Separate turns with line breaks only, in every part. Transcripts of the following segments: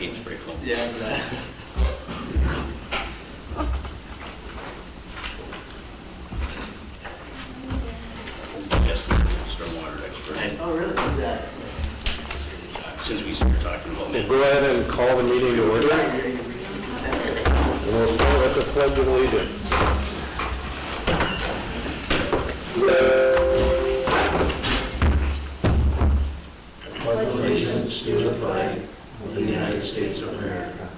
paint spray foam.
Yeah, exactly.
Just stormwater expert.
Oh, really? Who's that?
Since we started talking about
We'll
it.
go ahead and call the meeting to order. And we'll start with the pledge of allegiance.
Pledge allegiance to the flag of the United States of America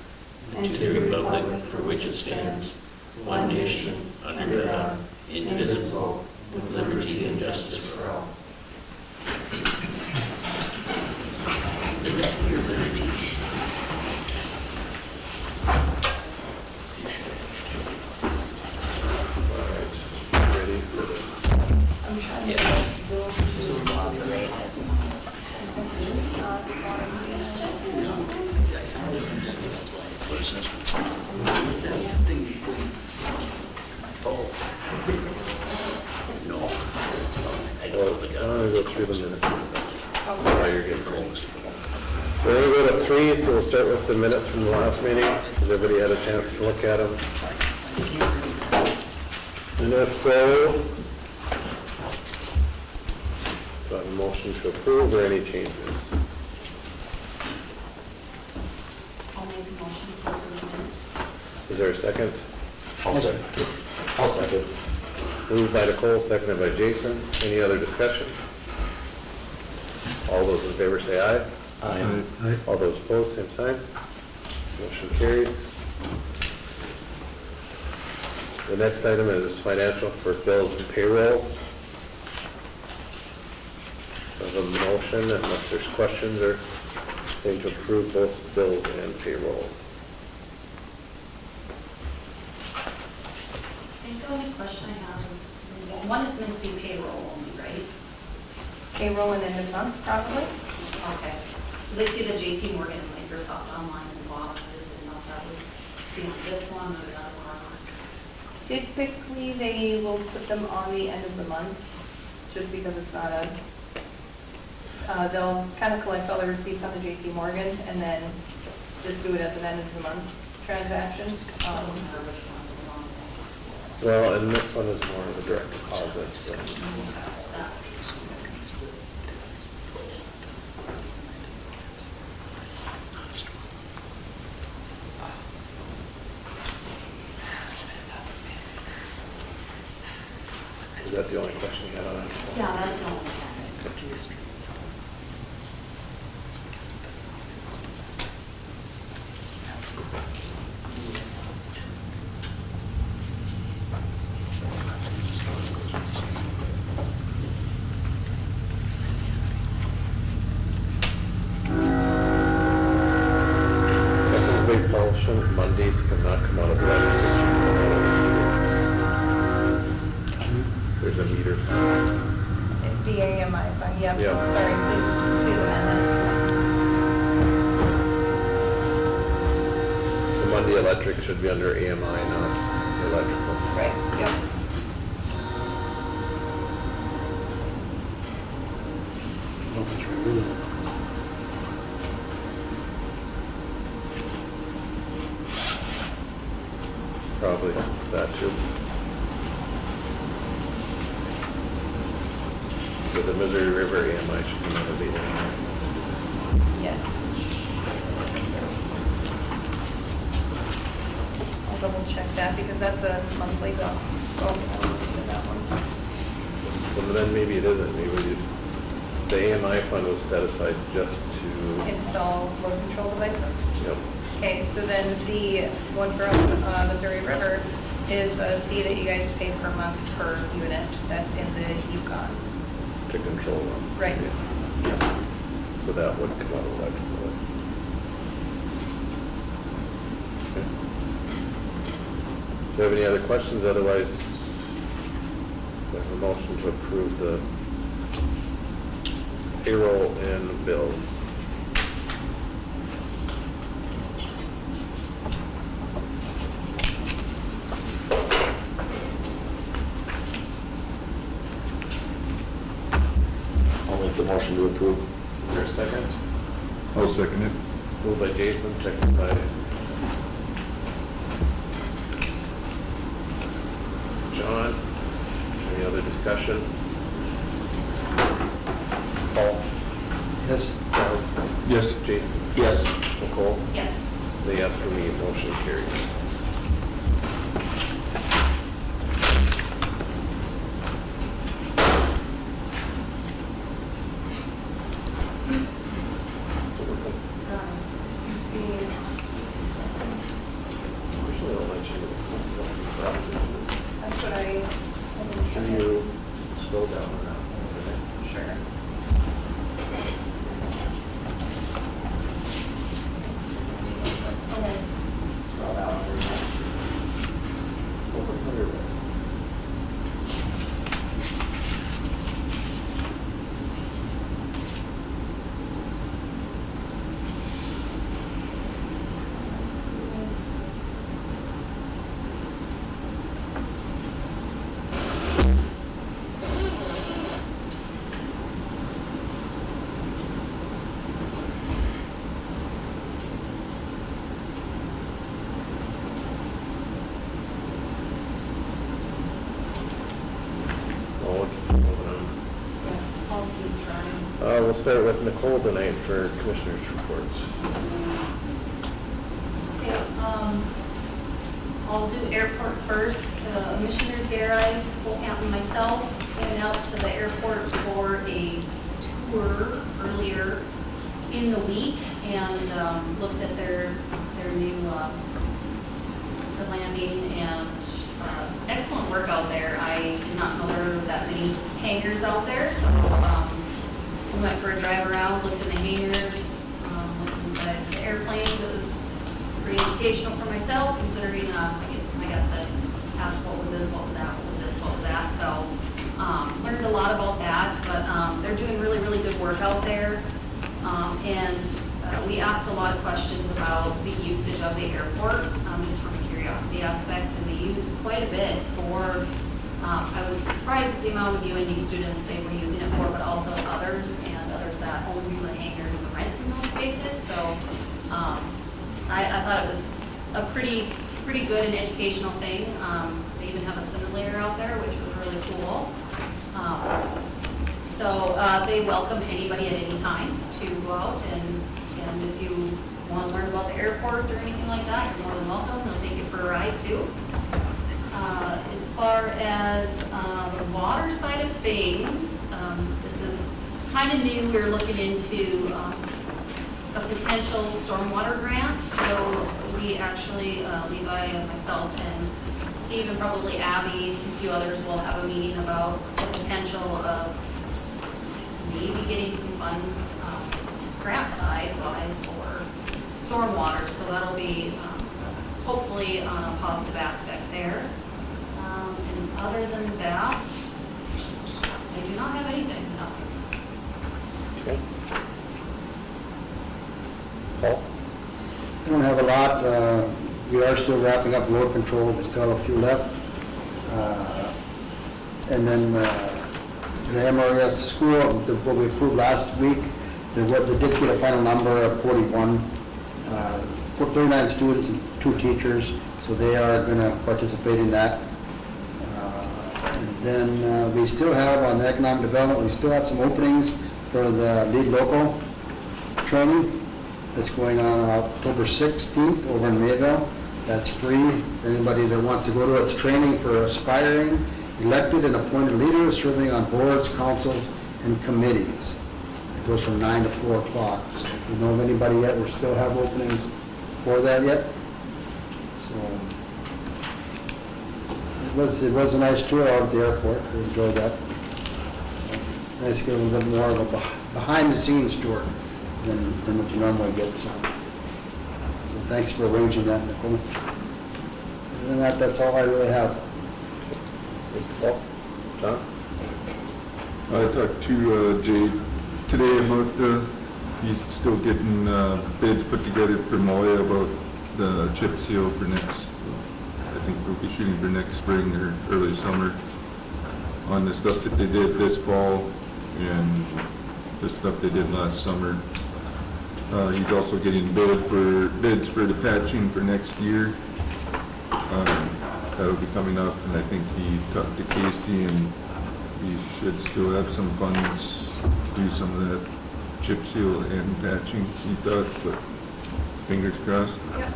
and to the republic for which it stands, one nation, under God, indivisible, with liberty and justice for all.
Ready for the
I'm trying to Zoom to operate this. It's not
What is this? No. I don't
Well,
think
I'm gonna go through the minutes. While you're getting
I
ready. We're gonna go to 3, so we'll start with the minutes from the last meeting. Has everybody had a chance to look at them? And if so, do I have a motion to approve or any changes?
I'll make the motion for the minutes.
Is there a second?
I'll second. I'll second.
Moved by Nicole, seconded by Jason. Any other discussion? All those in favor say aye.
Aye.
All those opposed, same sign. Motion carries. The next item is financial for bills and payroll. There's a motion, unless there's questions or thing to approve both bills and payroll.
I think the only question I have is, one is meant to be payroll only, right?
Payroll and end of month, probably.
Okay. Because I see the JP Morgan and Microsoft online in the bottom, I just didn't know if that was, this one or the other one.
Typically, they will put them on the end of the month, just because it's not a, they'll kind of collect all the receipts on the JP Morgan and then just do it as an end of the month transaction.
I wasn't sure which one was on
Well, and this one is more of a direct deposit, so.
there.
Is that the only question you had on it?
Yeah, that's the only one.
This is a big portion. Mondays cannot come out of the There's a meter.
The AMI fund, yeah,
Yeah.
sorry, please amend that.
So Monday electric should be under AMI, not electrical.
Right, yep.
Probably that too. So the Missouri River AMI should come out of the AMI.
Yes. I'll double check that because that's a monthly bill, so I'll look at that one.
So then maybe it isn't, maybe the AMI fund was set aside just to,
Install load control devices.
yep,
Okay, so then the one from Missouri River is a fee that you guys pay per month per unit that's in the Yukon.
to control them.
Right.
Yeah. So that would come out of electrical. Okay. Do you have any other questions? Otherwise, we have a motion to approve the payroll and bills.
I'll make the motion to approve.
Is there a second?
I'll second it.
Moved by Jason, second by John. Any other discussion? Paul?
Yes.
John?
Yes.
Jason?
Yes.
Nicole?
Yes.
The yes for me, motion carries. Usually I'll let you.
That's what I.
Can you scroll down on that?
Sure. Okay.
Scroll down. Over 100.
I'll keep trying.
We'll start with Nicole tonight for commissioners' reports.
Okay, I'll do airport first. Missioners Garage, Wolfhampton, myself, went out to the airport for a tour earlier in the week and looked at their new the landing and excellent work out there. I did not know there were that many hangars out there, so we went for a drive around, looked in the hangars, looked inside the airplanes. It was pretty educational for myself, considering I got to ask what was this, what was that, what was this, what was that. So learned a lot about that, but they're doing really, really good work out there. And we asked a lot of questions about the usage of the airport, just from a curiosity aspect, and they use quite a bit for, I was surprised at the amount of UND students they were using it for, but also others and others that own some of the hangars and rent in those spaces. So I thought it was a pretty good and educational thing. They even have a simulator out there, which was really cool. So they welcome anybody at any time to go out, and if you want to learn about the airport or anything like that, you're more than welcome. They'll take you for a ride too. As far as the water side of things, this is kind of new. We're looking into a potential stormwater grant. So we actually, Levi and myself and Steve and probably Abby and a few others will have a meeting about the potential of maybe getting some funds grant side wise for stormwater. So that'll be hopefully on a positive aspect there. And other than that, I do not have anything else.
Okay. Paul?
We don't have a lot. We are still wrapping up road control. We still have a few left. And then the MRES school, what we approved last week, they did get a final number of 41, 39 students and 2 teachers, so they are going to participate in that. And then we still have on the economic development, we still have some openings for the lead local training that's going on October 16th over in Mayville. That's free for anybody that wants to go to it. It's training for aspiring, elected and appointed leaders serving on boards, councils, and committees. It goes from 9 to 4 o'clock. So if you know of anybody yet, we still have openings for that yet. So it was a nice tour out at the airport. We enjoyed that. So nice to get a little bit more of a behind the scenes tour than what you normally get. So thanks for arranging that, Nicole. Other than that, that's all I really have.
Paul? John?
I talked to Jade today about, he's still getting bids put together for Moya about the chip seal for next, I think we'll be shooting for next spring or early summer on the stuff that they did this fall and the stuff they did last summer. He's also getting bids for the patching for next year. That'll be coming up, and I think he talked to Casey, and he should still have some funds to do some of that chip seal and patching, he thought, but fingers crossed.
Yep.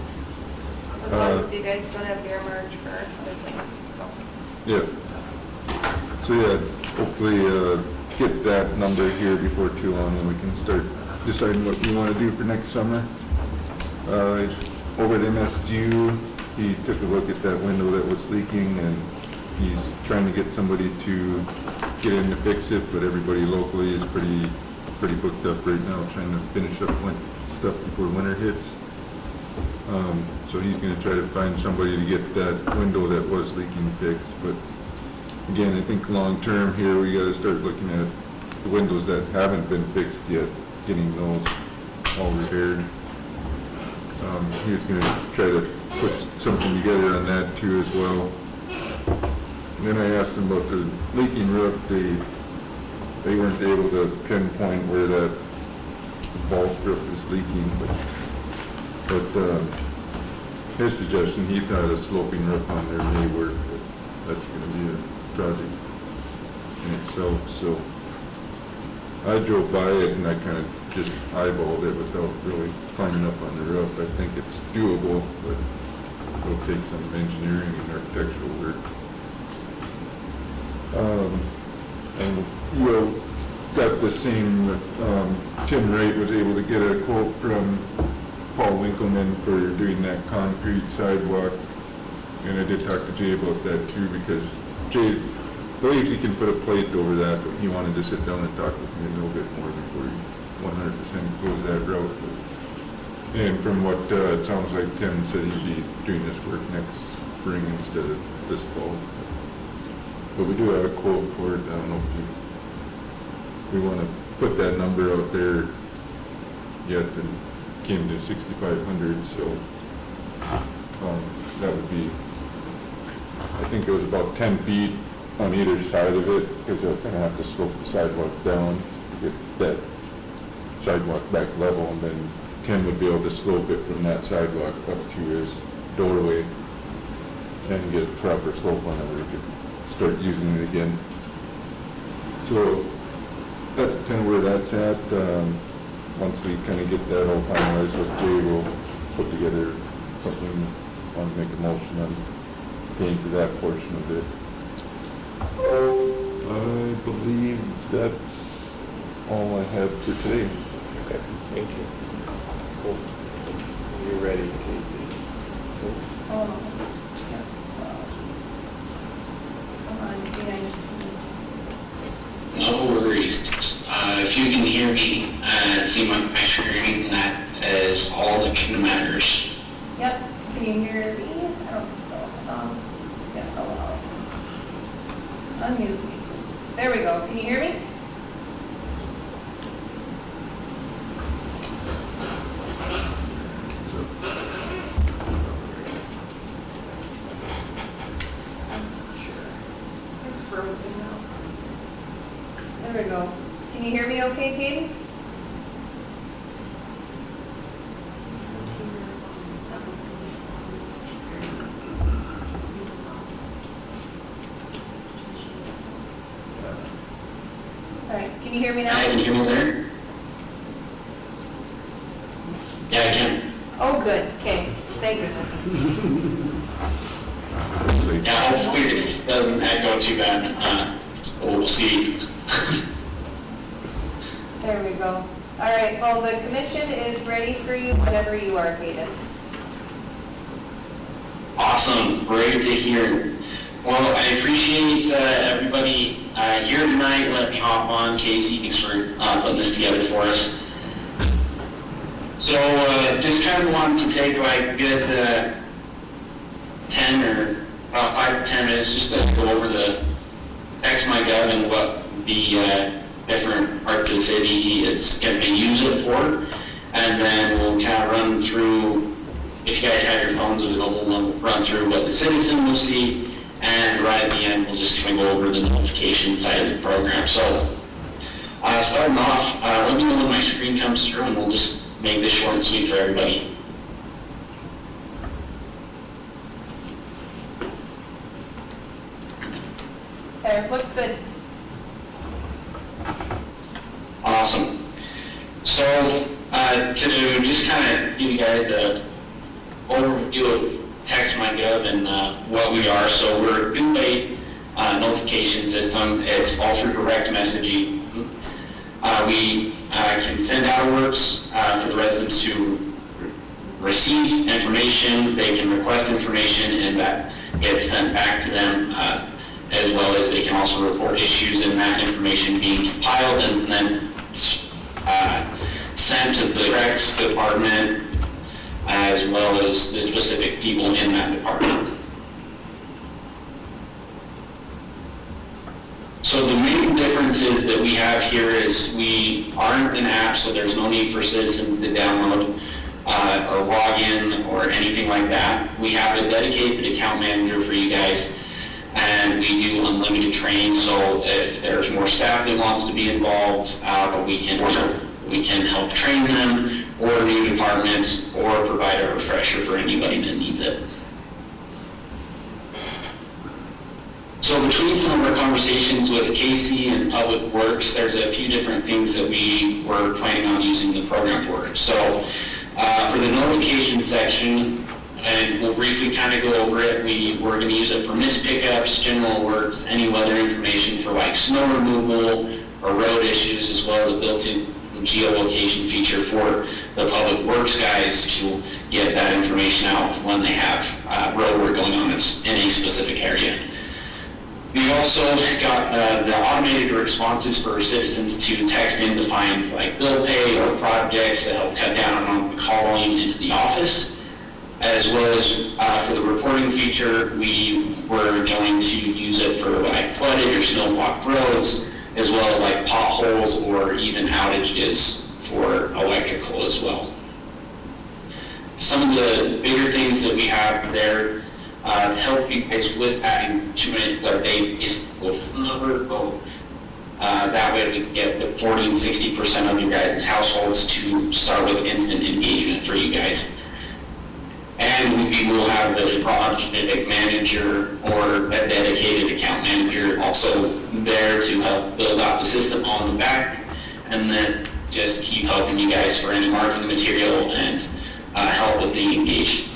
As long as you guys don't have earmarked for other places, so.
Yeah. So yeah, hopefully get that number here before too long, and we can start deciding what we want to do for next summer. Over at MSU, he took a look at that window that was leaking, and he's trying to get somebody to get in to fix it, but everybody locally is pretty booked up right now, trying to finish up stuff before winter hits. So he's gonna try to find somebody to get that window that was leaking fixed, but again, I think long-term here, we gotta start looking at the windows that haven't been fixed yet, getting those all repaired. He was gonna try to put something together on that too as well. And then I asked him about the leaking roof. They weren't able to pinpoint where that vault roof was leaking, but his suggestion, he thought a sloping roof on there may work, but that's gonna be a project in itself. So I drove by it and I kind of just eyeballed it without really climbing up on the roof. I think it's doable, but it'll take some engineering and architectural work. And you got the same, Tim Wright was able to get a quote from Paul Winkleman for doing that concrete sidewalk. And I did talk to Jay about that too, because Jay believes he can put a plate over that, but he wanted to sit down and talk with me a little bit more before he 100% goes that route. And from what it sounds like, Tim said he'd be doing this work next spring instead of this fall. But we do have a quote for it. I don't know if we want to put that number out there yet, and came to 6,500, so that would be, I think it was about 10 feet on either side of it, because they're going to have to slope the sidewalk down to get that sidewalk back level, and then Tim would be able to slope it from that sidewalk up to his doorway and get a proper slope on it where he could start using it again. So that's kind of where that's at. Once we kind of get that all finalized with Jay, we'll put together something, want to make a motion on paying for that portion of it. I believe that's all I have for today.
Okay, thank you. Cool. You ready, Casey?
Almost. Yeah. Hold on, you guys.
No worries. If you can hear me, see my screen, that is all that kind of matters.
Yep, can you hear me? I don't think so. Yes, I'll unmute me. There we go. Can you hear me? It's frozen now. There we go. Can you hear me okay, Cadence? All right, can you hear me now?
I can hear you there. Yeah, I can.
Oh, good, okay, thank goodness.
Yeah, hopefully it doesn't echo too bad. We'll see.
There we go. All right, well, the commission is ready for you whenever you are, Cadence.
Awesome, great to hear. Well, I appreciate everybody here tonight. Let me hop on. Casey, thanks for putting this together for us. So just kind of wanted to take like a good 10 or about 5 to 10 minutes just to go over the XMyGov and what the different parts of the city it's going to use it for. And then we'll kind of run through, if you guys have your phones available, we'll run through what the citizen will see. And right at the end, we'll just kind of go over the notification side of the program. So starting off, let me know when my screen comes through and we'll just make this short and sweet for everybody.
There, looks good.
Awesome. So, to just kind of give you guys a overview of TextMyGov and what we are. So we're a two-way notification system. It's all through direct messaging. We can send out alerts for the residents to receive information. They can request information, and that gets sent back to them, as well as they can also report issues, and that information being compiled and then sent to the recs department, as well as the specific people in that department. So the main differences that we have here is we aren't an app, so there's no need for citizens to download or log in or anything like that. We have a dedicated account manager for you guys, and we do unlimited training, so if there's more staff that wants to be involved, we can help train them, or new departments, or provide a refresher for anybody that needs it. So between some of our conversations with Casey and Public Works, there's a few different things that we were planning on using the program for. So for the notification section, and we'll briefly kind of go over it, we're going to use it for missed pickups, general alerts, any weather information for like snow removal or road issues, as well as a built-in geolocation feature for the Public Works guys to get that information out when they have road work going on in a specific area. We also got the automated responses for citizens to text in to find like bill pay or projects to help cut down on call volume into the office, as well as for the reporting feature, we were going to use it for like flooded or snow-blocked roads, as well as like potholes or even outages for electrical as well. Some of the bigger things that we have there to help you guys with adding 2 minutes our day is phone number. That way we can get with 40 and 60% of you guys' households to start with instant engagement for you guys. And we will have the project manager or a dedicated account manager also there to help build out the system on the back, and then just keep helping you guys for any marketing material and help with the engagement.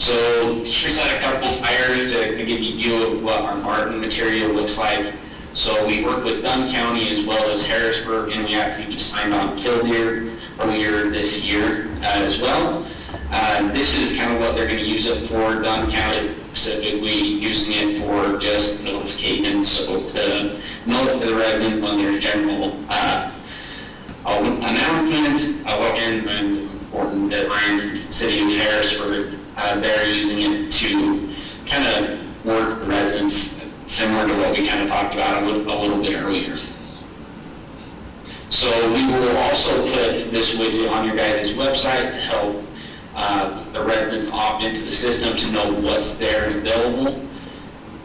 So here's a couple flyers to give you a view of what our marketing material looks like. So we work with Dunn County as well as Harrisburg, and we actually just signed on Killdeer earlier this year as well. This is kind of what they're going to use it for. Dunn County specifically using it for just notifications, so to notify the resident when there's general announcements, and important deadlines. The city of Harrisburg, they're using it to kind of work the residents, similar to what we kind of talked about a little bit earlier. So we will also put this widget on your guys' website to help the residents opt into the system to know what's there and available,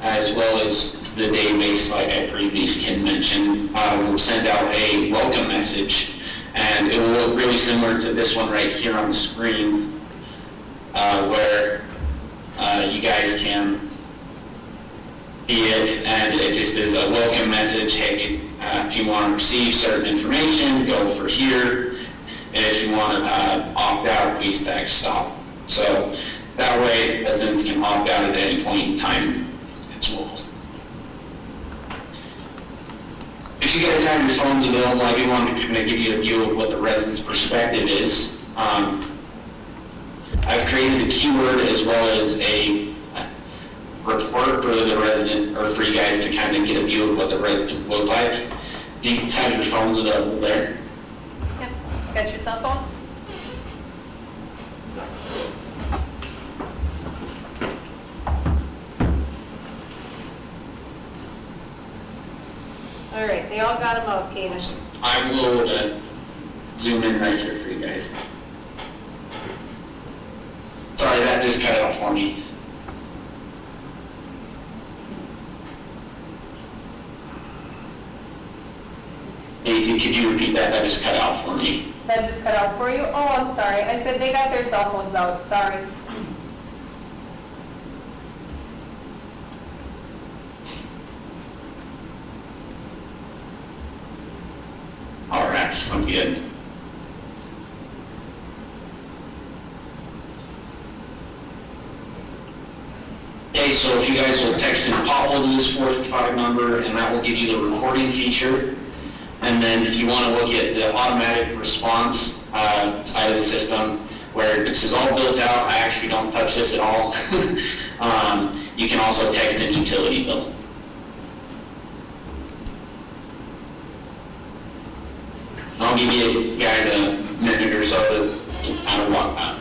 as well as the database, like I previously mentioned. We'll send out a welcome message, and it will look really similar to this one right here on the screen, where you guys can see it, and it just is a welcome message. Hey, if you want to receive certain information, go for here. And if you want to opt out, please text stop. So that way residents can opt out at any point in time as well. If you guys have your phones available, I do want to kind of give you a view of what the resident's perspective is. I've created a keyword as well as a report for the resident, or for you guys to kind of get a view of what the resident looks like. Do you guys have your phones available there?
Yep, got your cell phones? All right, they all got them up, Cadence.
I will zoom in right here for you guys. Sorry, that just cut out for me. Daisy, could you repeat that? that just cut out for me.
That just cut out for you? Oh, I'm sorry. I said they got their cell phones out. Sorry.
All right, sounds good. Okay, so if you guys will text and pop hold of this 455 number, and that will give you the recording feature. And then if you want to look at the automatic response side of the system, where this is all built out, I actually don't touch this at all. You can also text an utility bill. I'll give you guys a minute or so to kind of walk out.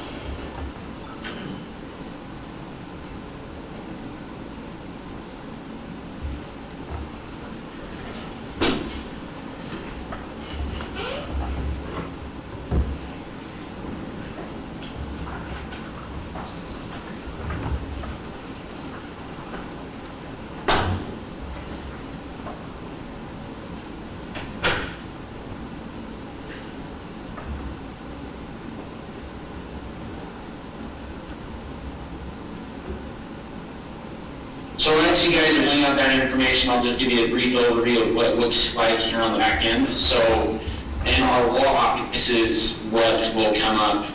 So once you guys are laying out that information, I'll just give you a brief overview of what it looks like here on the back end. So in our wall, this is what will come up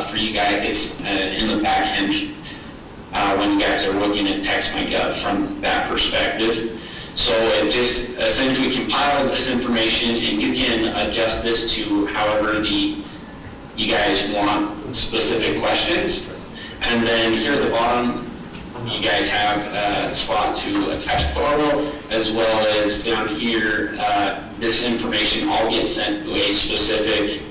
for you guys in the back end when you guys are looking at text.my.gov from that perspective. So it just essentially compiles this information, and you can adjust this to however you guys want specific questions. And then here at the bottom, you guys have a spot to attach a photo, as well as down here, this information all gets sent to a specific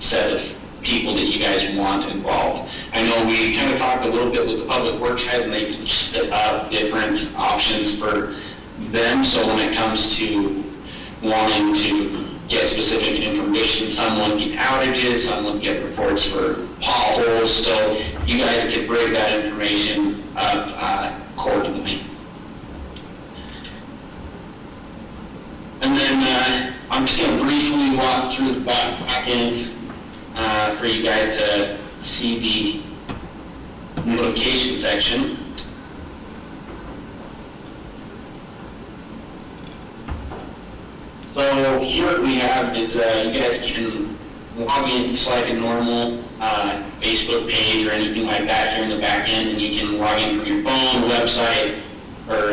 set of people that you guys want involved. I know we kind of talked a little bit with the public works guys, and they split up different options for them. So when it comes to wanting to get specific information, some would get outages, some would get reports for potholes, so you guys could break that information up accordingly. And then I'm just going to briefly walk through the back end for you guys to see the notification section. So here what we have is you guys can log in just like a normal Facebook page or anything like that here in the back end, and you can log in from your phone, website, or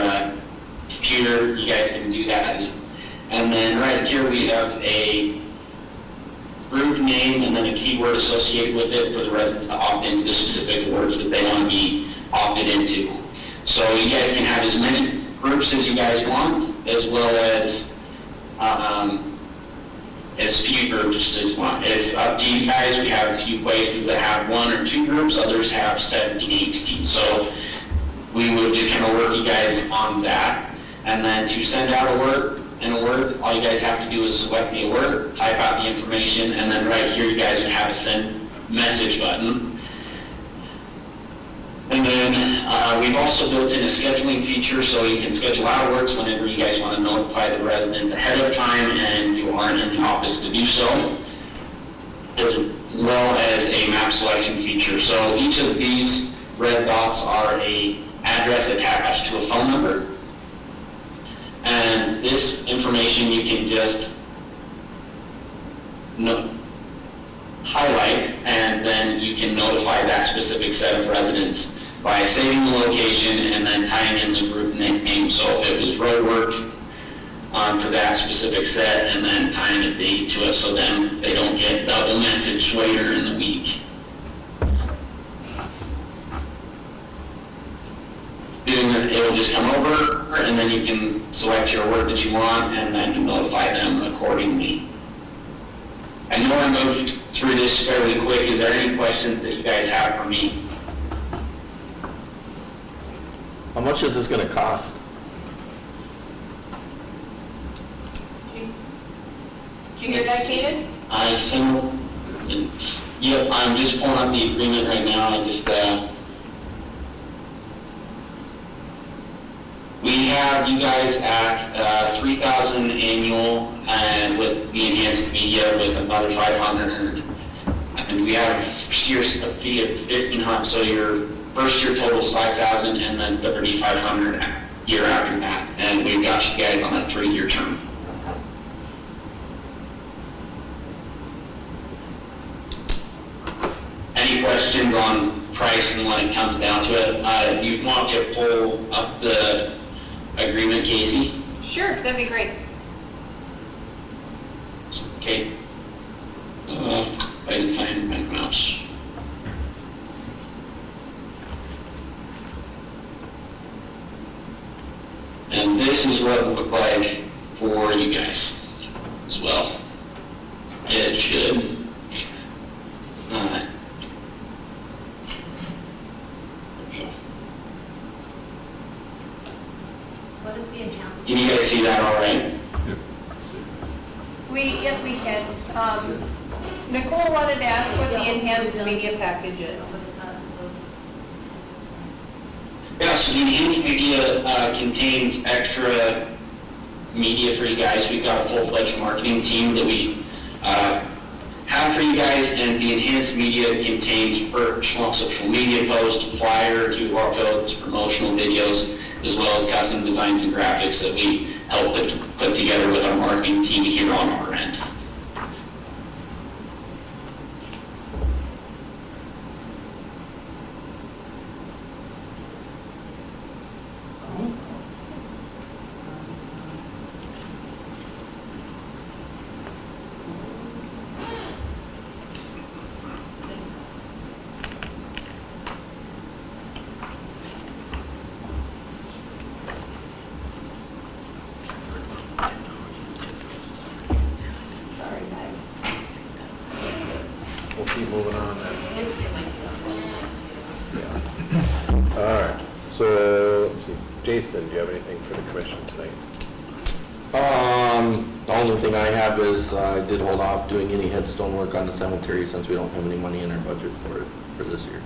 computer. You guys can do that. And then right here we have a group name and then a keyword associated with it for the residents to opt into the specific words that they want to be opted into. So you guys can have as many groups as you guys want, as well as few groups as want. It's up to you guys. We have a few places that have 1 or 2 groups, others have 17, 18. So we would just kind of work you guys on that. And then to send out a alert, all you guys have to do is select the alert, type out the information, and then right here you guys would have a send message button. And then we've also built in a scheduling feature so you can schedule out alerts whenever you guys want to notify the residents ahead of time and you aren't in the office to do so, as well as a map selection feature. So each of these red dots are an address attached to a phone number. And this information you can just highlight, and then you can notify that specific set of residents by saving the location and then tying in the group name. So if it was road work for that specific set, and then tying a date to it, so then they don't get double message later in the week. It'll just come over, and then you can select your alert that you want, and then notify them accordingly. I know I moved through this fairly quick. Is there any questions that you guys have for me?
How much is this gonna cost?
Did you hear that, Cadence?
Yep, I'm just pulling up the agreement right now. We have you guys at 3,000 annual, and with the enhanced media with another 500. And we have a fee of 1,500, so your first year total is 5,000, and then 3,500 year after that. And we've got you guys on a 3-year term. Any questions on pricing when it comes down to it? Do you want me to pull up the agreement, Casey?
Sure, that'd be great.
Okay. I didn't find my mouse. And this is what it would look like for you guys as well. It should.
What is the enhanced?
Can you guys see that all right?
Yep, we can. Nicole wanted to ask what the enhanced media package is.
What is that?
Yeah, so the enhanced media contains extra media for you guys. We've got a full-fledged marketing team that we have for you guys, and the enhanced media contains personal social media posts, flyer, QR codes, promotional videos, as well as custom designs and graphics that we help put together with our marketing team here on our end.
Sorry, guys.
We'll keep moving on then.
It might be this one, too.
All right, so, let's see, Jason, do you have anything for the commission tonight?
The only thing I have is I did hold off doing any headstone work on the cemetery since we don't have any money in our budget for it for this year.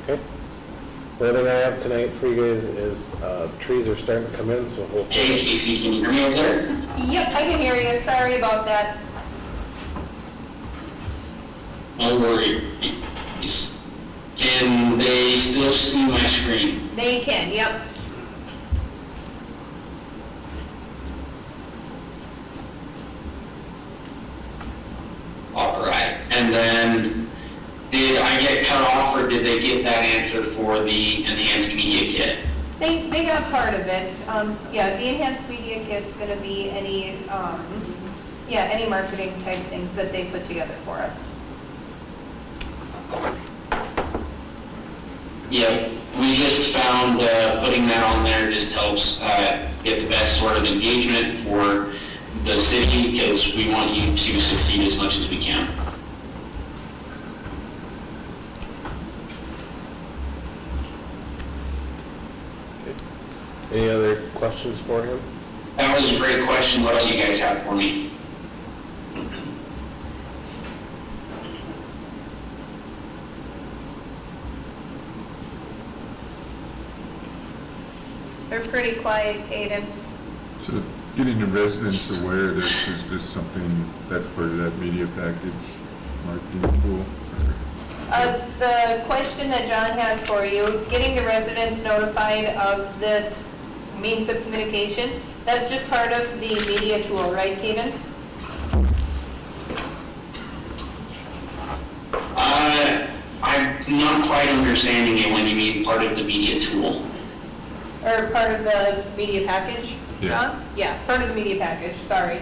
Okay. The other thing I have tonight for you guys is, trees are starting to come in, so hopefully.
Hey, Casey, can you hear me over there?
Yep, I can hear you. Sorry about that.
No worries. Can they still see my screen?
They can, yep.
All right. And then, did I get cut off, or did they get that answer for the enhanced media kit?
They got part of it. Yeah, the enhanced media kit's gonna be any, any marketing type things that they put together for us.
Yeah, we just found putting that on there just helps get the best sort of engagement for the city, because we want you to succeed as much as we can.
Any other questions for him?
That was a great question. What else do you guys have for me?
They're pretty quiet, Cadence.
So getting the residents aware of this, is this something that's part of that media package marketing tool?
The question that John has for you, getting the residents notified of this means of communication, that's just part of the media tool, right, Cadence?
I'm not quite understanding it when you mean part of the media tool.
Or part of the media package,
Yeah.
John? Yeah, part of the media package, sorry.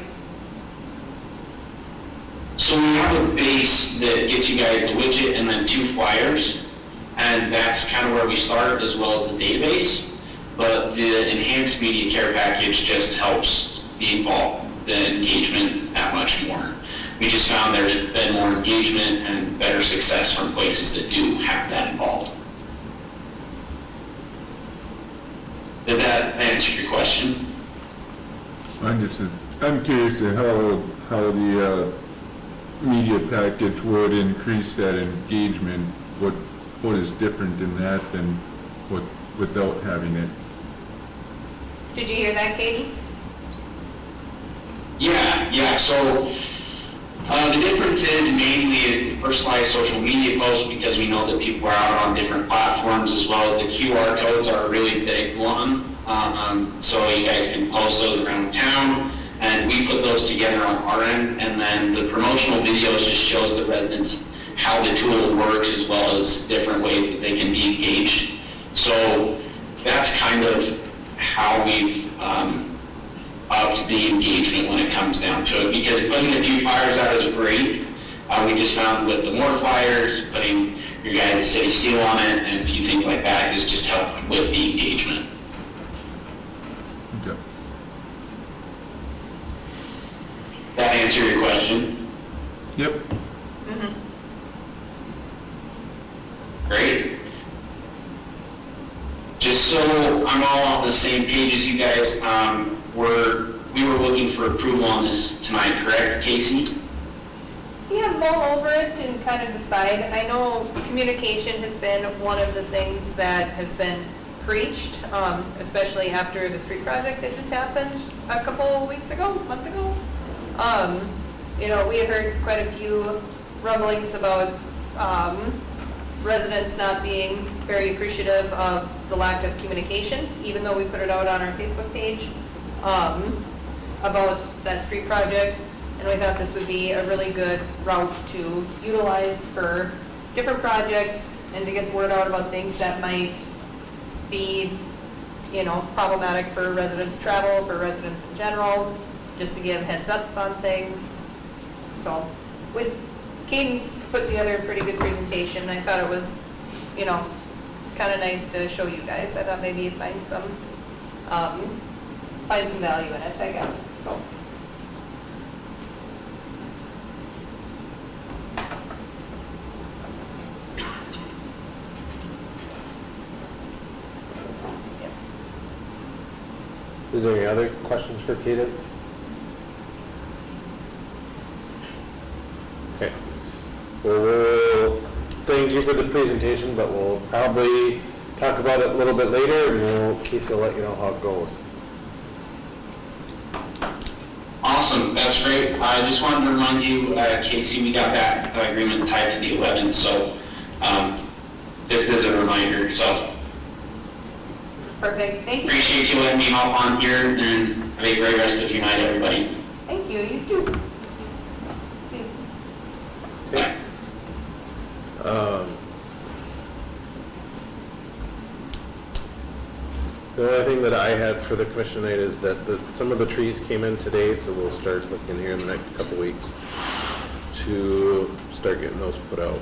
So we have a base that gets you guys the widget and then 2 flyers, and that's kind of where we start, as well as the database. But the enhanced media care package just helps the engagement that much more. We just found there's been more engagement and better success from places that do have that involved. Did that answer your question?
I'm curious how the media package would increase that engagement. What what is different in that than what, without having it?
Did you hear that, Cadence?
Yeah, so the difference is mainly is the personalized social media posts, because we know that people are out on different platforms, as well as the QR codes are a really big one. So you guys can post those around town, and we put those together on our end, and then the promotional videos just shows the residents how the tool works, as well as different ways that they can be engaged. So that's kind of how we've upped the engagement when it comes down to it, because putting a few flyers out is great. We just found with the more flyers, putting your guys' city seal on it and a few things like that has just helped with the engagement.
Okay.
That answer your question?
Yep.
Great. Just so I'm all on the same page as you guys, we were looking for approval on this tonight, correct, Casey?
Yeah, mull over it and kind of decide. I know communication has been one of the things that has been preached, especially after the street project that just happened a month ago. You know, we had heard quite a few rumblings about residents not being very appreciative of the lack of communication, even though we put it out on our Facebook page about that street project. And we thought this would be a really good route to utilize for different projects and to get the word out about things that might be, you know, problematic for residents' travel, for residents in general, just to give heads up on things. So with Cadence put together a pretty good presentation. I thought it was, you know, kind of nice to show you guys. I thought maybe you'd find some value in it, I guess. So.
Is there any other questions for Cadence? Okay. Well, we'll thank you for the presentation, but we'll probably talk about it a little bit later, and Casey will let you know how it goes.
Awesome, that's great. I just wanted to remind you, Casey, we got that agreement tied to the 11th, so this is a reminder, so.
Perfect, thank you.
Appreciate you letting me hop on here, and have a great rest of your night, everybody.
Thank you, you too.
Bye.
The only thing that I had for the commission tonight is that some of the trees came in today, so we'll start looking here in the next couple weeks to start getting those put out.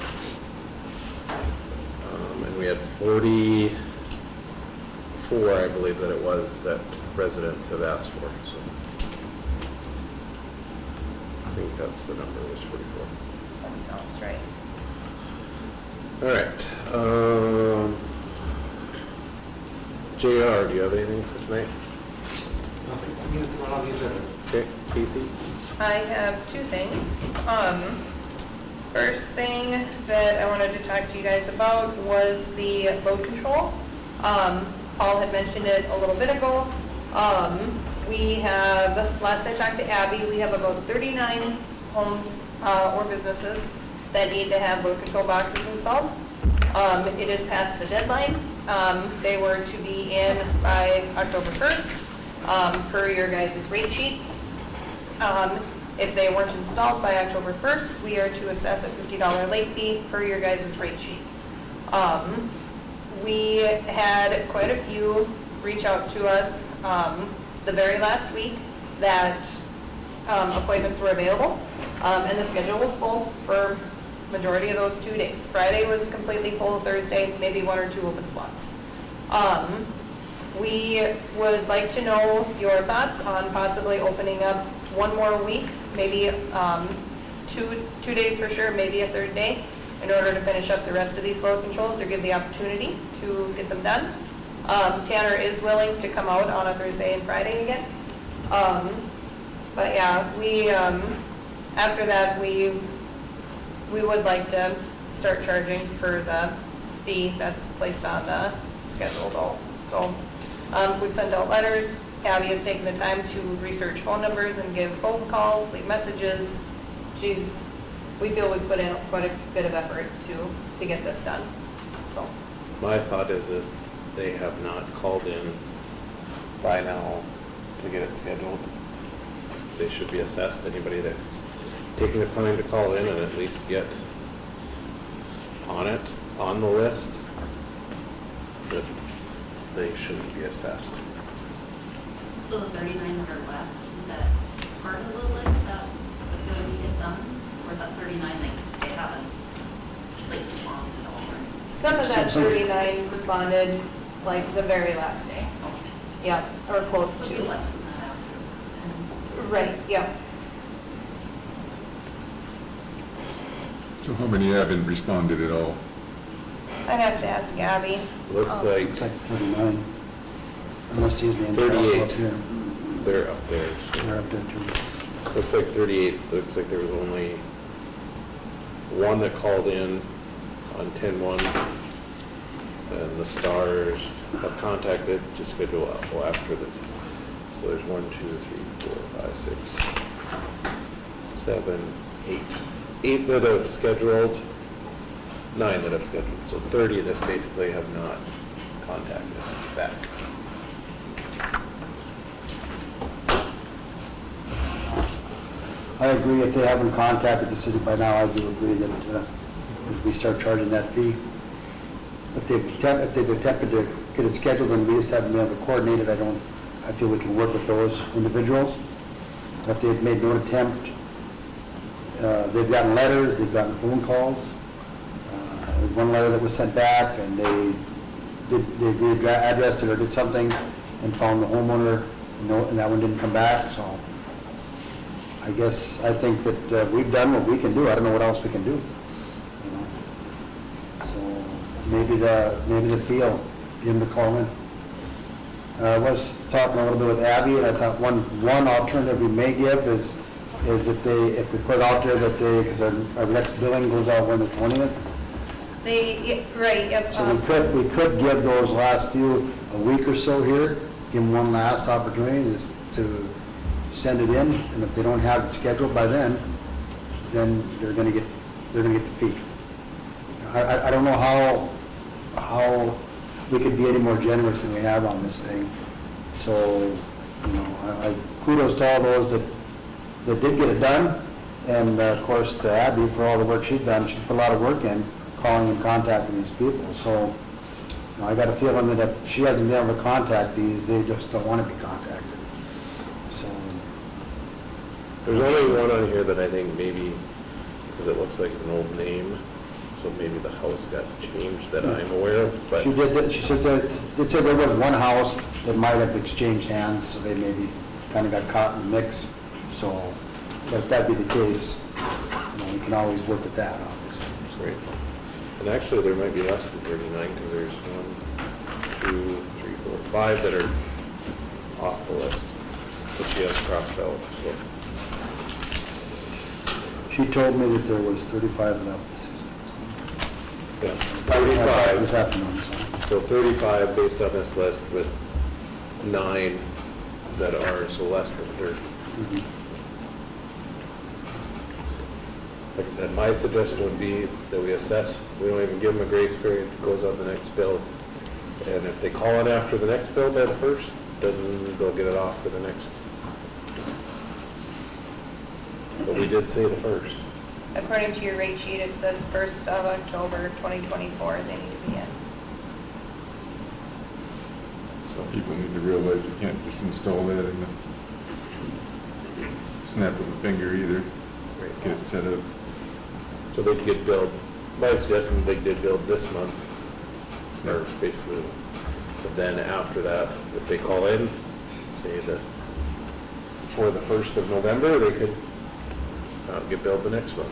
And we had 44, I believe that it was, that residents have asked for, so I think that's the number, was 44.
That sounds right.
All right. JR, do you have anything for tonight?
Nothing. I mean, it's not on the agenda.
Okay, Casey?
I have two things. First thing that I wanted to talk to you guys about was the load control. Paul had mentioned it a little bit ago. We have, last I talked to Abby, we have about 39 homes or businesses that need to have load control boxes installed. It is past the deadline. They were to be in by October 1st, per your guys' rate sheet. If they weren't installed by October 1st, we are to assess a $50 late fee per your guys' rate sheet. We had quite a few reach out to us the very last week that appointments were available, and the schedule was full for majority of those 2 days. Friday was completely full, Thursday, maybe 1 or 2 open slots. We would like to know your thoughts on possibly opening up one more week, maybe two days for sure, maybe a third day, in order to finish up the rest of these load controls or give the opportunity to get them done. Tanner is willing to come out on a Thursday and Friday again. But yeah, we, after that, we would like to start charging for the fee that's placed on the schedule though. So we've sent out letters. Abby has taken the time to research phone numbers and give phone calls, leave messages. We feel we've put in quite a bit of effort to get this done, so.
My thought is if they have not called in by now to get it scheduled, they should be assessed. Anybody that's taking the time to call in and at least get on the list, that they shouldn't be assessed.
So the 39 that are left, is that part of the list that still need to get done? Or is that 39 that they haven't, like, responded at all? Or-
Some of that 39 responded like the very last day. Yeah, or close
So it'll be
to.
less than that after.
Right, yeah.
So how many haven't responded at all?
I'd have to ask Abby.
Looks like
It's like 39. Unless these names are also up
38.
here.
they're up there. So
They're up there too.
looks like 38. Looks like there was only one that called in on 10/1, and the Stars have contacted to schedule after the. So there's 1, 2, 3, 4, 5, 6, 7, 8. 8 that have scheduled, 9 that have scheduled. So 30 that basically have not contacted back.
I agree, if they haven't contacted the city by now, I do agree that we start charging that fee. If they've attempted to get it scheduled and we just haven't been able to coordinate it, I feel we can work with those individuals. If they've made no attempt, they've gotten letters, they've gotten phone calls. There's one letter that was sent back and they addressed it or did something and found the homeowner and that one didn't come back, so. I think that we've done what we can do. I don't know what else we can do. You know? So maybe the fee will get them to call in. I was talking a little bit with Abby, and I thought one alternative we may give is if we put it out there that because our next billing goes out on the 20th.
Right, yep.
So we could give those last few a week or so here, give them one last opportunity to send it in, and if they don't have it scheduled by then they're going to get the fee. I don't know how we could be any more generous than we have on this thing. So, I kudos to all those that did get it done, and of course to Abby for all the work she's done. She's put a lot of work in calling and contacting these people. So, I got a feeling that if she hasn't been able to contact these, they just don't want to be contacted. So.
There's only one on here that I think maybe, because it looks like it's an old name, so maybe the house got changed that I'm aware of, but.
She did, she said there was one house that might have exchanged hands, so they maybe kind of got caught in the mix. So, but if that be the case, we can always work with that, obviously.
Great. And actually, there might be less than 39, because there's 1, 2, 3, 4, 5 that are off the list, that she has crossed out, so.
She told me that there was 35 left, Susan.
Yeah,
This
35,
afternoon, so.
so 35 based on this list with 9 that are, so less than 30.
Mhm.
Like I said, my suggestion would be that we assess, we don't even give them a grace period, it goes on the next bill. And if they call in after the next bill by the 1st, then they'll get it off for the next. But we did say the 1st.
According to your rate sheet, it says 1st of October 2024, they need to be in.
So people need to realize you can't just install that in the snap of a finger either. Get it set up.
So they'd get billed, my suggestion, they did billed this month, or basically, but then after that, if they call in, say that for the 1st of November, they could get billed the next month.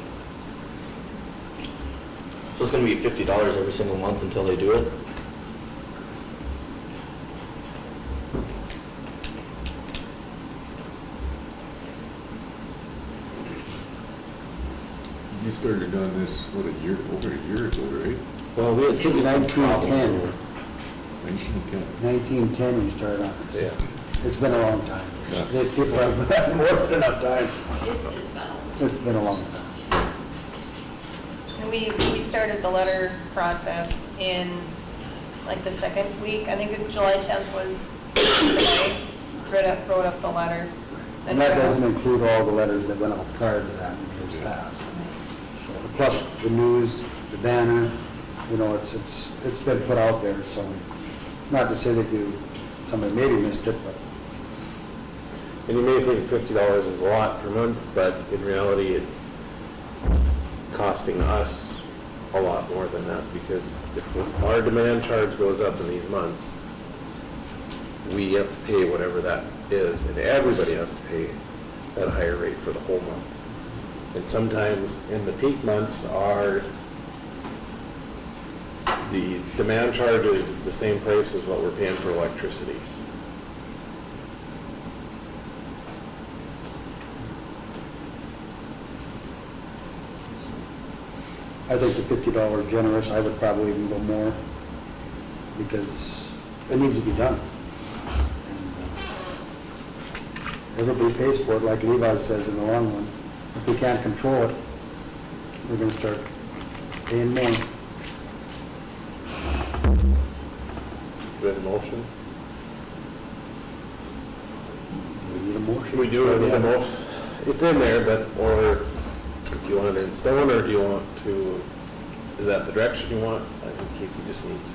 So it's gonna be $50 every single month until they do it?
You started on this, over a year ago, right?
Well, we had some problems.
1910.
1910.
1910 we started on this.
Yeah.
It's been a long time.
Yeah.
People have had more than enough time.
It's been
It's been a long time.
And we started the letter process in like the second week. I think July 10th was the day. Wrote up the letter.
And that doesn't include all the letters that went out prior to that in years past. So, plus the news, the banner, you know, it's been put out there, so not to say that somebody maybe missed it, but
And you may think $50 is a lot per month, but in reality, it's costing us a lot more than that, because if our demand charge goes up in these months, we have to pay whatever that is, and everybody has to pay that higher rate for the whole month. And sometimes in the peak months, the demand charge is the same price as what we're paying for electricity.
I think the $50 generous. I would probably even go more because it needs to be done. And, everybody pays for it, like Levi says, in the long run. If we can't control it, we're going to start paying more.
Do we have a motion?
We need a motion.
We do need a motion. It's in there, but, or do you want it in stone, or do you want to, is that the direction you want? I think Casey just needs,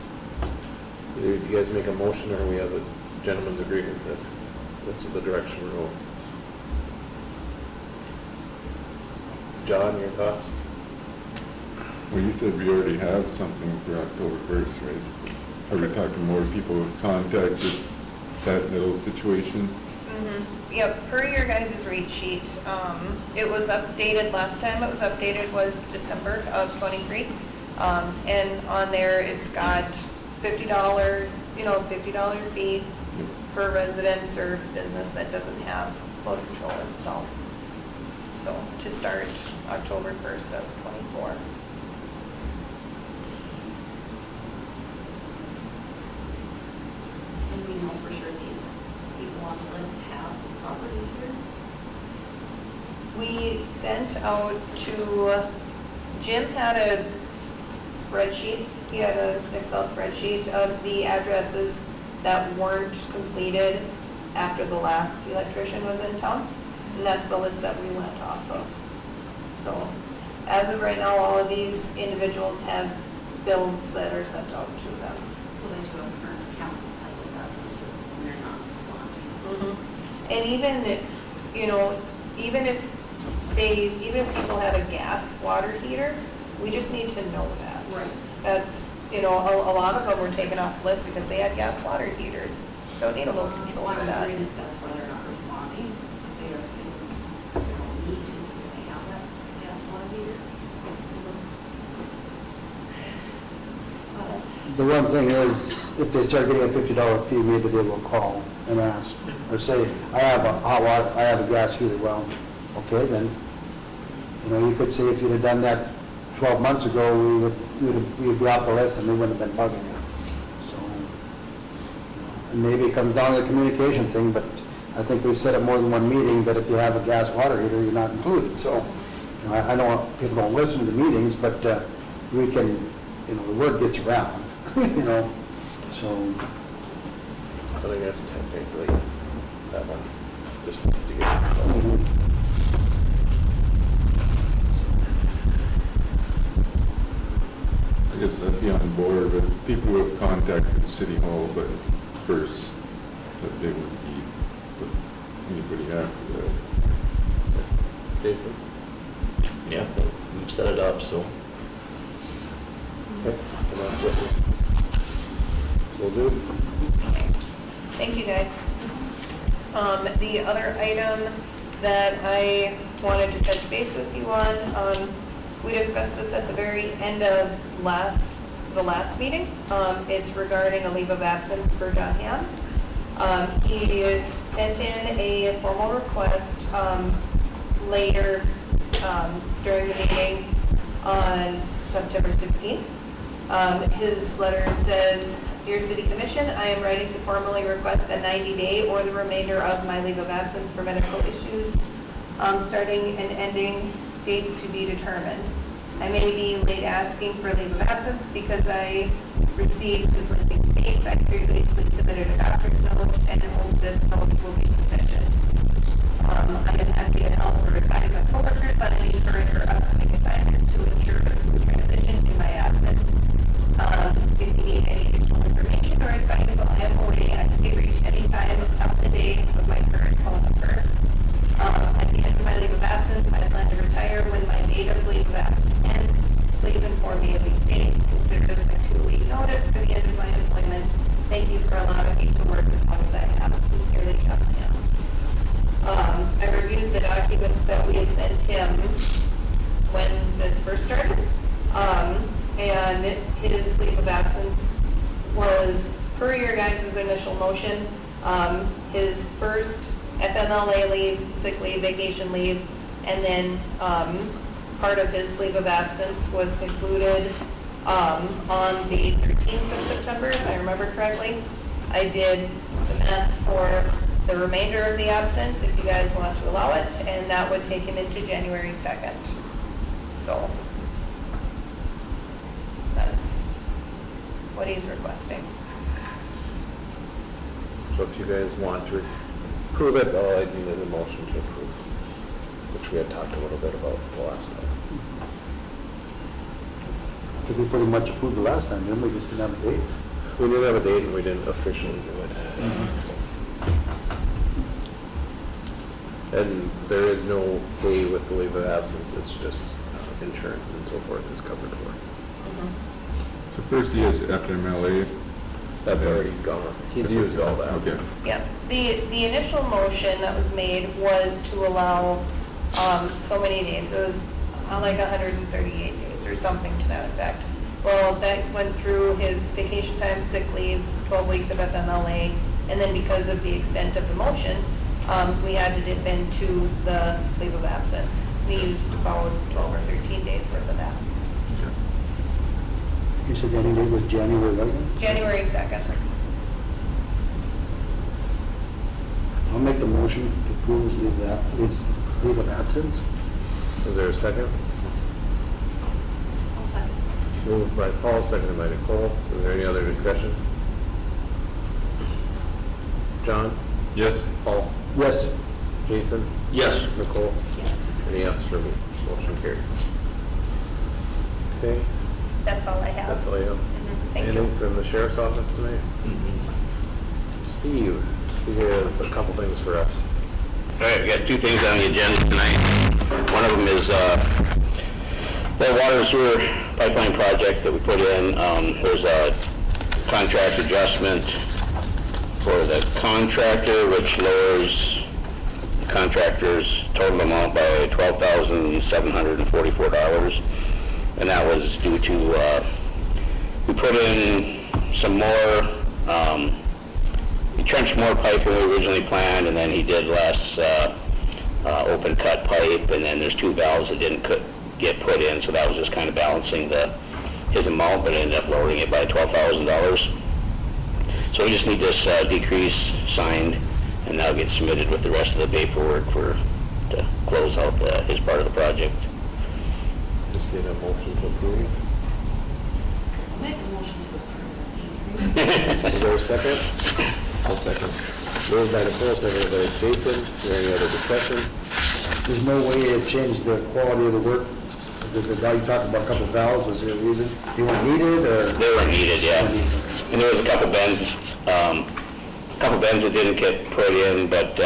either you guys make a motion, or we have a gentleman's agreement that that's the direction we're going. John, your thoughts?
Well, you said we already have something for October 1st, right? Are we talking more people who've contacted that little situation?
Yep, per your guys' rate sheet, it was updated, last time it was updated was December of '23. And on there, it's got $50, $50 fee per residence or business that doesn't have flow control installed. So to start October 1st of '24.
And we know for sure these people on the list have property here.
We sent out to, Jim had a spreadsheet, he had an Excel spreadsheet of the addresses that weren't completed after the last electrician was in town, and that's the list that we went off of. So, as of right now, all of these individuals have bills that are sent out to them.
So they do have current accounts at those addresses and they're not responding.
And even if people have a gas water heater, we just need to know that.
Right.
That's, a lot of them were taken off the list because they had gas water heaters. Don't need a local
That's
control
why
for
I'm
that.
worried if that's why they're not responding, because they assume they don't need to because they have that gas water heater.
The one thing is, if they start getting a $50 fee, maybe they will call and ask, or say, I have a hot water, I have a gas heater. Well, okay, then, you could say if you'd have done that 12 months ago, we'd be off the list and they wouldn't have been bugging you. So, and maybe it comes down to the communication thing, but I think we've said it more than one meeting that if you have a gas water heater, you're not included. So, I know people don't listen to meetings, but we can, the word gets around, so.
I think that's technically that one just needs to get installed.
I guess I'd be on board with people who have contacted City Hall, but first, that they would be with anybody after that.
Jason?
Yeah, we've set it up, so.
Okay, and that's what we'll do.
Thank you, guys. The other item that I wanted to touch base with you on, we discussed this at the very end of the last meeting. It's regarding a leave of absence for John Hams. He sent in a formal request later during the meeting on September 16th. His letter says, "Dear City Commission, I am writing to formally request a 90-day or the remainder of my leave of absence for medical issues, starting and ending dates to be determined. I may be late asking for leave of absence because I received conflicting dates. I previously submitted a doctor's note and hope this note will be sufficient. I am happy to help or advise my coworkers on any current or upcoming assignments to ensure a smooth transition in my absence. If you need any additional information or advice while I am away, I can be reached anytime up to date with my current phone number. At the end of my leave of absence, I plan to retire when my date of leave of absence ends. Please inform me of these dates. Consider this a 2-week notice for the end of my employment. Thank you for allowing me to work as long as I have. Sincerely, John Hams." I reviewed the documents that we had sent him when this first started, and his leave of absence was, per your guys' initial motion, his first FMLA leave, sick leave, vacation leave, and then part of his leave of absence was concluded on the 13th of September, if I remember correctly. I did the math for the remainder of the absence, if you guys want to allow it, and that would take him into January 2nd. So that's what he's requesting.
So if you guys want to approve it, all I need is a motion to approve, which we had talked a little bit about the last time.
I think we pretty much approved the last time, didn't we? Just didn't have a date.
We didn't have a date and we didn't officially do it. And there is no pay with the leave of absence, it's just insurance and so forth is covered for.
So first he has FMLA.
That's already gone. He's used all that.
Okay.
Yeah, the initial motion that was made was to allow so many days. It was like 138 days or something to that effect. Well, that went through his vacation time, sick leave, 12 weeks of FMLA, and then because of the extent of the motion, we added it into the leave of absence. We used about 12 or 13 days worth of that.
You said the ending date was January 11th?
January 2nd.
I'll make the motion to approve his leave of absence.
Is there a second?
I'll second.
Moved by Paul, seconded by Nicole. Is there any other discussion? John?
Yes.
Paul?
Yes.
Jason?
Yes.
Nicole?
Yes.
Any yes for me? Motion carried. Okay,
That's all I have.
that's all you have.
Thank you.
Anything from the sheriff's office tonight? Steve, you have a couple things for us.
All right, we got 2 things on the agenda tonight. One of them is the water sewer pipeline project that we put in. There's a contract adjustment for the contractor, which lowers the contractor's total amount by $12,744. And that was due to, we put in some more, he trenched more pipe than we originally planned, and then he did less open cut pipe, and then there's 2 valves that didn't get put in, so that was just kind of balancing his amount, but ended up lowering it by $12,000. So we just need this decrease signed, and that'll get submitted with the rest of the paperwork to close out his part of the project.
Just need a motion to approve.
I'll make a motion to approve the decrease.
Is there a second?
I'll second.
Moved by Nicole, seconded by Jason. Is there any other discussion?
There's no way it changed the quality of the work. The guy you talked about, a couple valves, was there a reason? They weren't needed, or?
They were needed, yeah. And there was a couple bends that didn't get put in, but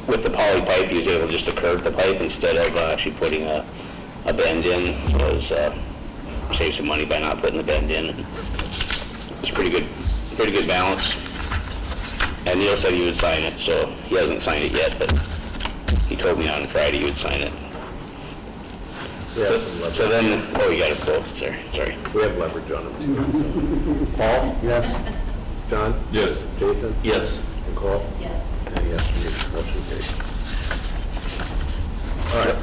with the poly pipe, he was able just to curve the pipe instead of actually putting a bend in. So it was, saved some money by not putting the bend in. It's pretty good balance. And Neil said he would sign it, so he hasn't signed it yet, but he told me on Friday he would sign it.
Yeah,
So then, oh, you got it both, sorry.
we have leverage on them too. So. Paul?
Yes.
John?
Yes.
Jason?
Yes.
Yes.
Nicole? And yes for me. Motion carried.
All right,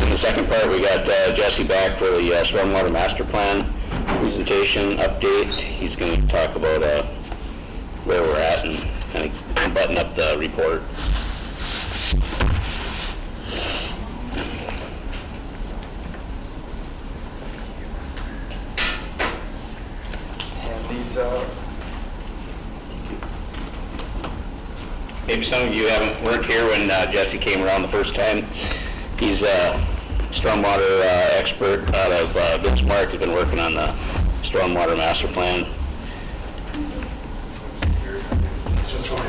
and the the second part, we got Jesse back for the stormwater master plan presentation update. He's going to talk about where we're at and kind of button up the report.
And these,
Maybe some of you weren't here when Jesse came around the first time. He's a stormwater expert out of Bismarck. He's been working on the stormwater master plan.
it's just fine.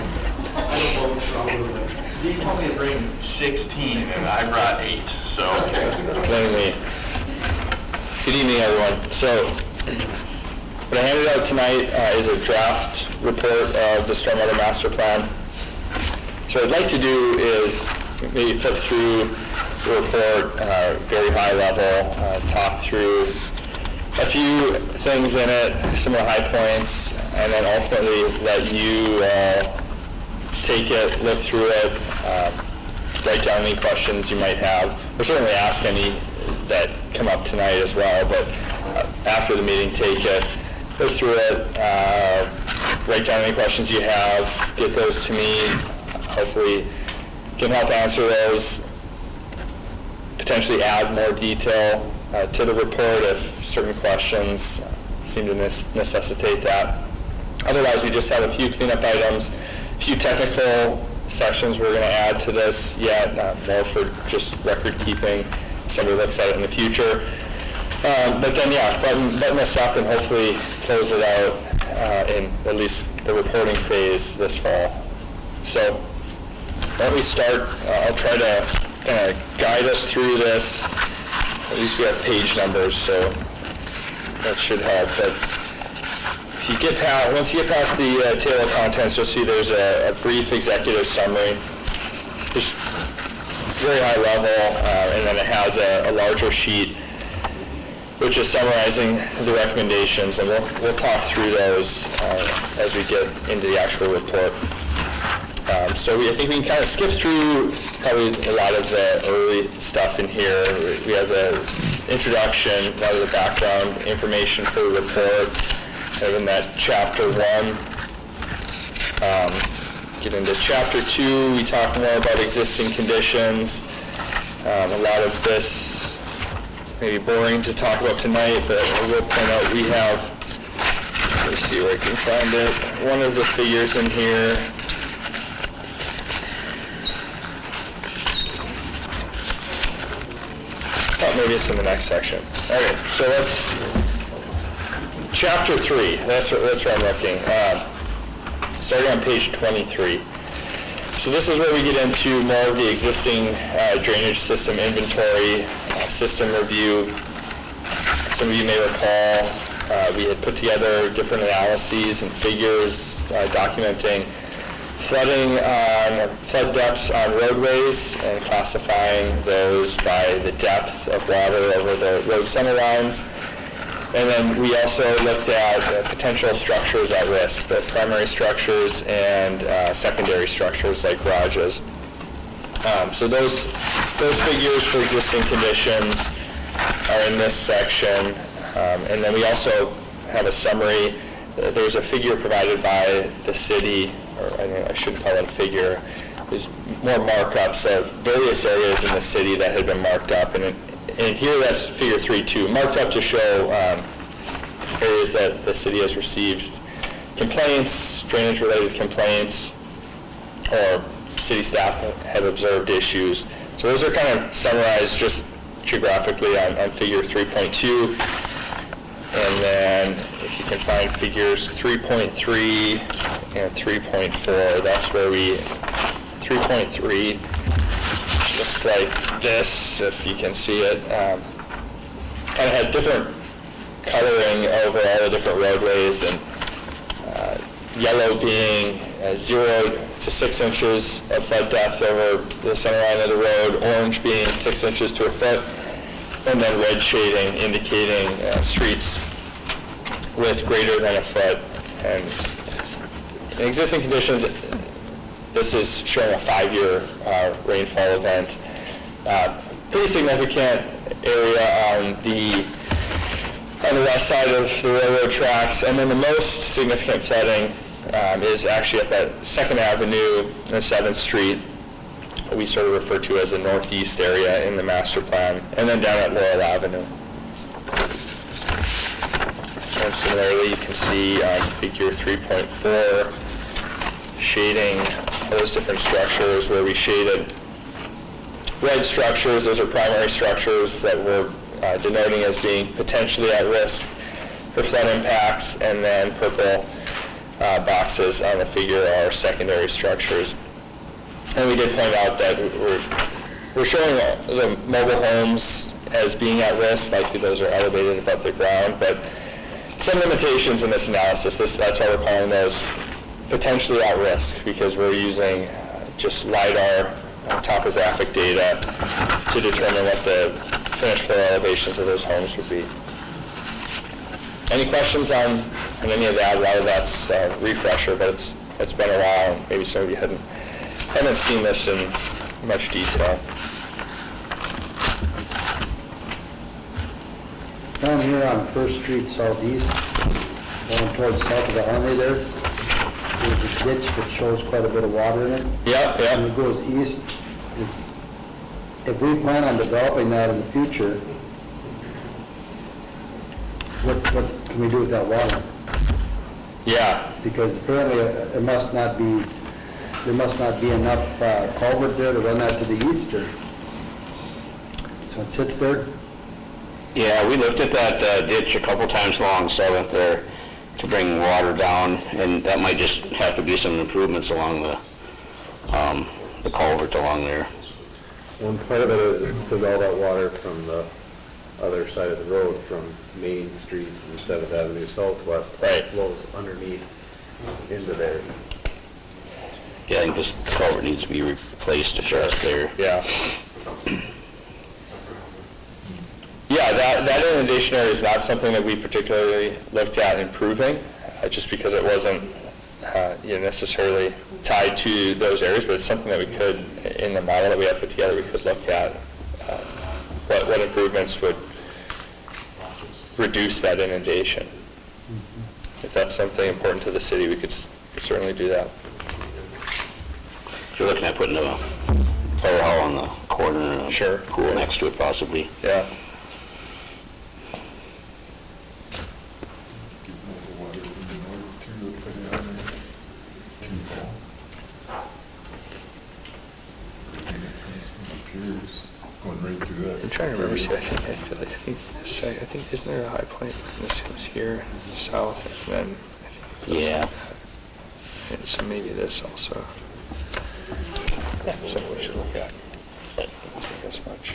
I don't know, so I'll move it.
Steve told me to bring 16, and I brought 8, so.
Anyway, good evening, everyone. So, what I handed out tonight is a draft report of the Stormwater Master Plan. So what I'd like to do is maybe flip through the report, very high level, talk through a few things in it, some of the high points, and then ultimately let you take it, look through it, write down any questions you might have, or certainly ask any that come up tonight as well, but after the meeting, take it, look through it, write down any questions you have, get those to me, hopefully can help answer those, potentially add more detail to the report if certain questions seem to necessitate that. Otherwise, we just have a few cleanup items, a few technical sections we're going to add to this yet, more for just record keeping. Somebody looks at it in the future. But then, yeah, button this up and hopefully close it out in at least the reporting phase this fall. So, why don't we start? I'll try to kind of guide us through this. At least we have page numbers, so that should help. But if you get past, once you get past the table of contents, you'll see there's a brief executive summary, just very high level, and then it has a larger sheet which is summarizing the recommendations, and we'll talk through those as we get into the actual report. So I think we can kind of skip through probably a lot of the early stuff in here. We have the introduction, a lot of the background information for the report, and then that chapter 1. Get into chapter 2, we talk more about existing conditions. A lot of this may be boring to talk about tonight, but I will point out we have, let's see where I can find it, one of the figures in here. Oh, maybe it's in the next section. Okay, so chapter 3, that's where I'm looking. Starting on page 23. So this is where we get into more of the existing drainage system inventory, system review. Some of you may recall we had put together different analyses and figures documenting flood depths on roadways and classifying those by the depth of water over the road center lines. And then we also looked at potential structures at risk, both primary structures and secondary structures like garages. So those figures for existing conditions are in this section. And then we also have a summary. There's a figure provided by the city, or I shouldn't call it a figure. There's more markups of various areas in the city that had been marked up. And here that's figure 3.2, marked up to show areas that the city has received complaints, drainage-related complaints, or city staff have observed issues. So those are kind of summarized just geographically on figure 3.2. And then if you can find figures 3.3 and 3.4, that's where 3.3 looks like this, if you can see it. Kind of has different coloring over all the different roadways, and yellow being 0 to 6 inches of flood depth over the center line of the road, orange being 6 inches to a foot, and then red shading indicating streets with greater than a foot. And in existing conditions, this is showing a 5-year rainfall event. pretty significant area on the west side of the railroad tracks. And then the most significant flooding is actually up at 2nd Avenue and 7th Street, we sort of refer to as the northeast area in the master plan, and then down at Laurel Avenue. And similarly, you can see on figure 3.4, shading those different structures where we shaded red structures. Those are primary structures that we're denoting as being potentially at risk for flood impacts, and then purple boxes on the figure are secondary structures. And we did point out that we're showing the mobile homes as being at risk, likely those are elevated above the ground, but some limitations in this analysis. That's why we're calling those potentially at risk, because we're using just LiDAR topographic data to determine what the finished floor elevations of those homes would be. Any questions on any of that? A lot of that's refresher, but it's been a while, and maybe some of you haven't seen this in much detail.
Down here on First Street Southeast, going towards south of the Armory there, there's a ditch that shows quite a bit of water in it.
Yeah.
And it goes east. If we plan on developing that in the future, what can we do with that water?
Yeah.
Because apparently there must not be enough culvert there to run that to the east, or so it sits there.
Yeah, we looked at that ditch a couple times along 7th there to bring water down, and that might just have to be some improvements along the culverts along there.
One part of it is it's because all that water from the other side of the road, from Main Street and 7th Avenue Southwest, flows underneath into there.
Yeah, I think this culvert needs to be replaced to just there.
Yeah. Yeah, that inundation area is not something that we particularly looked at improving, just because it wasn't necessarily tied to those areas, but it's something that we could, in the model that we have put together, we could look at what improvements would reduce that inundation. If that's something important to the city, we could certainly do that.
So you're looking at putting a fire hall on the corner and
Sure.
a pool next to it possibly.
Yeah.
Going right through that.
I'm trying to remember. See, I think isn't there a high point? This was here, south, and then I think it goes
Yeah.
and so maybe this also. Yeah, something we should look at. But don't take as much.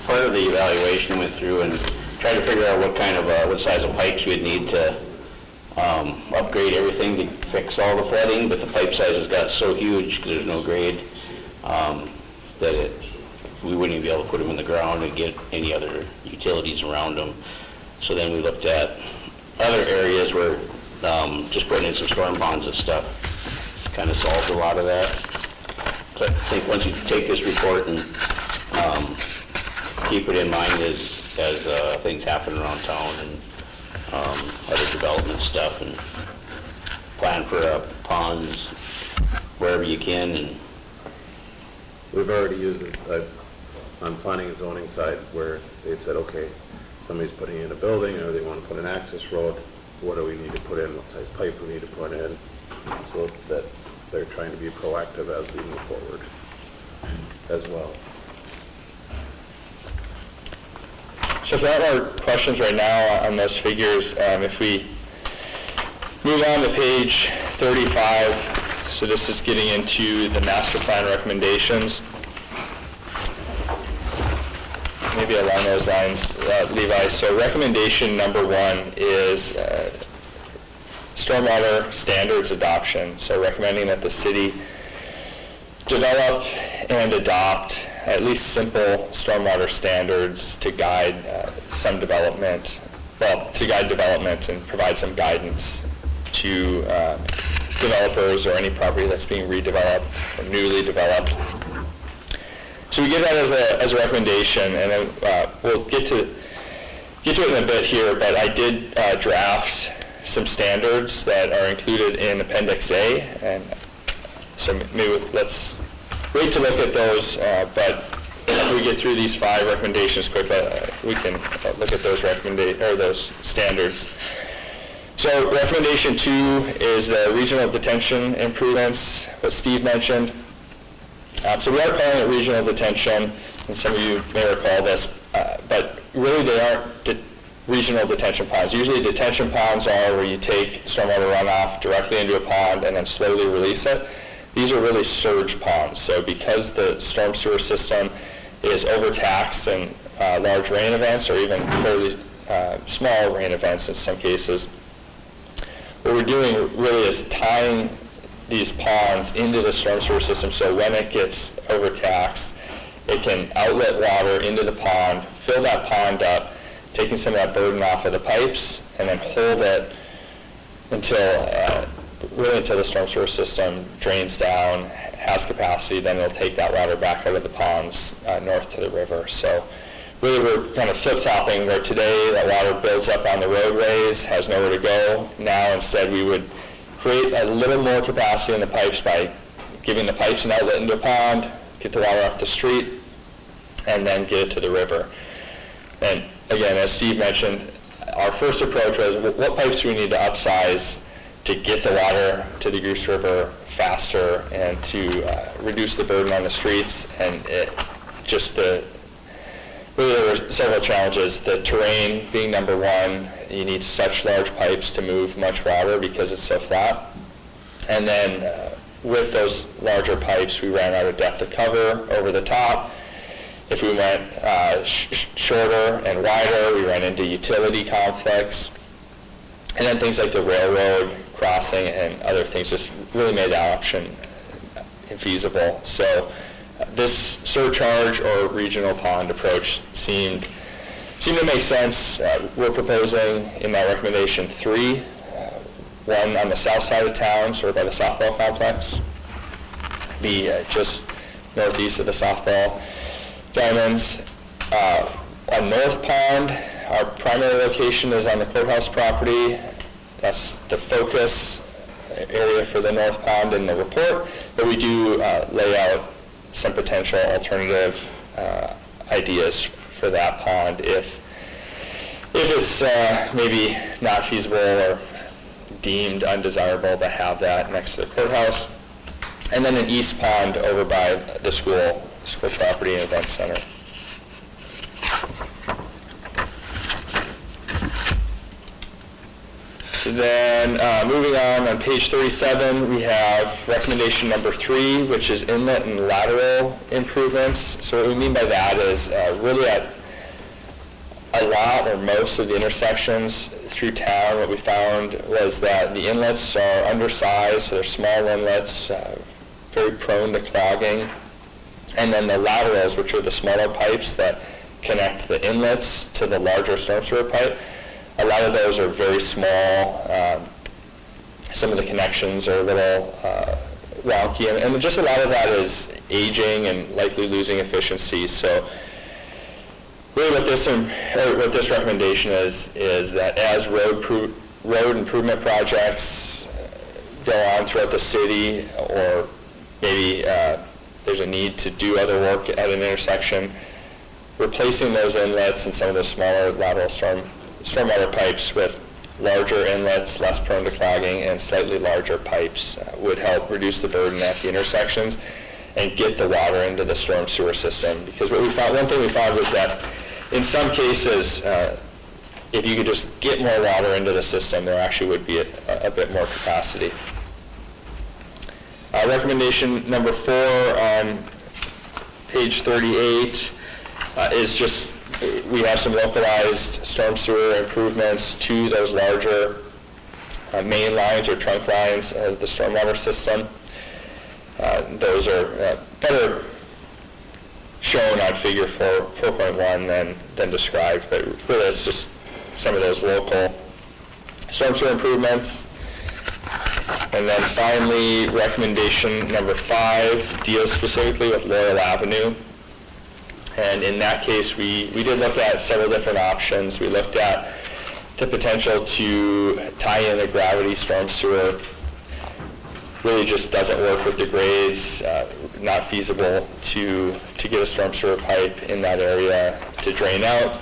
Part of the evaluation went through and tried to figure out what size of pipes we'd need to upgrade everything to fix all the flooding, but the pipe sizes got so huge because there's no grade that we wouldn't even be able to put them in the ground and get any other utilities around them. So then we looked at other areas where just putting in some storm ponds and stuff kind of solved a lot of that. But I think once you take this report and keep it in mind as things happen around town and other development stuff, and plan for ponds wherever you can. And
We've already used it on planning and zoning side where they've said, okay, somebody's putting in a building or they want to put an access road, what do we need to put in, what size pipe we need to put in, so that they're trying to be proactive as we move forward as well.
So if there are more questions right now on those figures, if we move on to page 35, so this is getting into the master plan recommendations. Maybe along those lines, Levi. So recommendation number 1 is stormwater standards adoption. So recommending that the city develop and adopt at least simple stormwater standards to guide some development, to guide development and provide some guidance to developers or any property that's being redeveloped or newly developed. So we give that as a recommendation, and then we'll get to it in a bit here, but I did draft some standards that are included in Appendix A, and so maybe let's wait to look at those, but if we get through these 5 recommendations quickly, we can look at those those standards. So recommendation 2 is the regional detention improvements, what Steve mentioned. So we are calling it regional detention, and some of you may recall this, but really they aren't regional detention ponds. Usually detention ponds are where you take stormwater runoff directly into a pond and then slowly release it. These are really surge ponds. So because the storm sewer system is overtaxed in large rain events, or even fairly small rain events in some cases, what we're doing really is tying these ponds into the storm sewer system, so when it gets overtaxed, it can outlet water into the pond, fill that pond up, taking some of that burden off of the pipes, and then hold it until the storm sewer system drains down, has capacity, then it'll take that water back out of the ponds north to the river. So really we're kind of flip-flopping, where today that water builds up on the roadways, has nowhere to go. Now instead we would create a little more capacity in the pipes by giving the pipes an outlet into a pond, get the water off the street, and then get it to the river. And again, as Steve mentioned, our first approach was, what pipes do we need to upsize to get the water to the Goose River faster and to reduce the burden on the streets? And really there were several challenges. The terrain being number one, you need such large pipes to move much water because it's so flat. And then with those larger pipes, we ran out of depth of cover over the top. If we went shorter and wider, we ran into utility conflicts. And then things like the railroad crossing and other things just really made that option infeasible. So this surcharge or regional pond approach seemed to make sense. We're proposing in that recommendation 3, one on the south side of town, sort of by the softball complex, be just northeast of the softball diamonds. On North Pond, our primary location is on the courthouse property. That's the focus area for the North Pond in the report, but we do lay out some potential alternative ideas for that pond if it's maybe not feasible or deemed undesirable to have that next to the courthouse. And then an East Pond over by the school property and event center. So then moving on page 37, we have recommendation number 3, which is inlet and lateral improvements. So what we mean by that is really at a lot or most of the intersections through town, what we found was that the inlets are undersized, so they're small inlets, very prone to clogging. And then the laterals, which are the smaller pipes that connect the inlets to the larger storm sewer pipe, a lot of those are very small. Some of the connections are a little wonky, and just a lot of that is aging and likely losing efficiency. So really what this recommendation is that as road improvement projects go on throughout the city, or maybe there's a need to do other work at an intersection, replacing those inlets and some of those smaller lateral stormwater pipes with larger inlets, less prone to clogging, and slightly larger pipes would help reduce the burden at the intersections and get the water into the storm sewer system. Because one thing we found was that in some cases, if you could just get more water into the system, there actually would be a bit more capacity. Recommendation number 4 on page 38 is just, we have some localized storm sewer improvements to those larger main lines or trunk lines of the stormwater system. Those are better shown on figure 4.1 than described, but really it's just some of those local storm sewer improvements. And then finally, recommendation number 5 deals specifically with Laurel Avenue. And in that case, we did look at several different options. We looked at the potential to tie in a gravity storm sewer. Really just doesn't work with the grades, not feasible to get a storm sewer pipe in that area to drain out.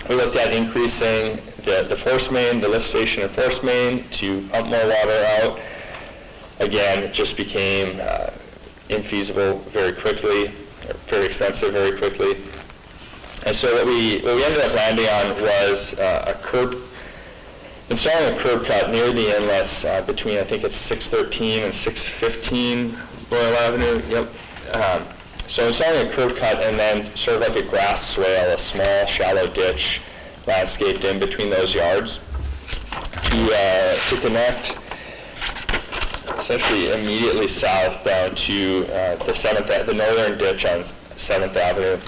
We looked at increasing the force main, the lift station and force main to pump more water out. Again, it just became infeasible very quickly, very expensive very quickly. And so what we ended up landing on was installing a curb cut near the inlets between, I think it's 613 and 615 Royal Avenue. Yep. So installing a curb cut and then sort of like a grass swale, a small shallow ditch landscaped in between those yards to connect essentially immediately south down to the northern ditch on 7th Avenue.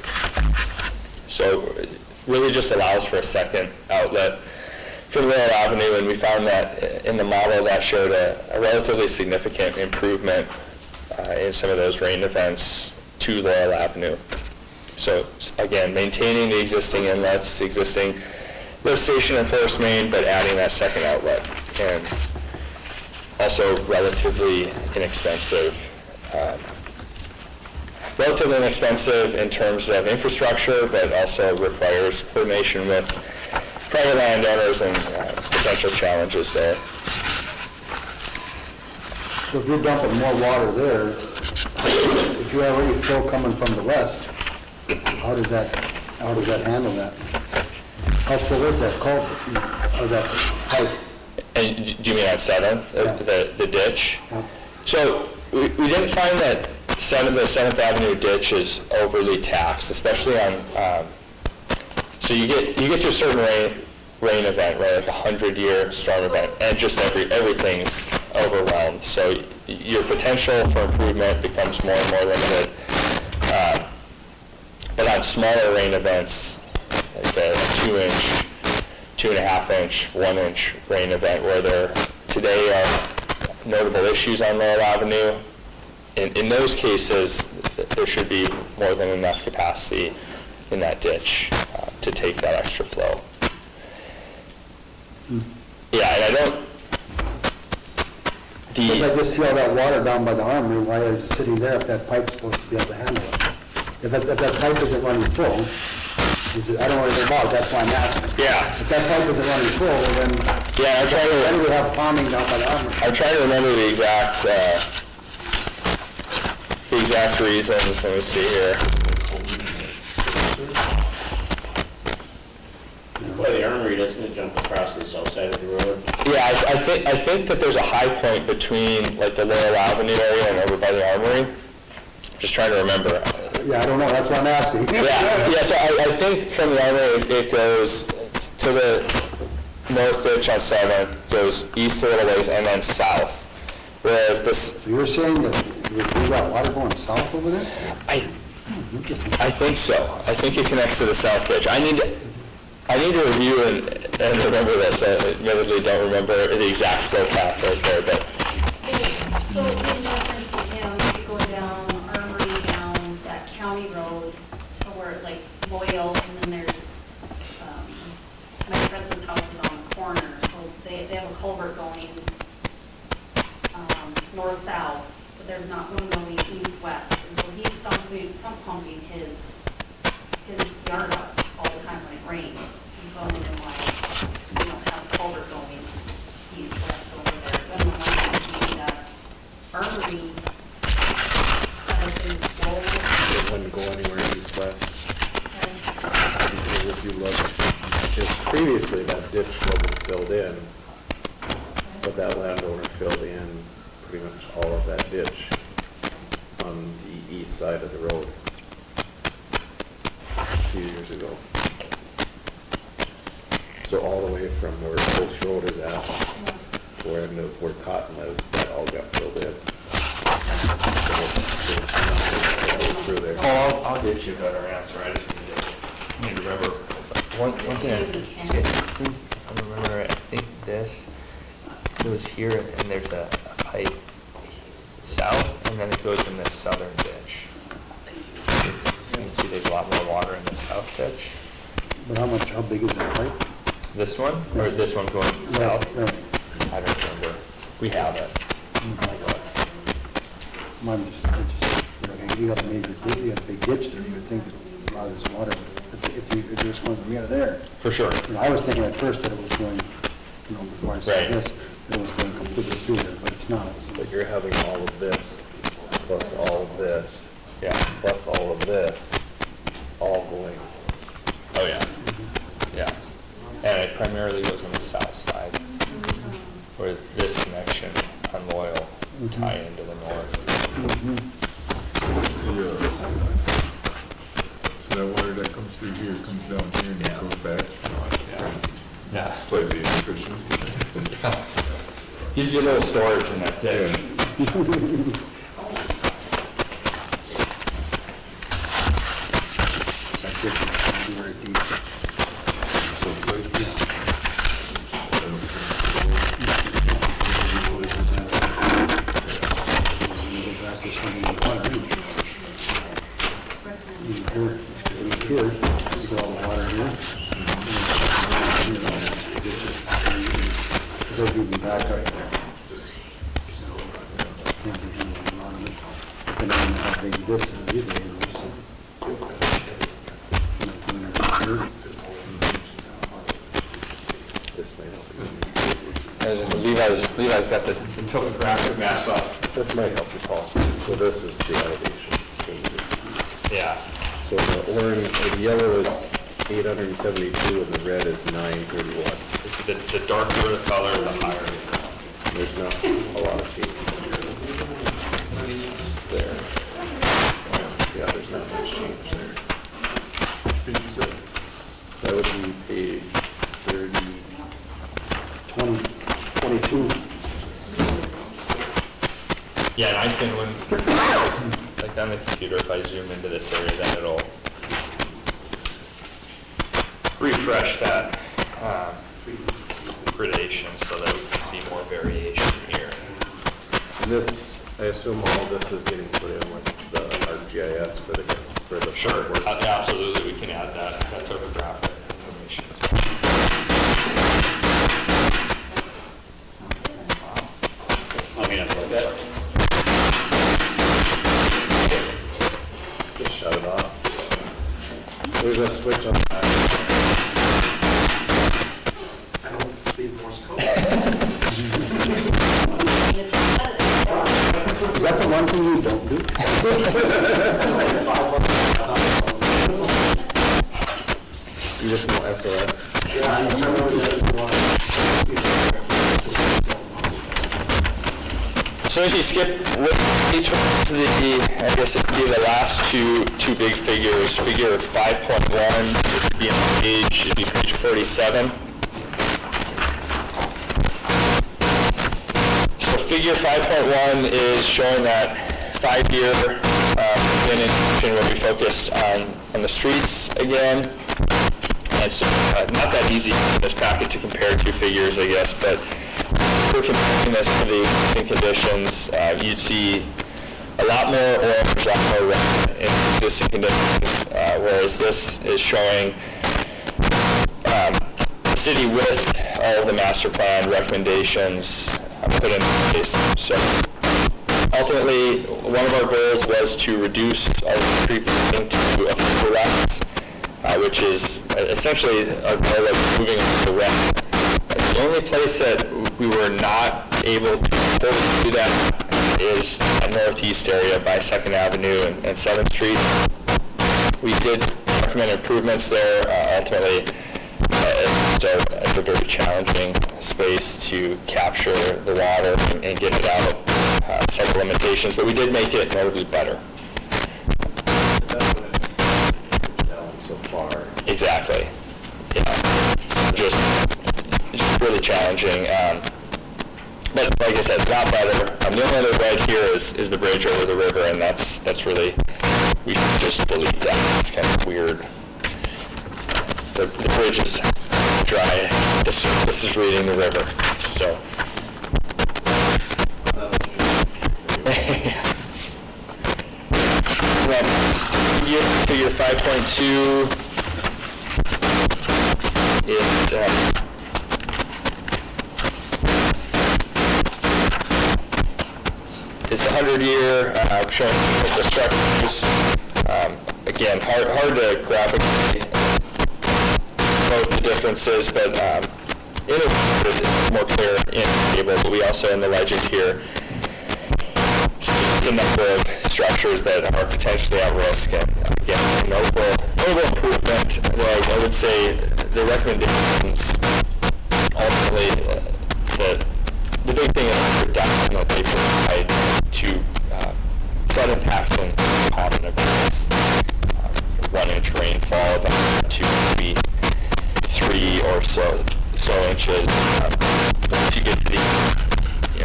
So it really just allows for a second outlet for Laurel Avenue, and we found that in the model that showed a relatively significant improvement in some of those rain events to Laurel Avenue. So again, maintaining the existing inlets, existing lift station and force main, but adding that second outlet, and also relatively inexpensive. Relatively inexpensive in terms of infrastructure, but also requires coordination with private landowners and potential challenges there.
So if you're dumping more water there, if you already flow coming from the west, how does that handle that? How full is that culvert, or that pipe?
And do you mean on 7th,
Yeah.
the ditch?
Yeah.
So we didn't find that the 7th Avenue ditch is overly taxed, especially on, so you get to a certain rain event, right, like a 100-year storm event, and just everything's overwhelmed. So your potential for improvement becomes more and more limited. But on smaller rain events, like a 2-inch, 2.5-inch, 1-inch rain event, where there today are notable issues on Laurel Avenue, in those cases, there should be more than enough capacity in that ditch to take that extra flow. Yeah, and I don't...
Because I just see all that water down by the armory, why is it sitting there if that pipe's supposed to be able to handle it? If that pipe isn't running full, I don't know anything about it, that's why I'm asking.
Yeah.
If that pipe isn't running full, well then,
Yeah,
then we have ponding down by the armory.
I'm trying to remember the exact reasons. Let me see here.
Well, the armory doesn't jump across the south side of the road.
Yeah, I think that there's a high point between like the Laurel Avenue area and over by the armory. Just trying to remember.
Yeah, I don't know, that's what I'm asking.
Yeah, so I think from the armory it goes to the north ditch on 7th, goes east a little ways, and then south. Whereas this...
So you're saying that you got water going south over there?
I think so. I think it connects to the south ditch. I need to review and remember this. I admittedly don't remember the exact flow path right there, but...
So in reference to him, going down Armory, down that county road to where, like, Loyal, and then there's, Mike Press's house is on the corner, so they have a culvert going, north-south, but there's not one going east-west, and so he's sump pumping his yard up all the time when it rains. He's the only one why we don't have culvert going east-west over there. Then the one that Armory, I think,
It wouldn't go anywhere east-west. Because if you look, just previously that ditch wasn't filled in, but that landowner filled in pretty much all of that ditch on the east side of the road a few years ago. So all the way from where Post Road is at, where Cotton lives, that all got filled in. Through there.
Oh, I'll get you a better answer, I just need to remember.
One thing I remember, I think this goes here, and there's a
pipe south, and then it goes in this southern ditch. So you can see there's a lot more water in the south ditch.
But how big is that pipe?
This one, or this one going south?
Right.
I don't remember. We have it.
You got a major, you got a big ditch there, you would think that a lot of this water, if you're just going from here to there.
For sure.
I was thinking at first that it was going, before I saw
Right.
this, that it was going completely through there, but it's not. So
But you're having all of this, plus all of this,
Yeah.
plus all of this, all going.
Oh, yeah. Yeah. And it primarily was on the south side, where this connection on Loyal tie into the north.
So that water that comes through here comes down here and it goes back.
Yeah.
Slightly inefficient.
Gives you a little storage in that ditch.
that ditch is very deep.
So it's like,
You go back to some of the water. Here, you got all the water here. They'll give me back up there. Can't be handling a lot of it. Depending on how big this is, either,
This might help you.
Levi's got the topographic map up.
This might help you, Paul. So this is the elevation changes.
Yeah.
So the orange, or the yellow is 872 and the red is 931.
The darker the color, the higher.
There's not a lot of change. There. Yeah, there's not much change there.
which page is that?
That would be page 30.
22.
Yeah, and I can, like on the computer, if I zoom into this area, then it'll refresh that gradation so that we can see more variation here.
And this, I assume all this is getting put in with the ArcGIS for the
Sure,
work.
absolutely, we can add that topographic information.
I mean, like that.
Just shut it off. There's a switch on that.
I don't speak Morse code.
Is that the one thing you don't do?
You just know SOS.
Yeah, I remember that.
So if you skip each one to I guess it'd be the last two big figures. Figure 5.1 would be on page, it'd be page 47. So figure 5.1 is showing that 5-year plan in where we focused on the streets again. And so not that easy in this packet to compare two figures, I guess, but we're comparing this to the existing conditions. You'd see a lot more orange, a lot more red in existing conditions, whereas this is showing the city with all of the master plan recommendations put in place. So ultimately, one of our goals was to reduce our street fronting to a fewer lots, which is essentially a goal of moving to the west. The only place that we were not able to fully do that is that northeast area by 2nd Avenue and 7th Street. We did recommend improvements there. Ultimately, it's a very challenging space to capture the water and get it out. Several limitations, but we did make it notably better.
Down so far.
Exactly. Yeah. So just really challenging. But like I said, a lot better. The only other red here is the bridge over the river, and that's really, we should just delete that. It's kind of weird. The bridge is dry. The surface is reading the river. So. year, figure 5.2, it is the 100-year, showing the structures. Again, hard to graphically note the differences, but in a way it's more clear in the table, but we also in the legend here see the number of structures that are potentially at risk, and again, notable improvement. I would say the recommendations ultimately, the big thing is reduction that they provide to flood impacts and common events. 1-inch rainfall event to maybe 3 or so inches. Once you get to the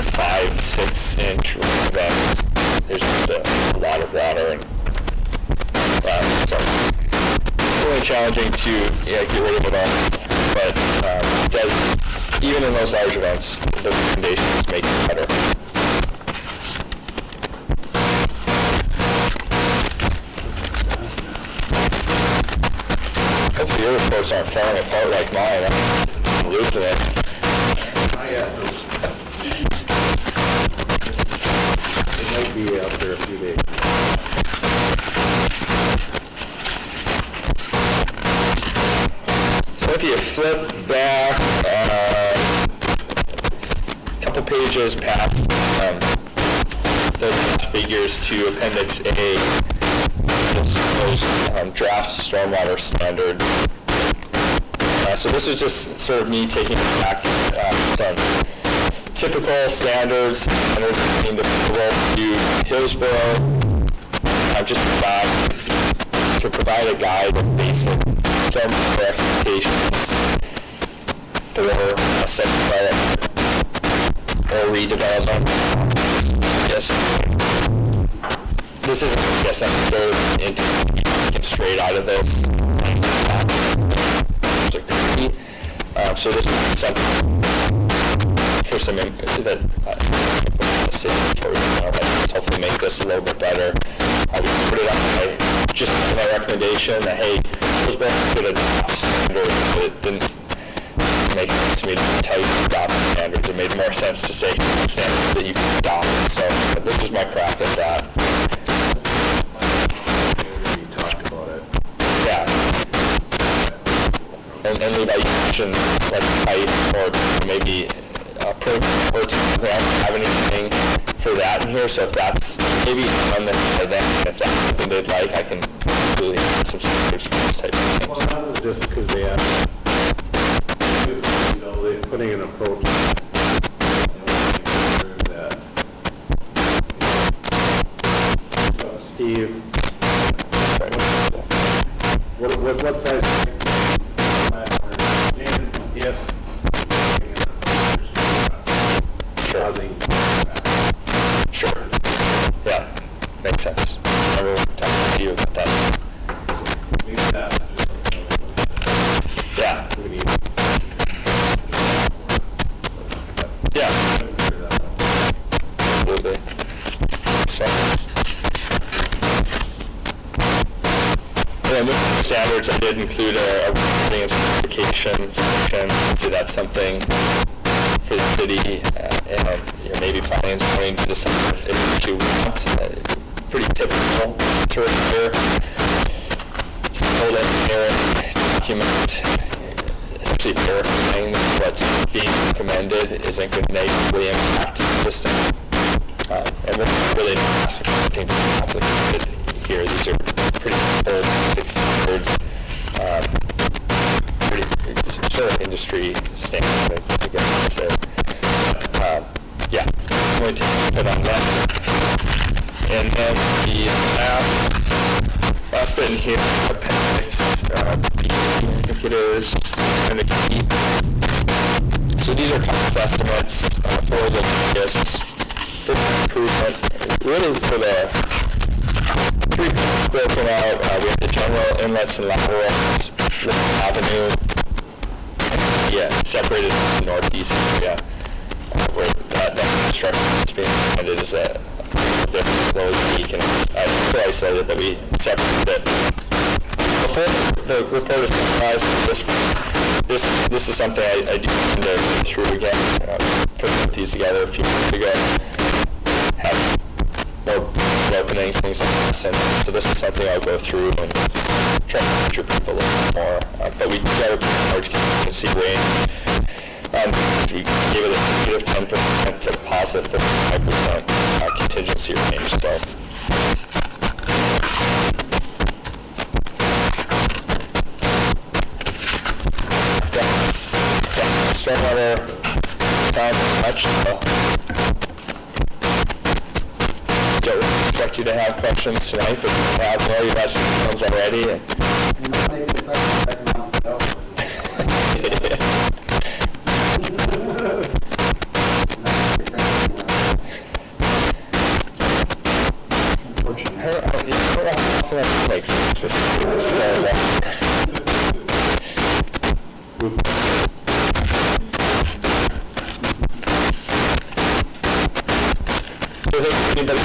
5-6 inch events, there's just a lot of water, and so really challenging to get rid of it all. But it does, even in those large events, the recommendations make it better. Hopefully your reports aren't falling apart like mine. I'm losing it.
Not yet. It might be after a few days.
So if you flip back a couple pages past the figures to Appendix A, those draft stormwater standard. So this is just sort of me taking back some typical standards being applicable to Hillsboro, just to provide a guide of basic stormwater expectations for a set development or redevelopment. Yes. This isn't, I guess, necessarily taken straight out of this. So this is something for some input that hopefully make this a little bit better. I would put it on just my recommendation that, hey, Hillsboro could adopt standards, but it didn't make sense to me to type adopt standards. It made more sense to say standards that you can adopt. So this is my crack at that. And leave out you mentioned like height or maybe program reports. I don't have anything for that in here, so if that's maybe on the then if that's something they'd like, I can really add some standards for those type of things.
Well, that was just because they have, they're putting an approach that Steve, what size? If causing.
Sure. Yeah, makes sense. I will talk to you about that. Yeah. Yeah. Absolutely. Sense. And with the standards, I did include a rating and certification section, so that's something for the city, and maybe planning and zoning to decide if you want. Pretty typical to require. Hold engineering document, essentially verifying that what's being recommended isn't going to negatively impact the system. And we're really not asking anything from the applicant here. These are pretty simple basic standards, pretty sort of industry standard, I guess. So, yeah, I'm going to put on that. And then the last bit in here, appendix B, indicators, appendix E. So these are cost estimates for the lists, for improvement, really for the three broken out. We have the general inlets and laterals, Avenue, separated in the northeast area, where that construction is being intended as a there for a week, and I feel isolated that we separated it. Before the report is finalized, this is something I do need to go through again. Put these together a few months ago. Have more openings, things like this, and so this is something I'll go through and try to future-proof a little bit more. But we got a large contingency range. We gave it a negative 10% to positive 35% contingency range. So. Stormwater found much. Don't expect you to have questions tonight, but you have more. You've had some ones already. Anybody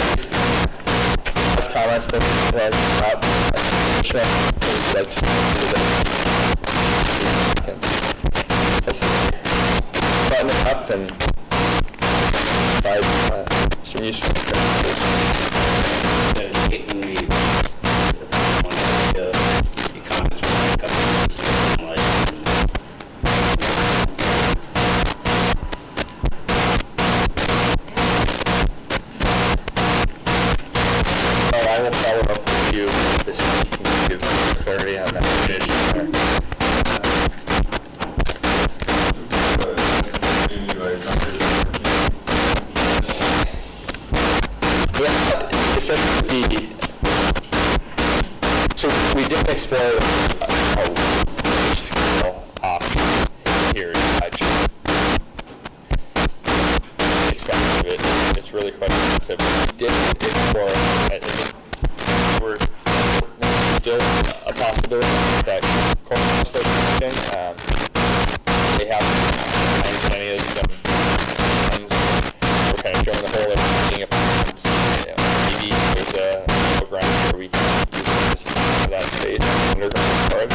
has comments that about additional things you'd like to button it up and provide some useful information. I will follow up with you this week and give clarity on that condition. Yeah, especially so we did explore a scale option here. It's really quite expensive. We did explore, I think we're still a possibility that corn still thing. They have, my understanding is some funds, we're kind of drilling the hole and looking at funds. Maybe there's a ground where we can use that space underground part.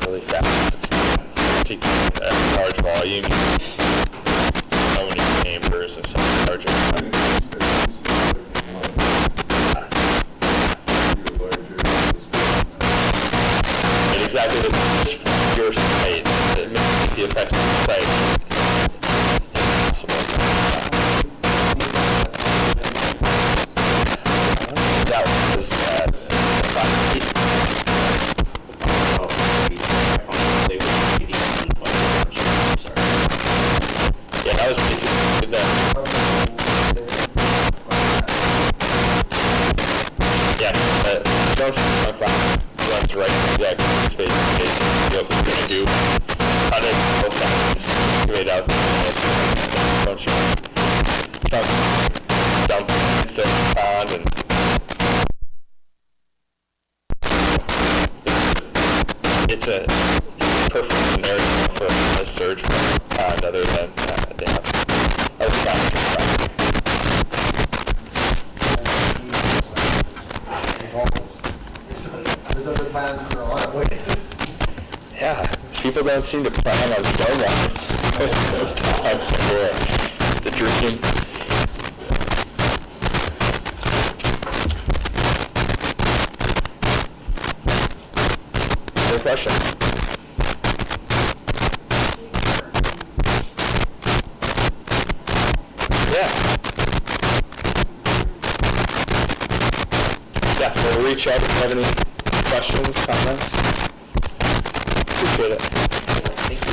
Really fast. It's taking a large volume. So many chambers and so large. Exactly your site. It may be affecting the site. That was 5 feet. Yeah, that was basically that. Yeah, the junction runs right through that space. Basically, what we're going to do, cut it both ends, right out this dump, fill the pond, and it's a perfect scenario for a surge pond other than they have other factors.
There's other plans for a lot of places.
Yeah, people don't seem to plan on stormwater. That's it's the dream. Other questions? Yeah, we'll reach out if you have any questions, comments. Appreciate it. Thank you.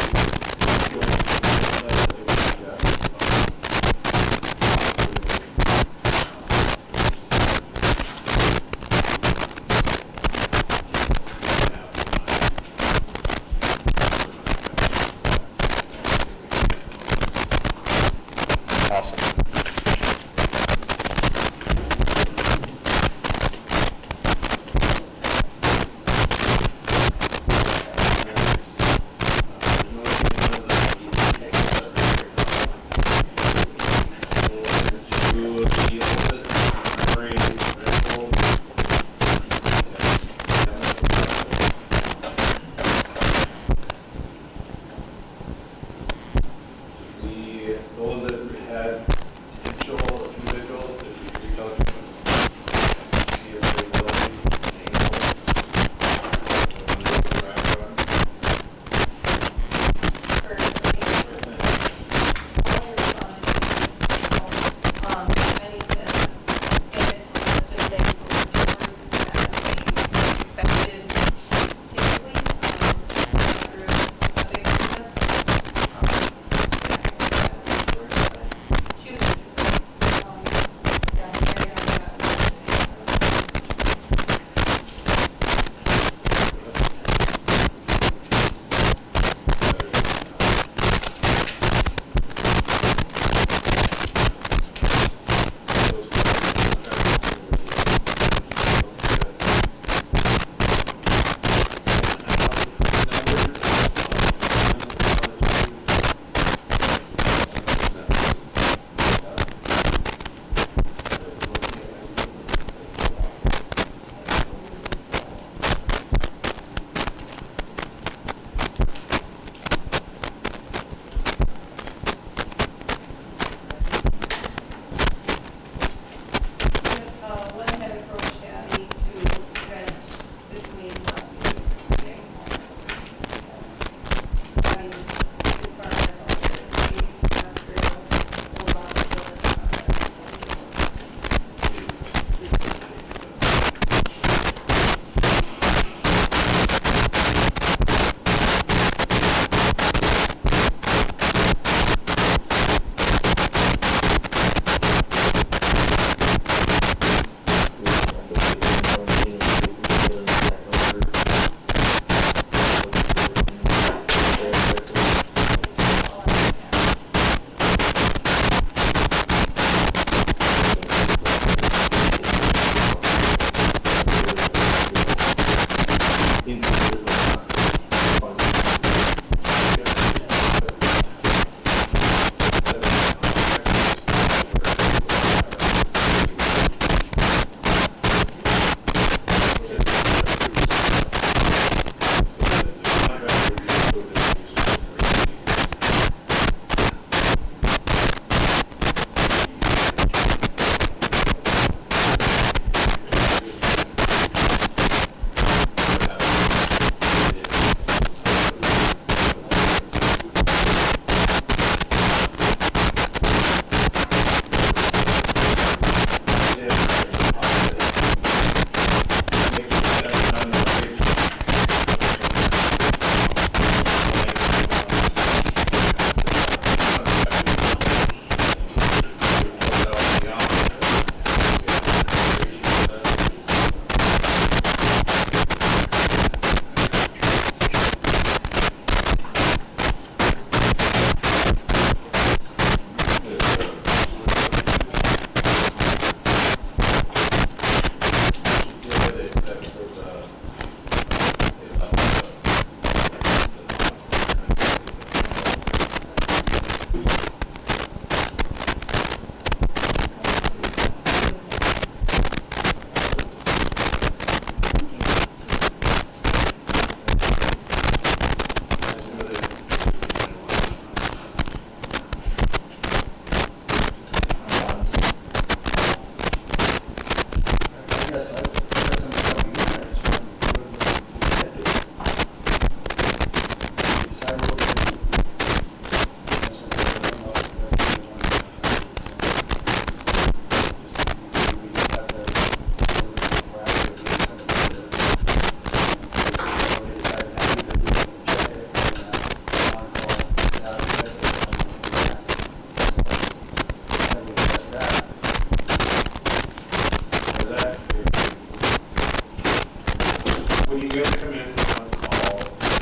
guys come in on call,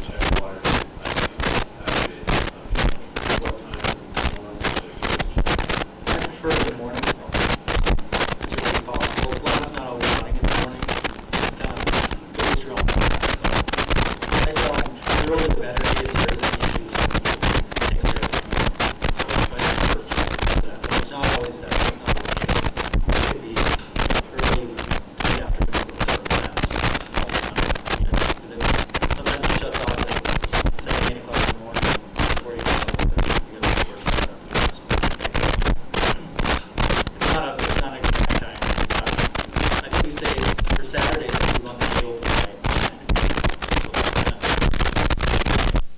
check water, what time?
I prefer in the morning. As early as possible. Plant's not always running in the morning. It's kind of goes through on that. I tell them, the earlier the better, in case there's any issues. Take care of them. But it's not always that, it's not the case. It could be early, late afternoon before plants all the time. Sometimes it shuts off at 7, 8 o'clock in the morning before you get up. You get up work. It's not an exact time. I think we say for Saturdays, we want the day open by 9.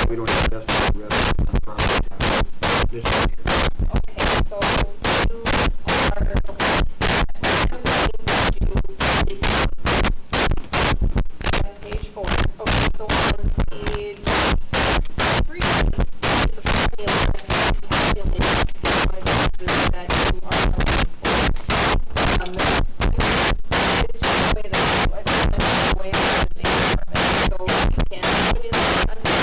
we don't have estimated revenue on property taxes this year.
Okay, so you are going to page 4. Okay, so on page 3, is the formula that calculated taxes that you are eligible for. It's just the way that the way that the state department, so you can put in under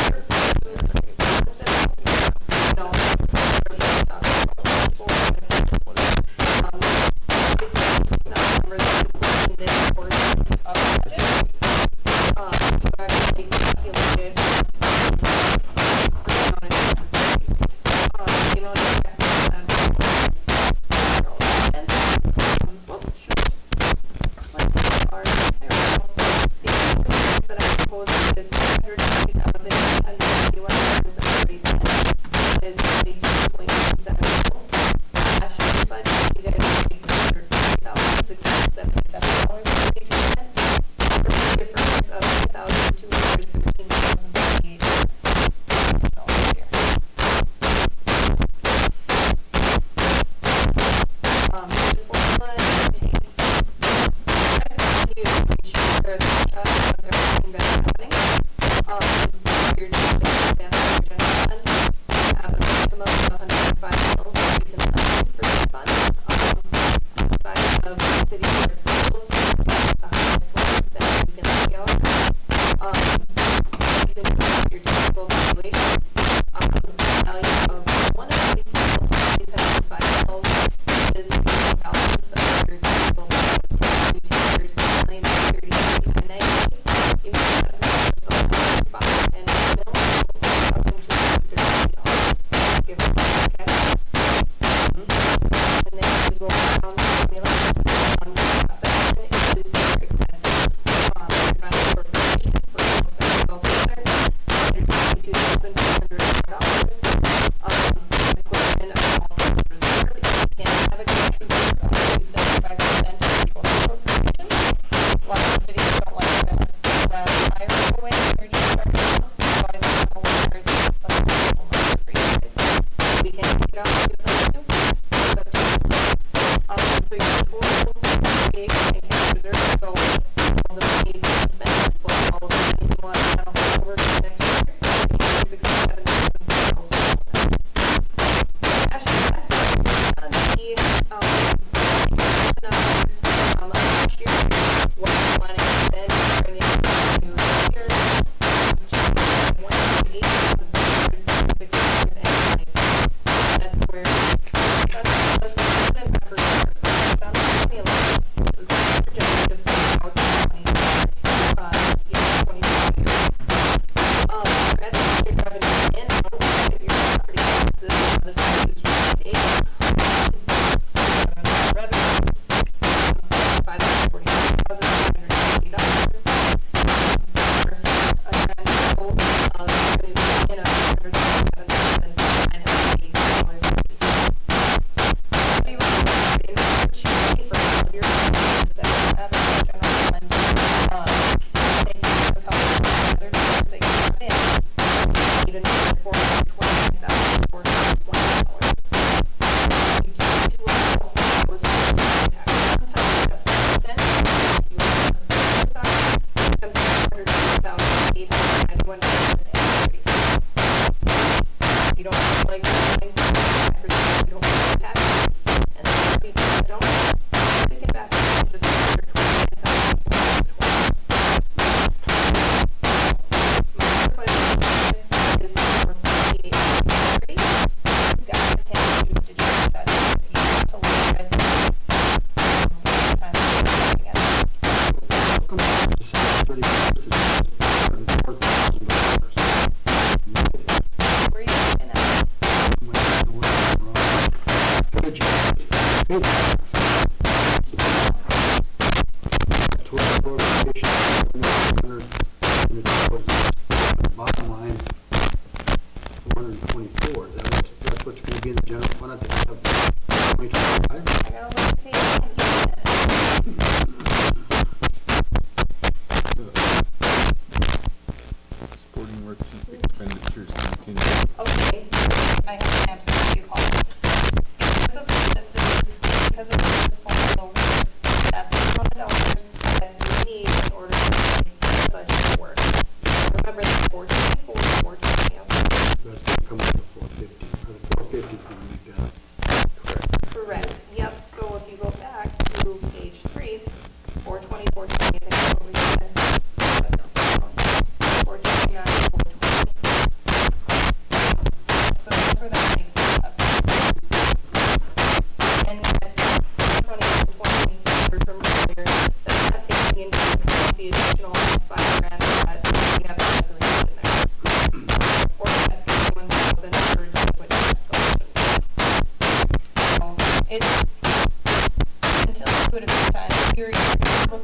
do it at this time. You're looking for,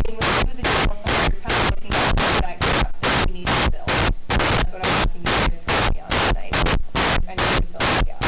when we do the general fund, you're kind of looking at that gap that we need to fill. That's what I'm asking you guys to help me on tonight. I need to fill that gap.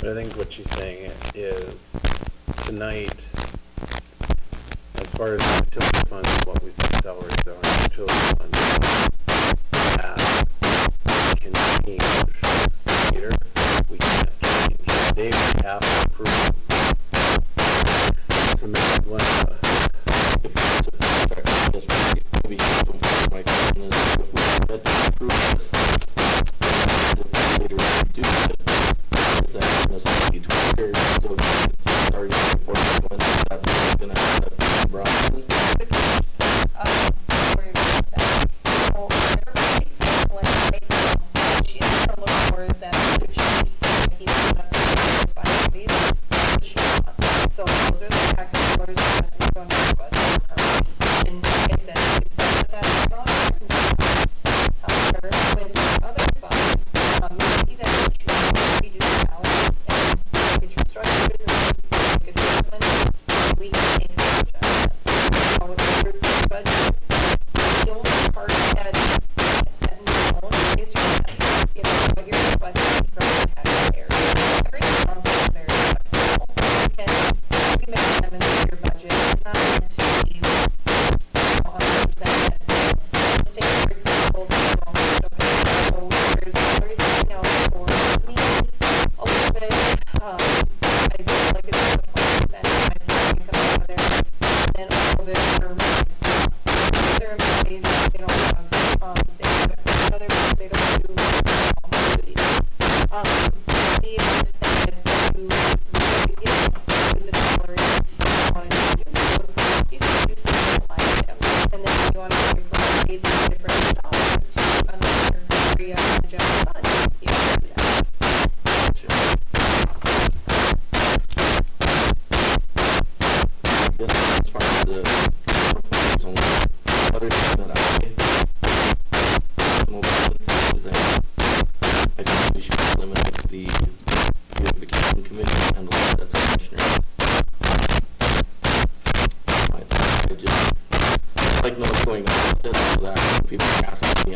But I think what she's saying is, tonight, as far as the utility funds, what we set salaries are, the utility funds, can change later, we can't change. They have to approve. So maybe one,
If it's a contract, I guess maybe just don't put my question is if we had to approve this, if we later do it, is that necessarily 2 years, so it's starting before when that's gonna have that brought in?
Where you're going with that. So,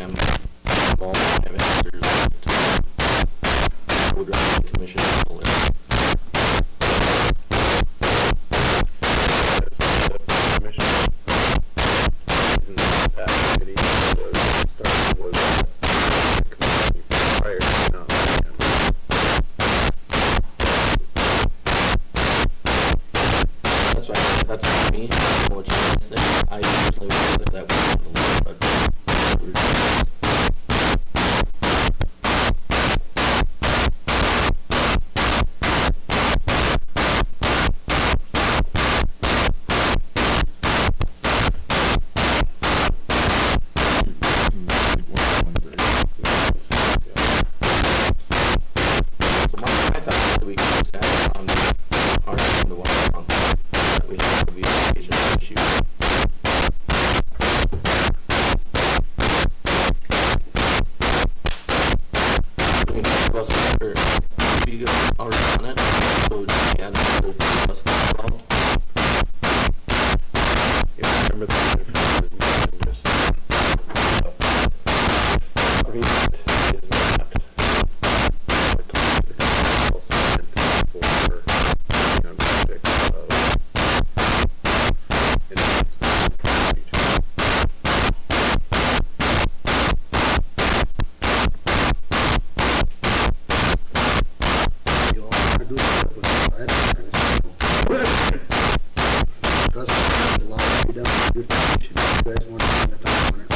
obviously I'm involved, I have answers to would rather the commission handle it.
Isn't that committee was started was the committee prior to not
That's what me, what you guys think. I usually would that that was the list, but so I thought that we could just add on the one that we have to be occasion issue. We can talk about some other, we already on it, so just add another thing that's involved.
Yeah, remember that information just agreement is not what the council said for project of enhancement procedure.
You all want to do that, but I don't kind of trust me, a lot to be done with good condition. You guys want to spend the time on it.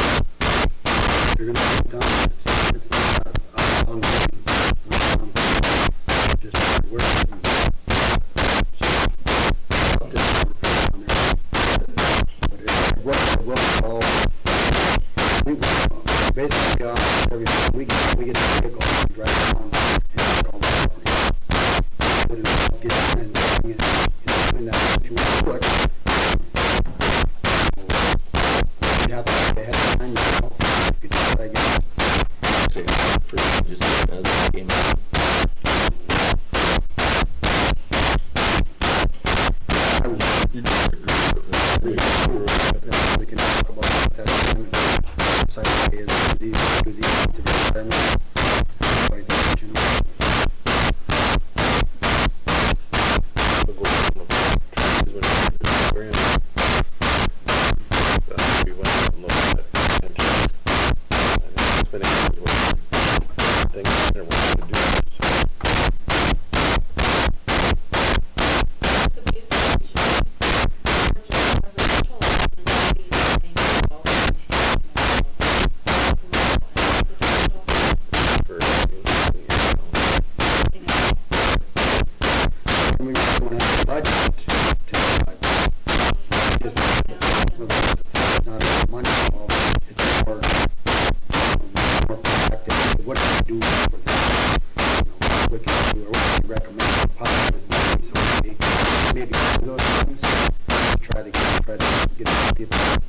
You're gonna spend time, it's not a long game. Just work. Basically, every we get a vehicle and drive around and all that. Put it up, get it, and bring it in that if you want to put. You have to have ahead of time, you know, you can do what I guess.
Say, for just as a game.
We can talk about that time and decide is these to the requirements. Like, you know,
The goal of the project is when you do the program, we went out and looked at and it's been things that are wanting to do. For
we don't have a budget to just not enough money involved. It's more proactive. What do we do for this? What can we do or what can we recommend positive money? So maybe do those things. Try to get some people and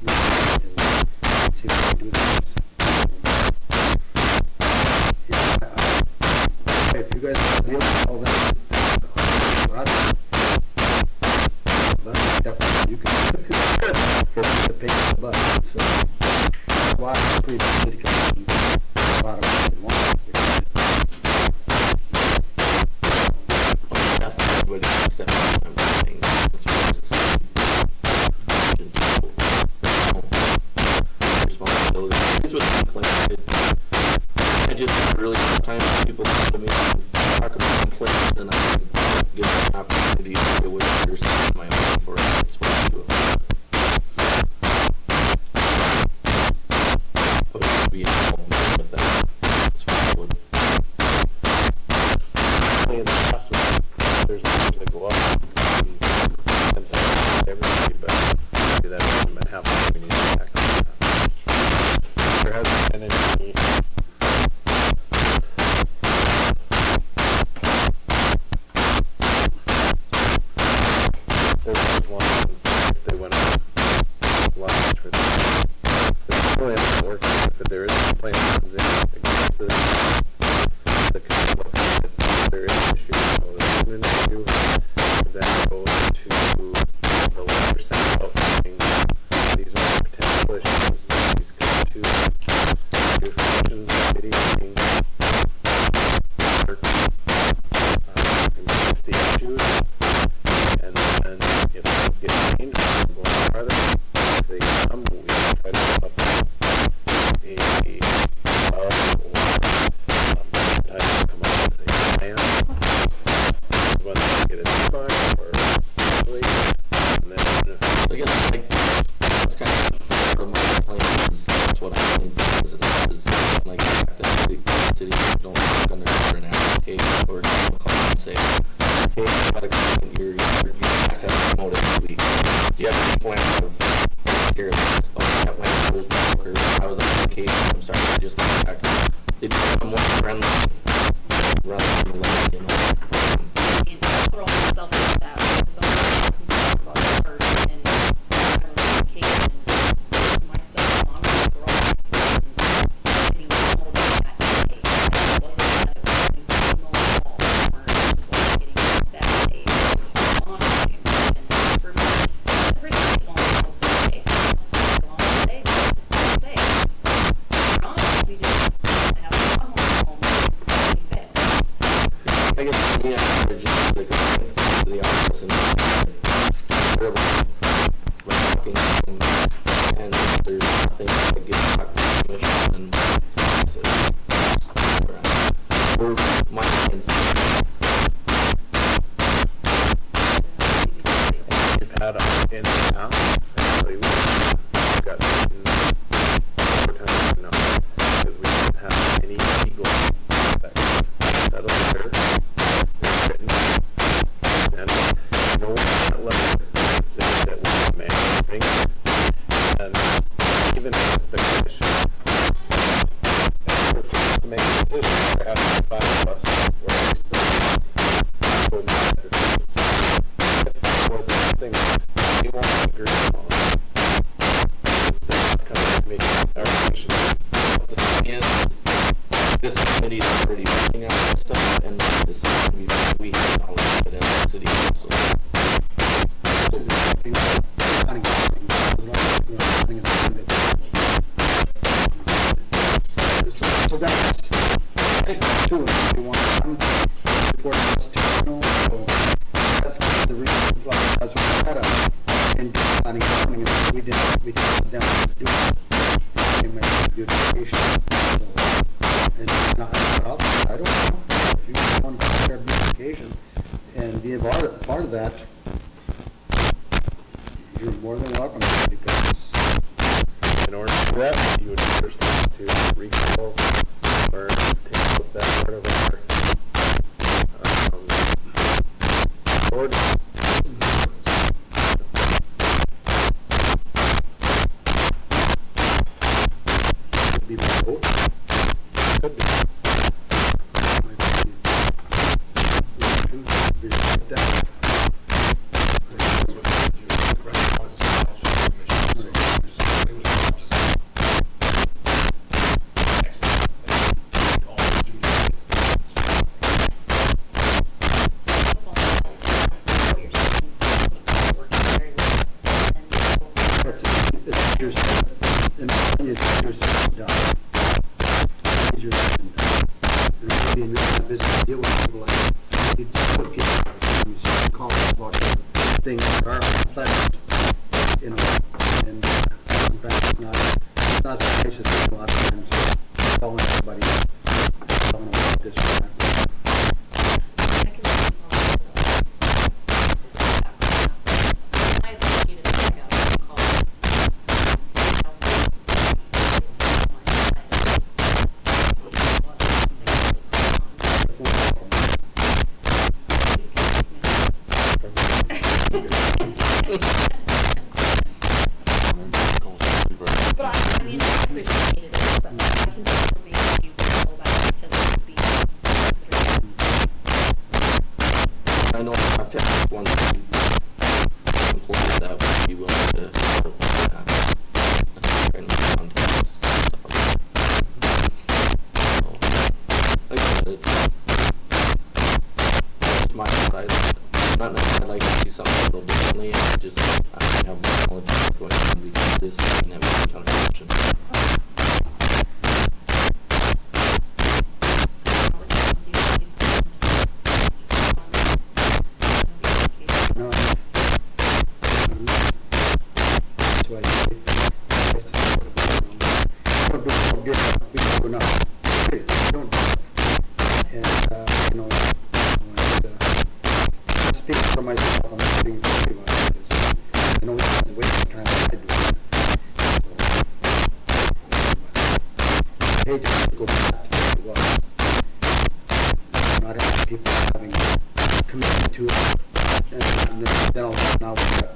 see if we can do this. If you guys deal with all that, that's definitely you can it's a big butt. So why it's pretty big because a lot of people want it.
That's everybody to step up and everything. As far as the city. Responsibility. Here's what I think, I just really sometimes people come to me and talk about complaints and I give them an opportunity to deal with it yourself my own for it's what I do. I would be involved with that. That's what I would.
in the past, there's numbers that go up. And everybody, but maybe that hasn't been happening. We need to act on that. There hasn't been any. There was one, they went up last for that. It's really not working, but there is a plan
fact that the city don't look under an application or don't call and say, hey, you gotta come in, you guys have to promote it this week. Do you have a plan of here, oh, that went, there was no workers, I was on vacation, I'm sorry, I just got back. They become more friendly rather than like, you know.
Throw myself into that with someone who talked about art and education myself on the garage and getting told that day. It wasn't that it wasn't no fault or it just wasn't getting that day. Honestly, and for me, I appreciate long hours that day. Also, long day, but just to say, we're honest, we just have a home and it's getting fixed.
I guess for me, I would just like to the office and really talking and if there's nothing that gets back to the commission and that's it. We're my hands.
We've had in the past, actually, we've got overtime now, because we didn't have any legal that was there. And no one at level said that we manage things. And even with the commission, to make a decision, there has to be 5 of us, or at least 3 of us, to make that decision. If there was something we won't agree on, instead of kind of making our decision.
The thing is, this committee is already looking at this stuff and this is going to be, we have knowledge of it as a city council.
So that's two if you want to report us to, so that's kind of the reason why, as we had in planning zoning, we told them to do it. And make beautification. So, and I don't know, if you want to share beautification and be a part of that, you're more than welcome, because
In order to do that, you would first have to recall or take out that part of our ordinance.
it'd be my vote.
Could be.
Be like that. It's yourself, in my opinion, it's yourself done. It's yourself done. And maybe in this business, deal with people like, you just put people, you see, call about things that are unpleasant, you know, and sometimes it's not the nicest thing a lot of times, calling everybody, telling them about this or that.
But I mean, I appreciated it, but I can still make you feel about it because it would be considered.
I know I've texted one employee that would be willing to help with that. And contact stuff like that. So, it's my side. Not necessarily like to see something a little differently, I just, I have more knowledge of what's going on because this and that was a ton of questions.
No, that's why don't do enough. Period. Don't do it. And, you know, speak for myself, I'm not speaking for anyone, because I know it's a waste of time I do it. So, I hate to go back people having committed to it. And then all now we've got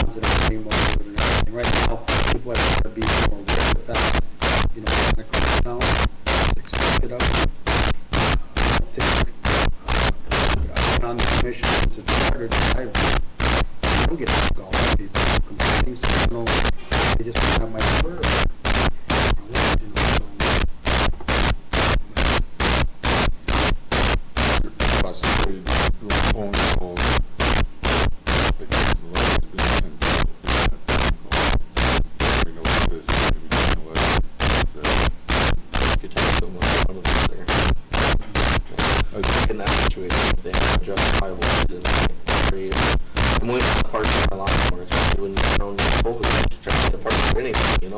ones that are getting more and everything. Right now, people have to be more aware of the fact, you know, when it comes down, it's expected of them. I think, on the commission, it's harder to drive. I don't get calls from people complaining, so I don't know, they just don't have my number.
Possibly doing phone calls. Because the letter's been sent out, we know this, we can let
Could take someone out of there. I think in that situation, if they have justifiable reasons, like, I'm waiting for parts of my lawnmower, it's probably when you don't need over, just trying to get a part for anything, you know?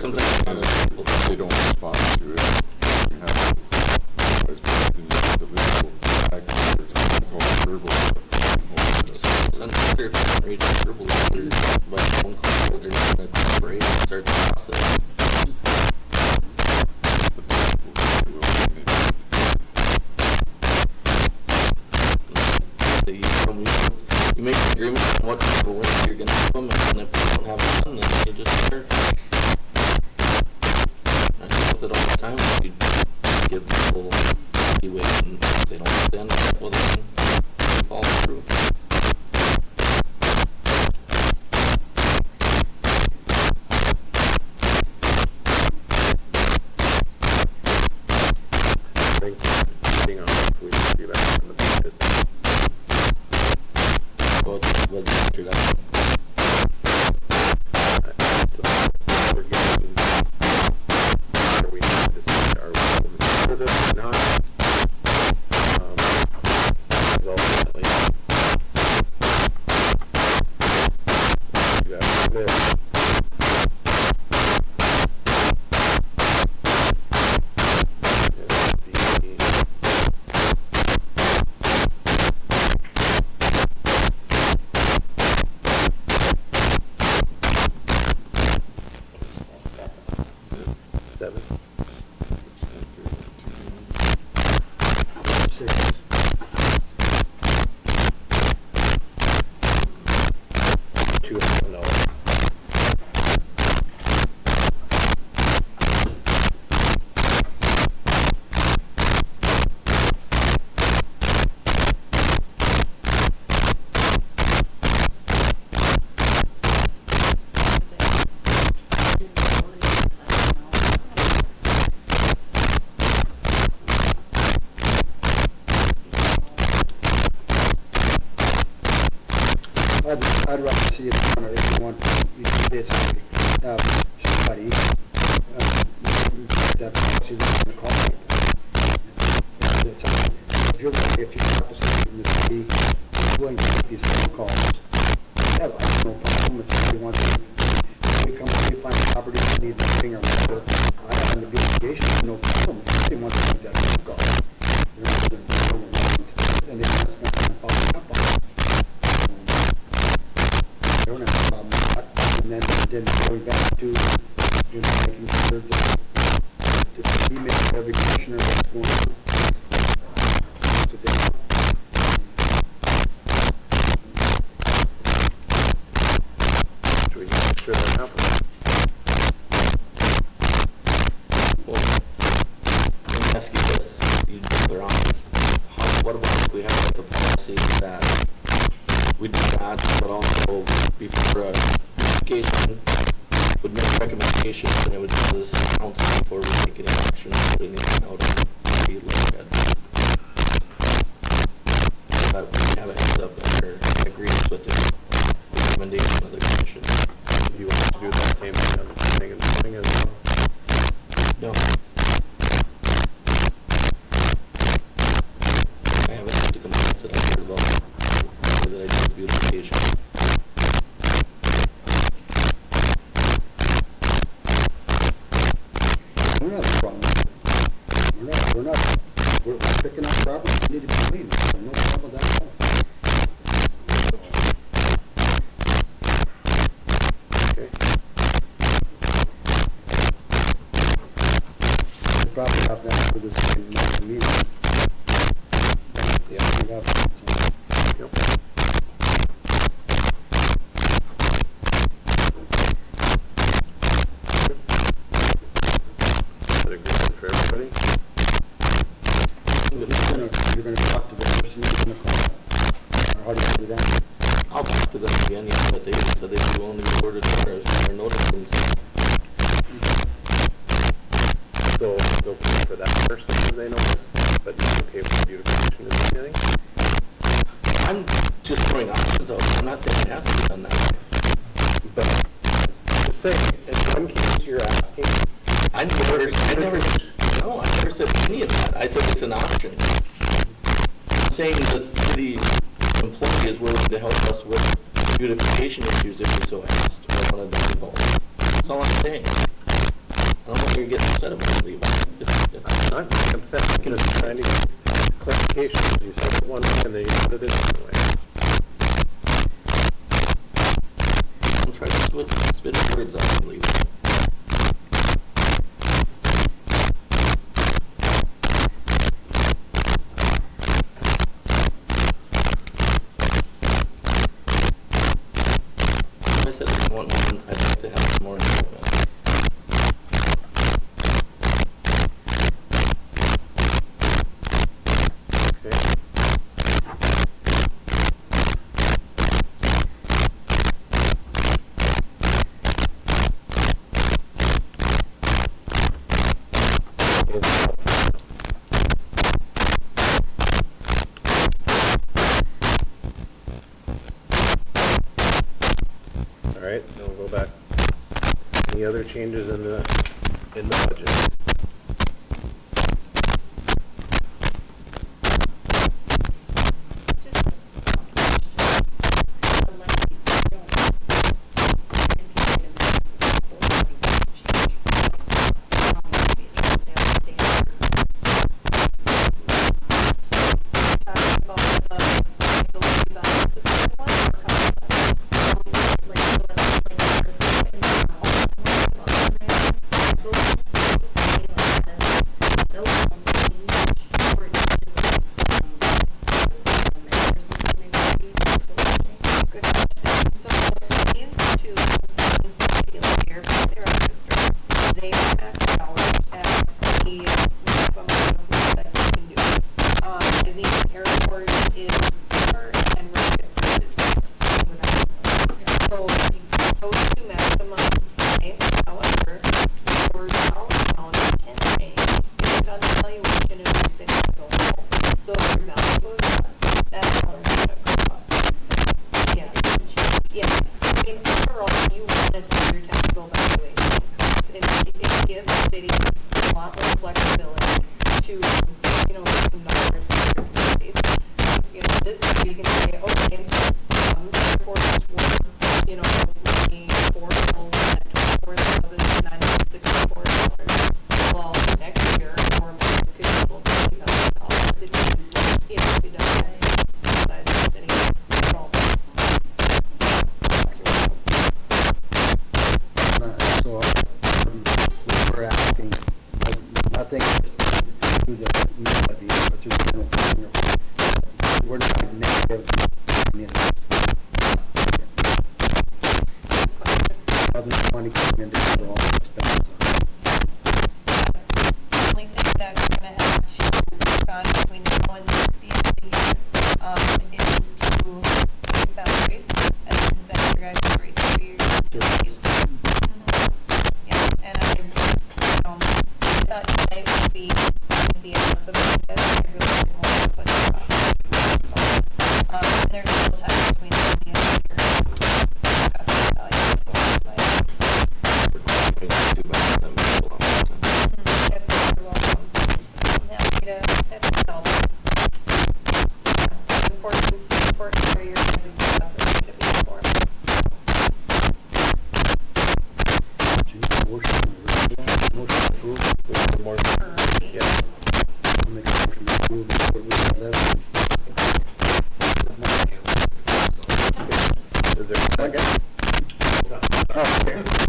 Sometimes people
they don't respond to it. You have to, the legal act, or something called verbal.
send a letter if they read a verbal letter by phone call, they're not going to cooperate and start the process. You make an agreement on what type of work you're going to give them, and if you don't have it done, then you just start. I deal with it all the time. You give people leeway, and if they don't stand up, well, then they follow through.
Being on, we should do that in the budget.
Well, let's do that.
So we're getting, are we going to decide, are we going to for this or not? Because ultimately, you have this. Seven.
Six.
$2,000.
I'd rather see it on, if you want, you can basically have somebody, that policy that's going to call it. If you talk to somebody from the city, willing to make these phone calls, yeah, I have no problem if somebody wants to see, we come, we find property that needs a finger, whatever, I have an investigation, no problem, if somebody wants to make that phone call. And they want to spend time following up on it. I don't have a problem with that. And then going back to, you know, making sure that the email of every commissioner that's going on. That's what they want.
Do we need to make sure that happens?
Well, let me ask you this, you they're honest. What about if we have like a policy that we do that, but also before application would make recommendations and it would go to the city council before we take any action, put anything out and be looked at. That we have a heads up and are agreements with the recommendation of the commission.
Do you want to do that same thing on the planning and zoning as well?
No. I haven't had to complaints that I've heard about that I do beautification.
We're not a problem. We're picking up property, we need to be clean, so no problem with that at all.
Okay.
probably have that for this next meeting.
Yeah.
We have that, so.
Yep. Is that a good one for everybody?
You're gonna talk to the person you're gonna call, or how do you do that?
I'll talk to them again, yeah, but they said they'd be willing to be ordered letters or notices.
So it's okay for that person if they notice, but it's okay for beautification in the beginning?
I'm just throwing options out. I'm not saying it has to be done that way.
But, just saying, in some cases you're asking,
I never said any of that. I said it's an option. I'm saying the city employee is willing to help us with beautification issues if we so asked, or one of them involved. That's all I'm saying. I don't know what you're getting upset about, Levi.
I'm not upset, I'm just trying to get clarification. You said it one way and then you said it another way.
I'm trying to spit words out, Levi. I said if you want one, I'd like to have some more involvement.
Okay. All right, then we'll go back. Any other changes in the budget?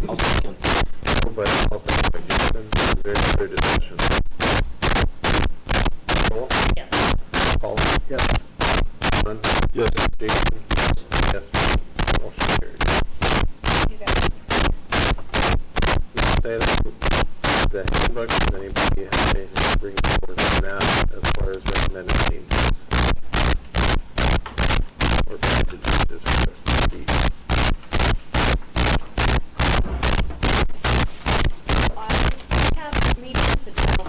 I'll second.
But also, is there any other discussion?
Yes.
John? Yes. Jason? Yes. Motion carries.
You guys.
Next item, the handbook, does anybody have anything to bring forward on that as far as recommended changes? Or changes for the seat?
So I have maybe just a couple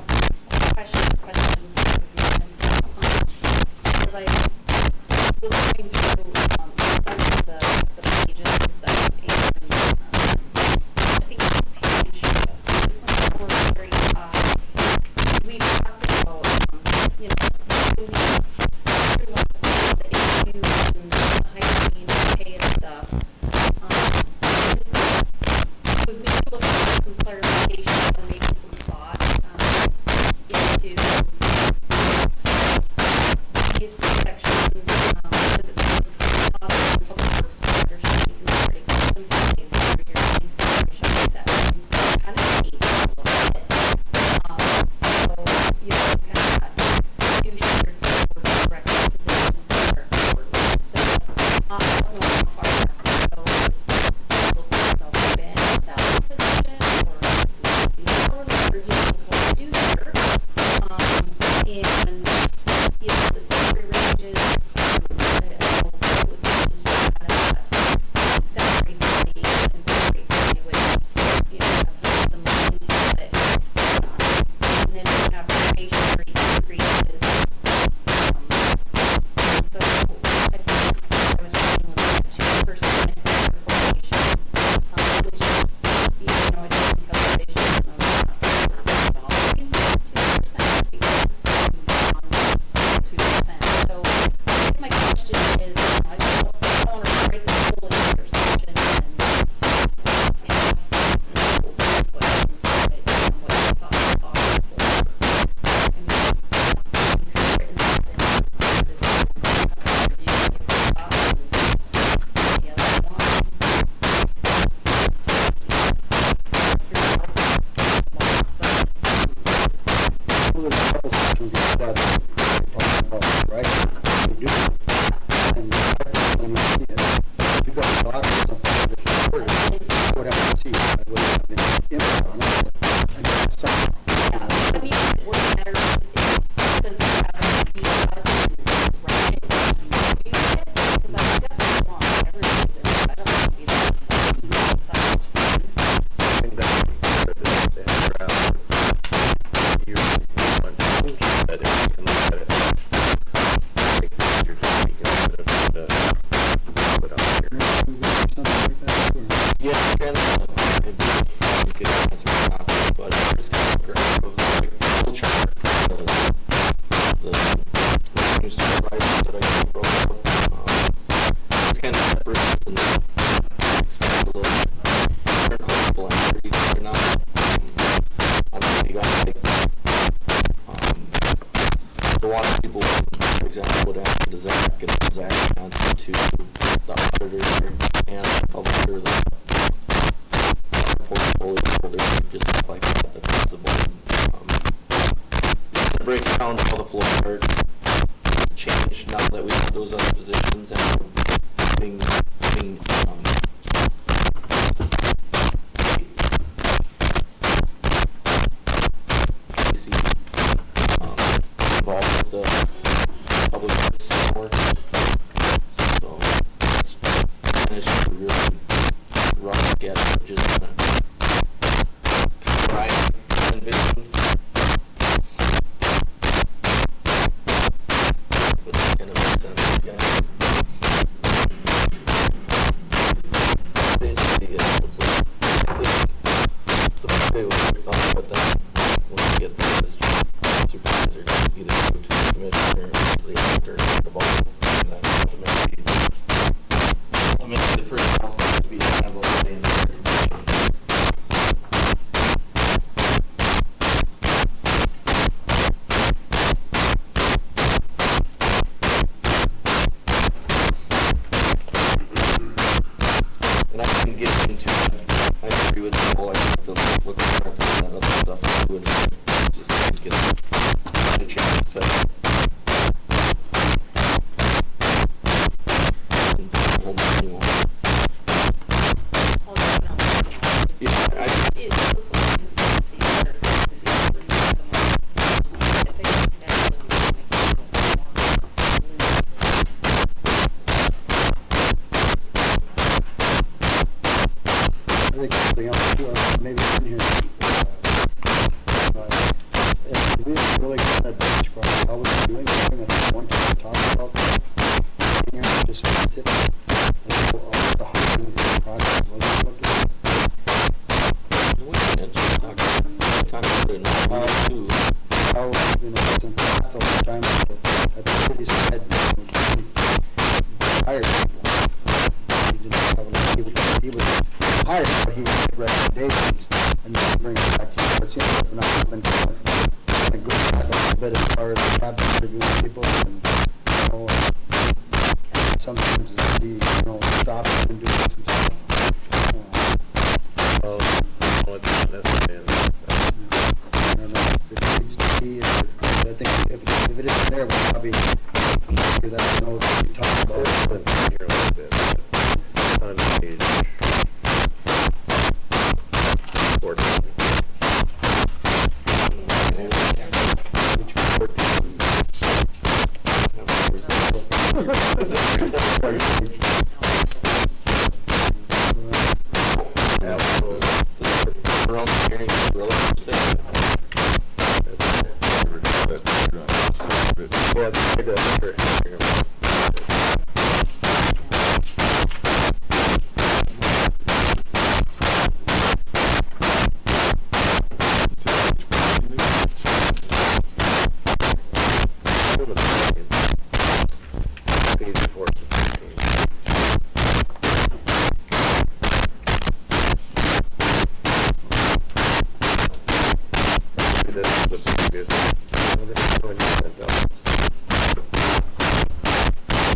questions as I was going through some of the pages and stuff, and I think this page, from the very top, we talked about, you know, everyone, the issues and the hygiene and pay and stuff. This was maybe looking for some clarification or maybe some thought into these sections, because it says the city office and public works director shall be considered exempt employees under your city salary shall be set. Kind of neat a little bit. So, you know, kind of got two shared board director positions that are forward. So, I don't know how far that will go. Look myself up in a salary position or hourly, or you know, what to do there. And you know, the salary ranges, it was mentioned kind of that salary study and pay rate study would, you know, have the money into it. And then we have probationary increases. So I think I was reading was 2% after probation, which, you know, I did some calculations and I was not super involved in 2% because 2%. So I guess my question is, I don't want to break the whole entire section and put into it and what I thought was possible. And something could have written that in this review and the other one.
Well, there's a couple sections like that we're talking about, right? We do. And when you see it, if you got a thought or something, I would have to see it. I would have been input on it. I guess some,
Yeah, I mean, it would matter since I haven't been out and read it and reviewed it, because I definitely want everybody's input. I don't want to be there until I decide which one.
I think that would be good to have draft. You want to look at it, you can look at it. Makes it easier to speak instead of put out here.
something like that.
Yeah, kind of, maybe you could answer my topic, but there's kind of a graph of like full chart, the new supervisors that I broke up. It's kind of separates and explains a little different how people are treated right now. Obviously, you got like the water people, for example, would answer to Zach, and Zach answered to the auditor and the publisher, the portfolio holder, just stuff like that, if possible. It breaks down how the flow chart changed now that we have those other positions and being Casey involved with the public works more. So it's just a really rough sketch, just kind of right envision. But that kind of makes sense, yeah. Basically, it's something we worked on, but then when we get this supervisor, either go to the commissioner or the auditor, the boss, and then ultimately the first house has to be handled by the entire commission. And I can get into, I agree with the whole, I have to look at that other stuff too, and just get a chance to
really kind of describe how we're doing. I think one time we talked about that. Here, just missed it. And so all the hiring process was looking. How, you know, it's in past all the time at the city side, hired people. He didn't have a, he was hired, but he would make recommendations and then bring it back to you. It seems like we're not been kind of good back a little bit as far as the job interviewing people and, you know, sometimes it's the, you know, stop and do some stuff.
Well, it's not necessarily,
I don't know if it needs to be, or I think if it isn't there, we'll probably figure that, you know, that we talked about.
but here a little bit, but on page 14. Yeah, I Page 14. This is the previous. This is when you sent out.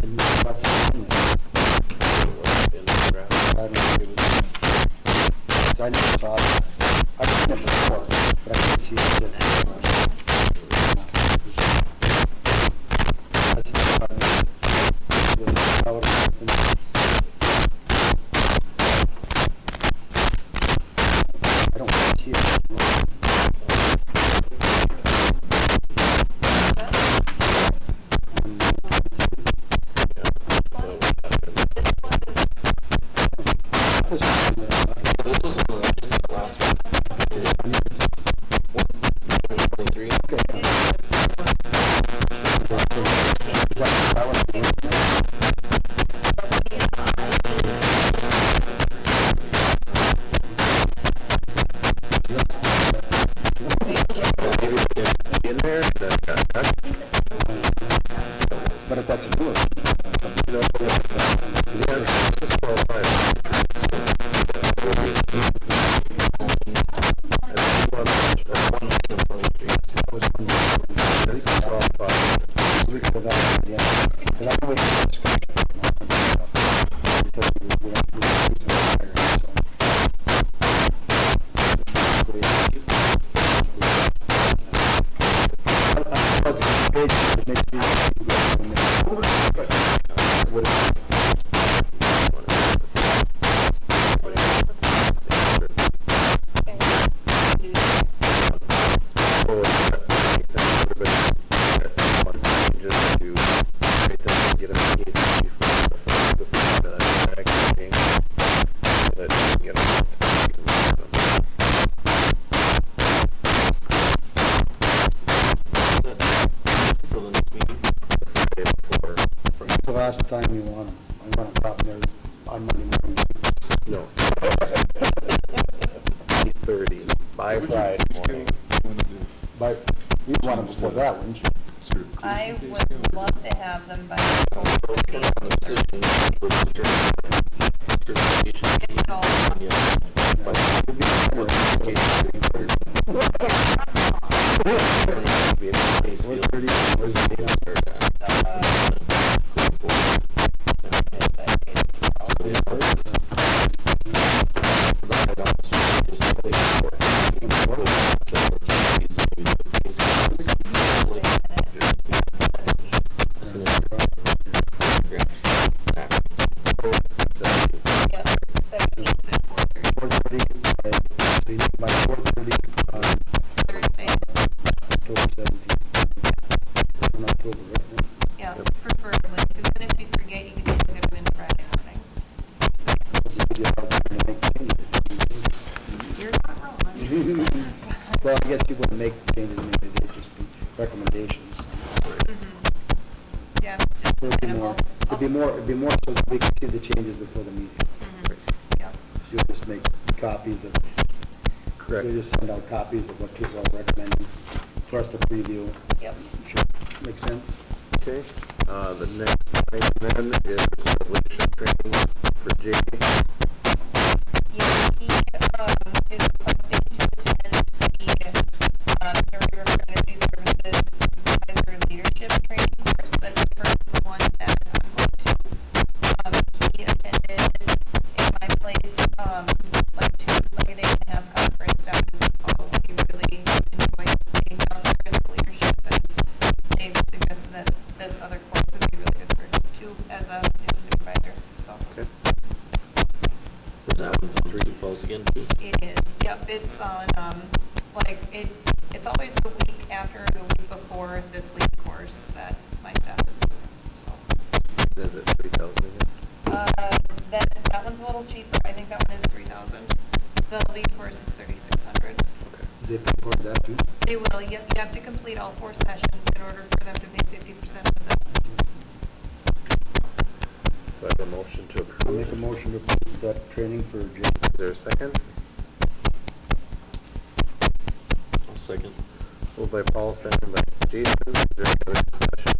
And that's something that
In the draft.
I don't agree with. I never saw it. I've seen it before, but I didn't see it this. That's just about it. Really, I would have something. I don't see it.
In there,
But if that's a new one, we could have asked, yeah. Because I know we had a discussion because we don't do some hiring, so. That's a page that makes me that's what it is. The last time you want them, I want to pop there on Monday morning.
No. 8:30 by Friday morning.
But you want them before that, wouldn't you?
I would love to have them by October. Yeah, preferably, because then if you forget, you can just get them in Friday morning. You're not wrong.
Well, I guess you wouldn't make the changes, maybe they'd just be recommendations.
Yeah, just
It'd be
kind of,
more, it'd be more so that we can see the changes before the meeting.
yeah.
You'll just make copies of,
Correct.
you'll just send out copies of what people are recommending for us to preview.
Yep.
Should make sense?
Okay, the next item then is leadership training for Jay.
Yeah, he is requesting to attend the Missouri River Energy Services Supervisor Leadership Training course. That's the first one that I'm going to. He attended in my place like a day and a half conference down in Falls. He really enjoyed getting down there in the leadership, and Dave suggested that this other course would be really good for him too as a new supervisor. So.
Okay.
Was that one on Three Falls again, too?
It is, yep, it's on, it's always the week after, the week before this lead course that my staff is doing, so.
Is it 3,000 again?
That one's a little cheaper, I think that one is 3,000. The lead course is 3,600.
Okay.
They pay for that too?
They will, you have to complete all 4 sessions in order for them to pay 50% of the.
Do I have a motion to approve?
I'll make a motion to approve that training for Jay.
Is there a second?
I'll second.
Moved by Paul, second by Jason. Is there any other discussion?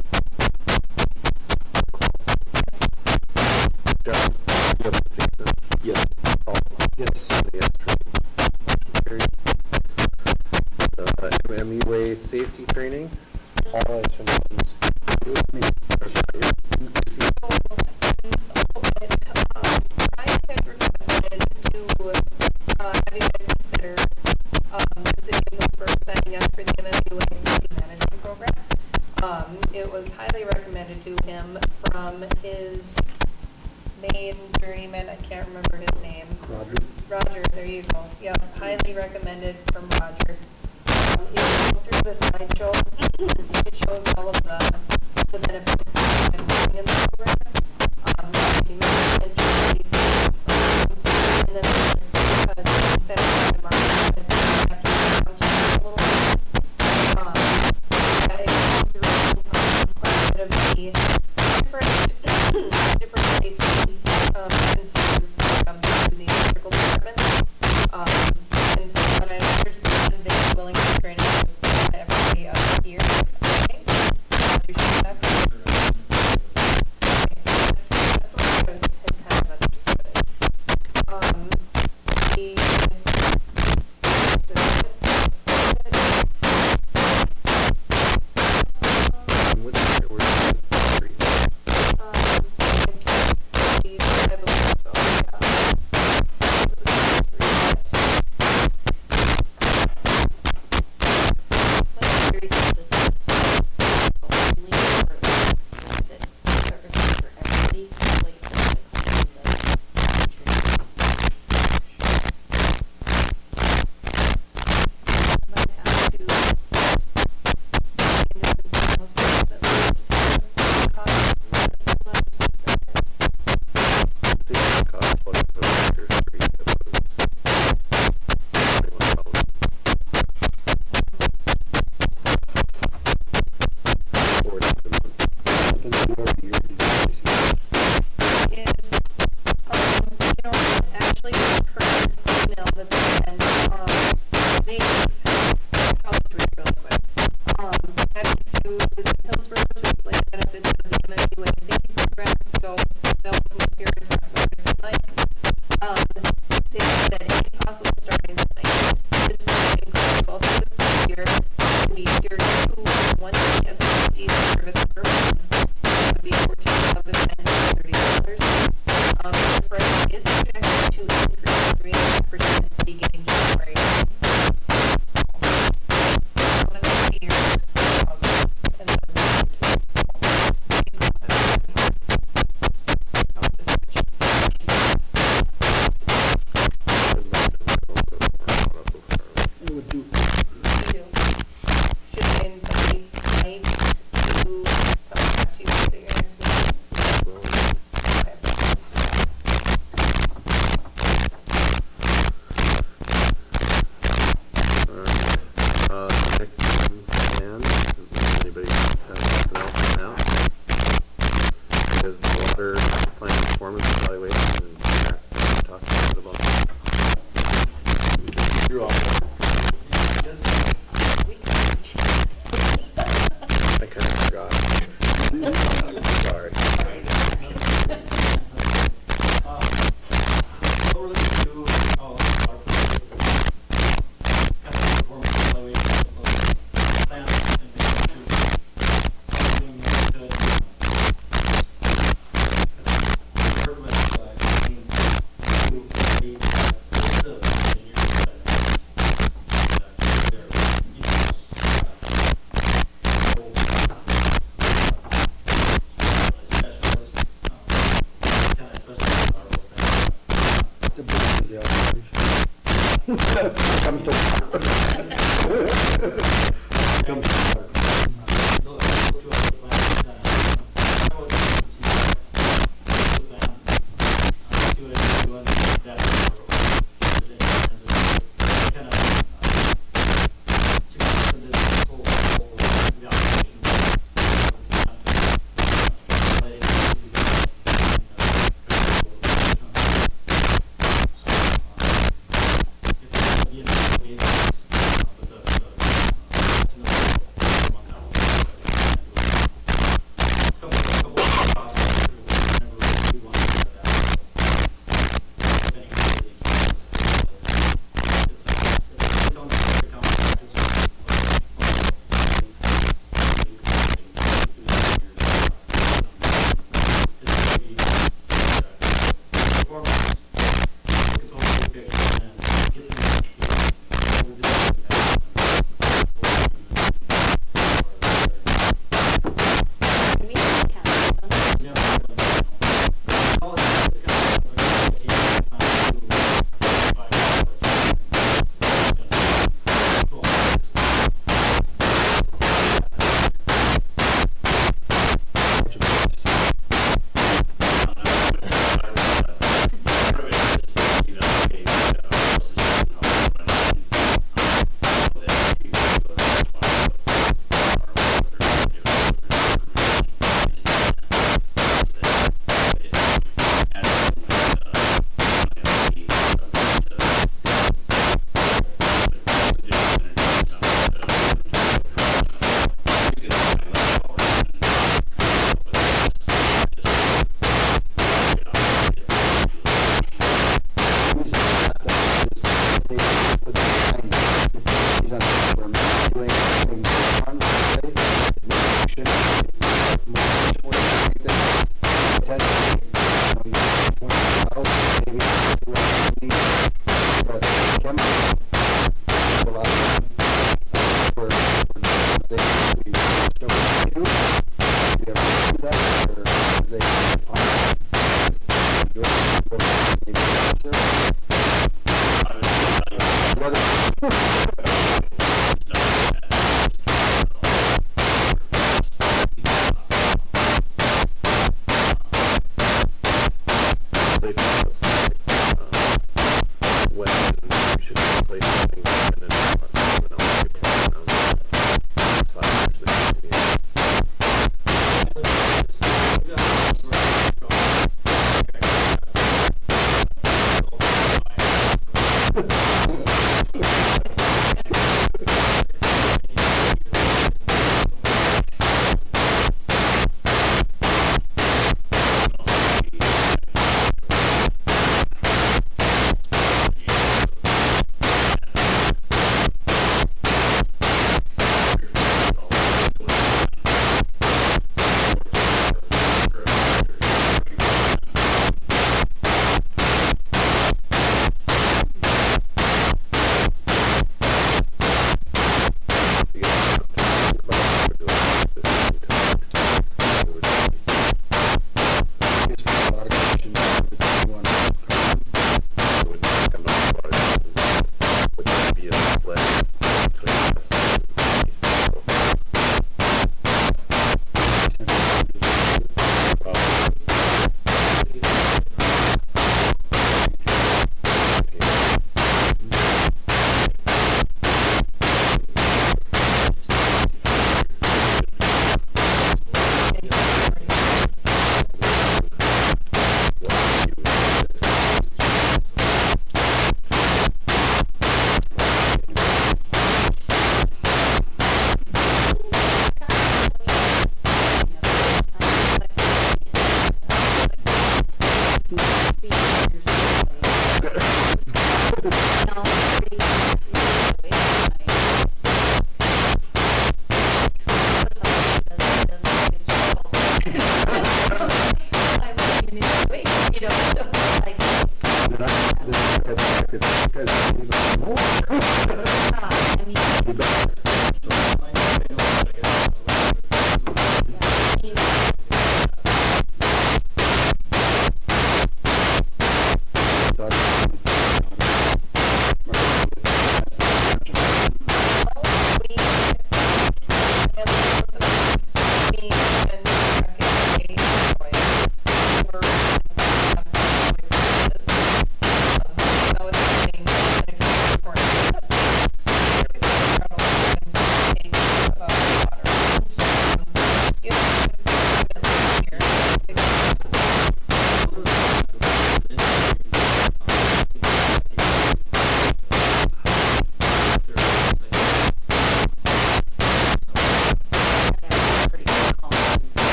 John? Yep. Jason?
Yes.
Paul?
Yes.
Yes. Motion carries. MUA safety training. Paul has some
Me.
I had requested to have you guys consider the city of Hillsboro signing up for the MMUA Safety Management Program. It was highly recommended to him from his main journeyman, I can't remember his name. Roger, there you go. Yep, highly recommended from Roger. If you go through the slideshow, it shows all of the benefits of being in the program. If you make and then there's $75 market, and you have to count a little bit. That goes through quite a bit of the different safety concerns when it comes to the electrical department. And from what I understand, they're willing to train every year. Okay? You should have. That's what I had kind of understood.
Comes to Comes to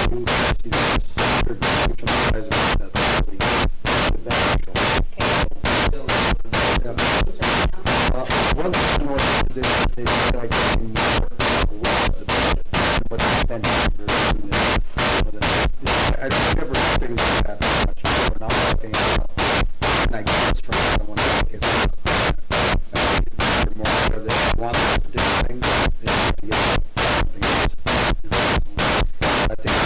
do, see this, standard function size of it, that's really beneficial. One thing I noticed is they like getting more of the budget, what they spend on doing this. So that, I don't ever figured that much, we're not paying and I guess from someone that gets more aware that they want different things, they have to get something else. I think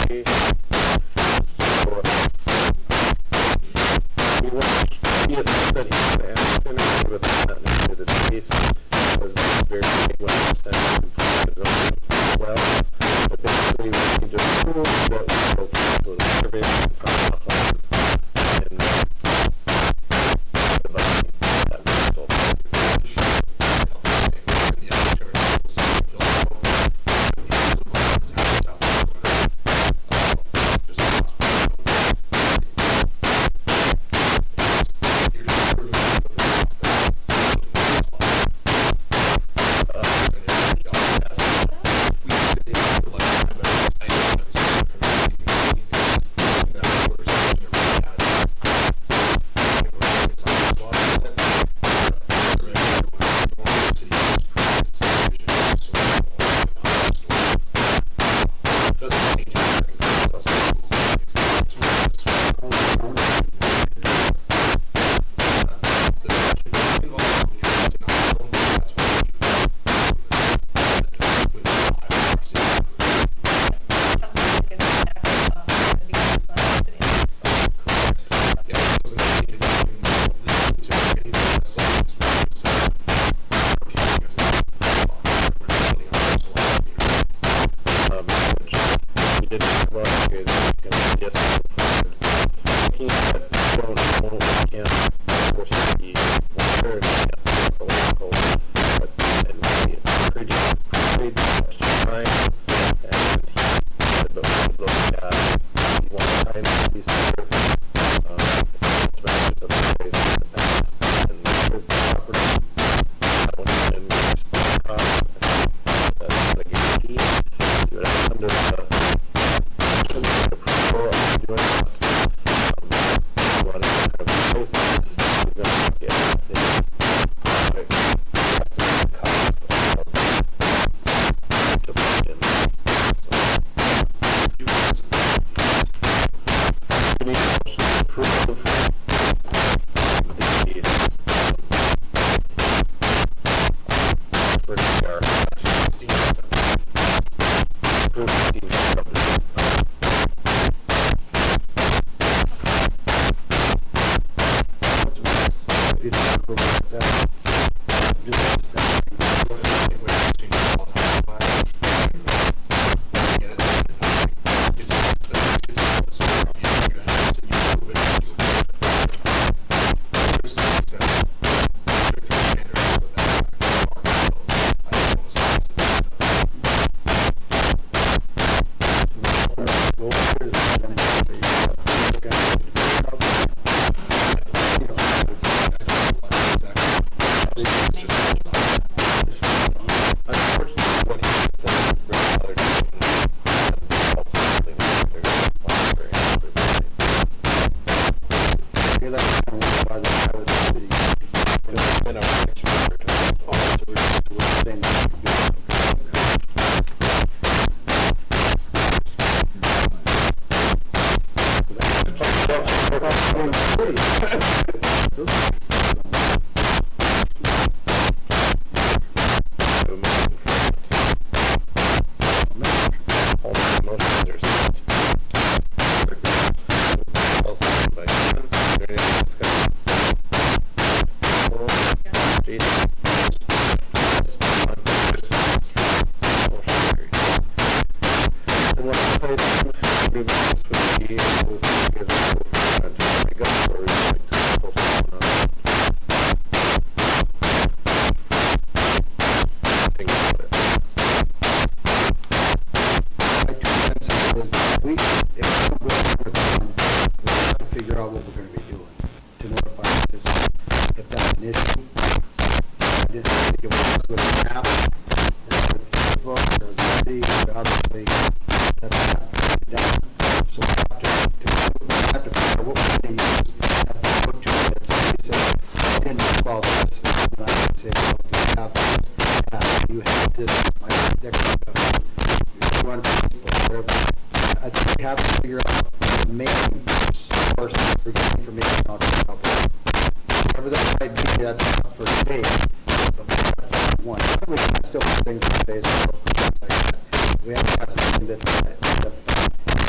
community. So, we he has said he's going to ask Senator, but that's not necessarily the case. Was very big when he sent his own as well. But basically, we can just prove that we go to the survey and sign off on and that result.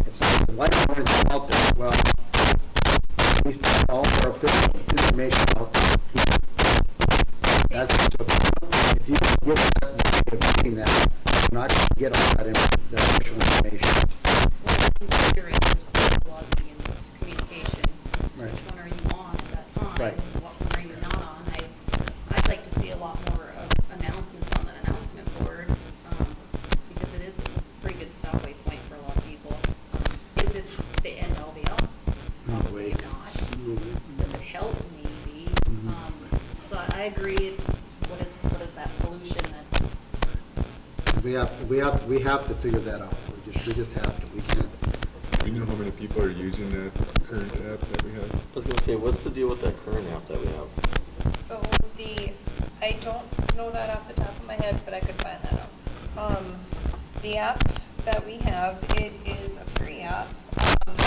if someone says, why don't you know anything about this? Well, we put all our official information out. That's, if you can get that, if you're getting that, you're not going to get all that official information.
Configuring your logging and communication. It's
Right.
which one are you on at that time?
Right.
What one are you not on? I'd like to see a lot more announcements on that announcement board, because it is a pretty good stopping point for a lot of people. Is it the end all be all? Probably not. Does it help? Maybe. So I agree, what is that solution that?
We have to figure that out. We just have to. We can't.
Do you know how many people are using that current app that we have?
I was gonna say, what's the deal with that current app that we have?
So I don't know that off the top of my head, but I could find that out. The app that we have, it is a free app, but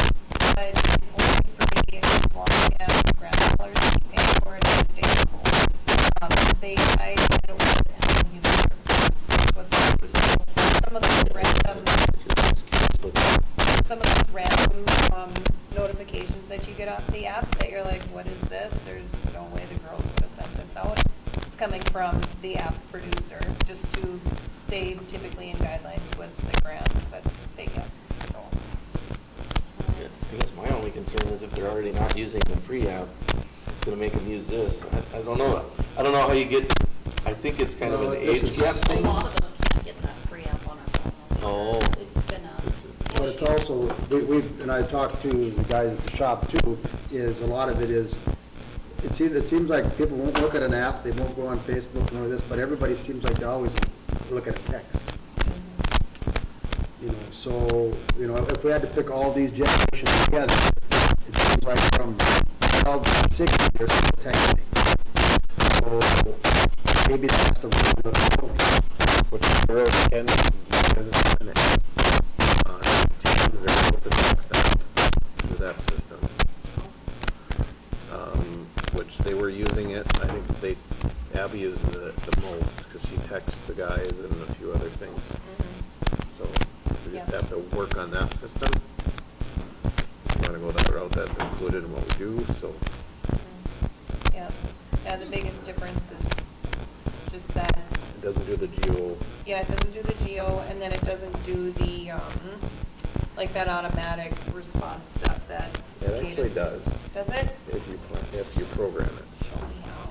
it's only free as long as grant dollars are paying for it at the state level. I don't know how many users, but some of the random notifications that you get off the app that you're like, what is this? There's no way the girls would have sent this out. It's coming from the app producer, just to stay typically in guidelines with the grants that they get, so.
I guess my only concern is if they're already not using the free app, it's gonna make them use this. I don't know. I don't know how you get, I think it's kind of
Well,
an
this
age
is-
gap
A
thing.
lot of us can't get that free app on our phone.
Oh.
It's been a.
But it's also, and I talked to the guys at the shop too, is a lot of it is, it seems like people won't look at an app, they won't go on Facebook and all this, but everybody seems like they always look at a text. You know, so, you know, if we had to pick all these generations together, it seems like from 12 to 60, there's texting. So maybe that's the way to go.
Which girls can use an app on Teams or with the text app through that system. Which they were using it, I think Abby uses it the most because she texts the guys and a few other things. So we just have to work on that system. We want to go that route, that's included in what we do, so.
Yeah, the biggest difference is just that,
It doesn't do the geo.
yeah, it doesn't do the geo, and then it doesn't do the, like that automatic response stuff that.
It actually
Cadence-
does,
Does it?
if you program it.
Show me how.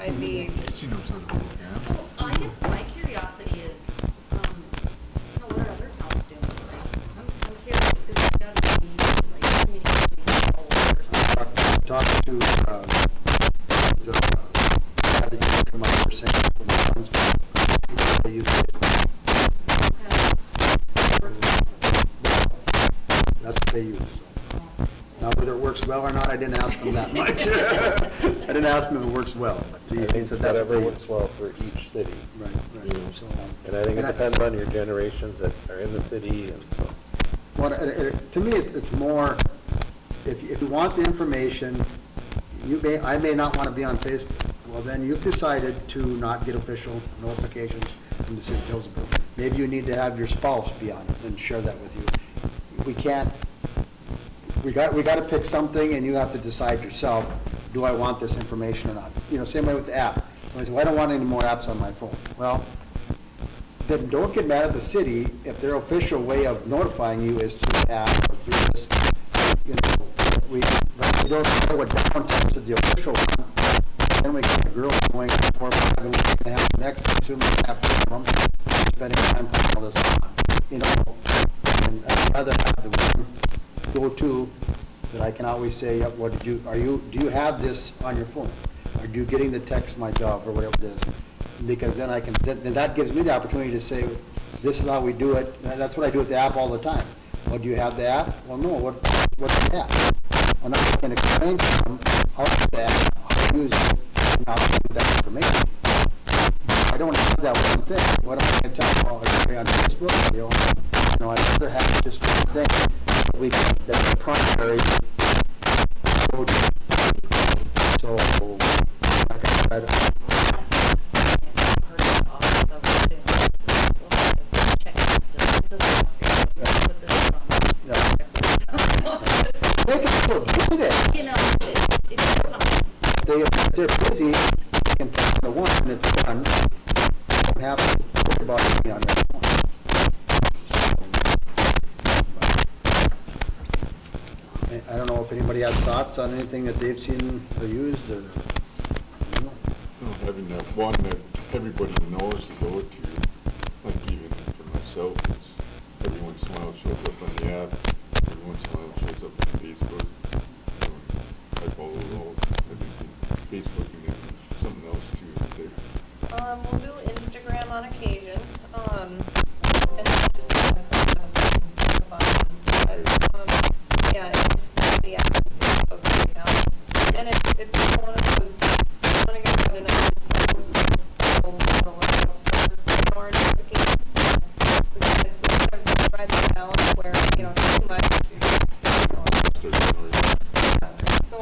I'd be,
She knows how to do it, yeah.
So I guess my curiosity is, what are other towns doing? I'm curious because we gotta be like communicating all over.
Talked to, the guy that used to come out here saying from the towns, he said they use Facebook. That's what they use. So. Now, whether it works well or not, I didn't ask him that much. I didn't ask him if it works well, but
I
he
think
said that's what
whatever
they
works
use.
well for each city.
Right, right. So,
And I think it
and
depends on your generations that are in the city and so.
Well, to me, it's more, if you want the information, I may not want to be on Facebook. Well, then you've decided to not get official notifications from the city of Hillsboro. Maybe you need to have your spouse be on it and share that with you. We can't, we got to pick something and you have to decide yourself, do I want this information or not? You know, same way with the app. Somebody says, well, I don't want any more apps on my phone. Well, then don't get mad at the city if their official way of notifying you is through the app or through this. You know, we don't know what downtown is the official one. Then we got the girls going 4 or 5 and we're gonna have the next, assuming we have to, spending time putting all this on. You know, and I'd rather have the one go-to that I can always say, yep, what did you, do you have this on your phone? Are you getting the text, my job, or whatever it is? Because then then that gives me the opportunity to say, this is how we do it. And that's what I do with the app all the time. Well, do you have the app? Well, no, what's the app? Well, now I can explain to them how to the app, how to use it, and how to do that information. I don't have that one thing. What am I going to tell them? Well, everybody on Facebook, you know, I'd rather have just one thing that's the primary go-to. So, like I said,
Check
Well, do that.
You know, it's something.
If they're busy, they can talk to one and it's done. Don't have to worry about it on their phone. I don't know if anybody has thoughts on anything that they've seen or used or, you know.
Having that one that everybody knows to go to, like even for myself, it's every once in a while it shows up on the app, every once in a while it shows up on Facebook. I follow all, everything, Facebook and then something else too there.
We'll do Instagram on occasion, and then just kind of the buttons. Yeah, it's the app of right now. And it's one of those, you want to get out enough more notifications. We kind of ride the balance where, you know, too much.
Start generating.
So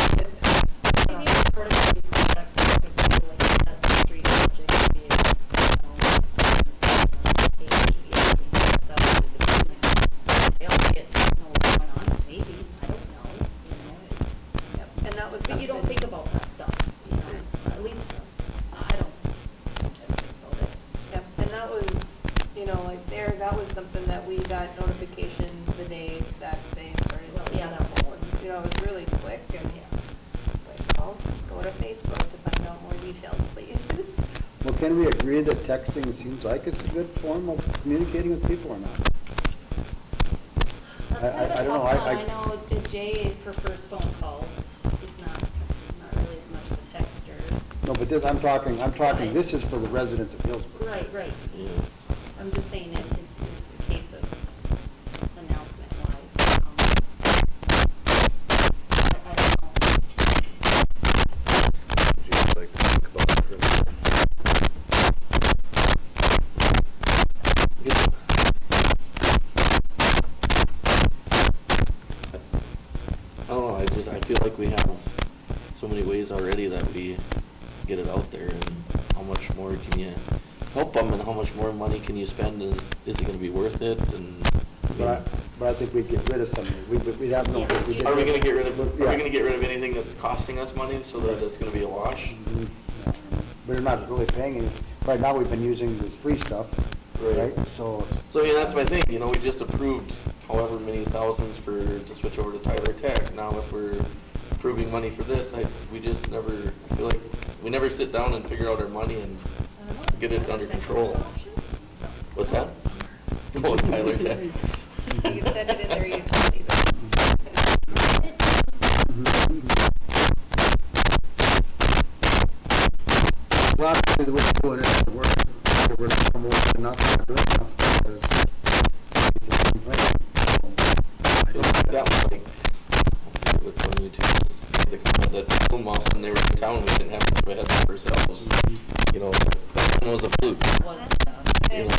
Maybe it's sort of a product that could be like a street project, maybe it's, they all get to know what's going on, maybe, I don't know, you know.
Yep, and that was
But you don't
something-
think about that stuff, you know, at least, I don't sometimes think about it.
Yep, and that was, you know, like there, that was something that we got notification the day that they started.
Well, yeah, that was-
You know, it was really quick and, it's like, oh, go to Facebook to find out more details, please.
Well, can we agree that texting seems like it's a good form of communicating with people or not?
That's kind of
I
a
don't know,
tough one.
I-
I know Jay prefers phone calls. He's not really as much of a texter.
No, but this, I'm talking, this is for the residents of Hillsboro.
Right. I'm just saying it is a case of announcement wise. I don't know.
Would you guys like to think about that for a minute?
I don't know, I feel like we have so many ways already that we get it out there, and how much more can you help them, and how much more money can you spend, is it gonna be worth it, and.
But I think we'd get rid of some, we'd have no.
Yeah.
we did
Are we
this-
gonna get rid of,
Yeah.
are we gonna get rid of anything that's costing us money, so that it's gonna be a wash?
Mhm. Yeah. We're not really paying any, right now we've been using this free stuff, right? So,
So, yeah, that's my thing, you know, we just approved however many thousands to switch over to Tyler Tech. Now if we're approving money for this, we just never, I feel like, we never sit down and figure out our money and get it under control. What's that? Oh, Tyler Tech.
You can send it in their utility bills.
well, actually, the way we're doing it, we're not promoting enough, not doing enough, because people complain. I
So
don't think
that was like, what's on YouTube, the comment that boom, all of a sudden they were in town, we didn't have to go ahead for ourselves. You know, that one was a fluke. You
And,
know,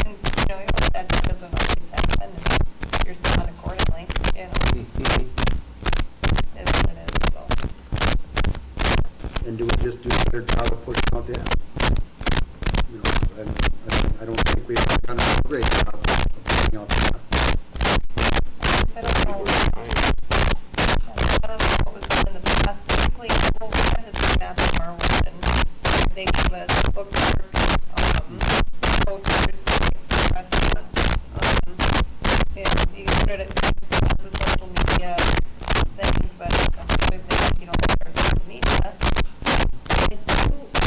and, you know, that doesn't always happen, and you're still not accordingly, you know, is what it is, so.
And do we just do a better job of pushing out the app? You know, I don't think we've done a great job of pushing out the app.
I don't know, I don't know what was done in the past, typically, we'll send this map from our work, and they give us bookmarks, posters, restaurants, and you can put it as the social media things, but with the, you know, our social media.
I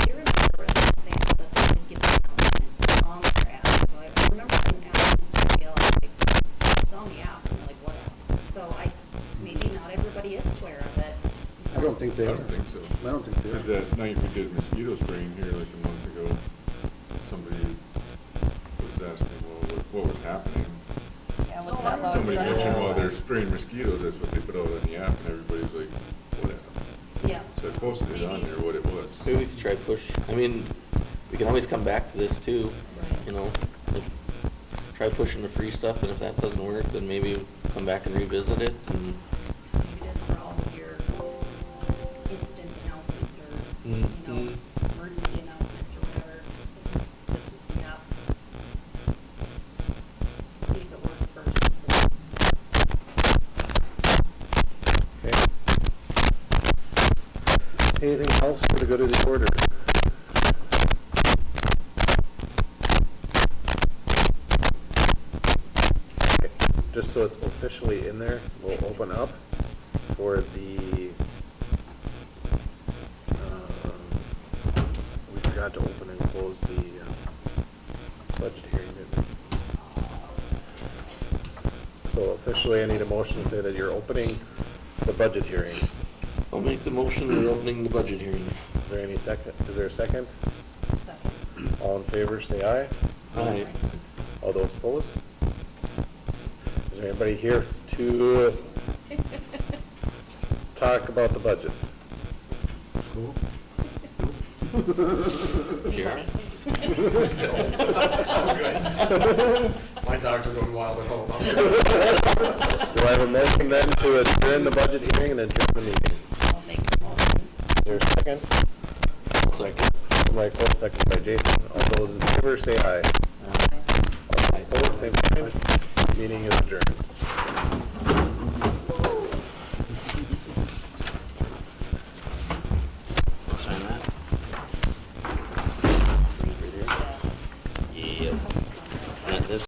do remember that saying that they didn't get the announcement on their app. So I remember an app in Seattle, like, it's on the app, and they're like, what app? So maybe not everybody is aware of it.
I don't think they
I
are.
don't think so.
I don't think they
Because
are.
that night we did mosquito spraying here like a month ago, somebody was asking, well, what was happening?
Yeah, what's
Oh,
that
I
loud
Somebody
sound?
mentioned, well, they're spraying mosquitoes, that's what they put out on the app, and everybody was like, whatever.
Yeah.
So I posted it on there, what it was.
maybe we could try push, I mean, we can always come back to this too, you know, like, try pushing the free stuff, and if that doesn't work, then maybe come back and revisit it, and,
Maybe it is for all of your instant announcements or, you know, emergency announcements or whatever. This is the app. See if it works first.
Anything else for the good of the order? Okay, just so it's officially in there, we'll open up for the, we forgot to open and close the budget hearing, didn't we? So officially, I need a motion to say that you're opening the budget hearing.
I'll make the motion, we're opening the budget hearing.
Is there any second, is there a second?
Second.
All in favor, say aye.
Aye.
All those opposed? Is there anybody here to talk about the budget?
Sharon?
My dogs are going wild at home.
Do I have a motion then to adjourn the budget hearing and adjourn the meeting?
I'll make the motion.
Is there a second?
Second.
Michael, second by Jason. All those in favor, say aye. All opposed, same sign. Meeting is adjourned.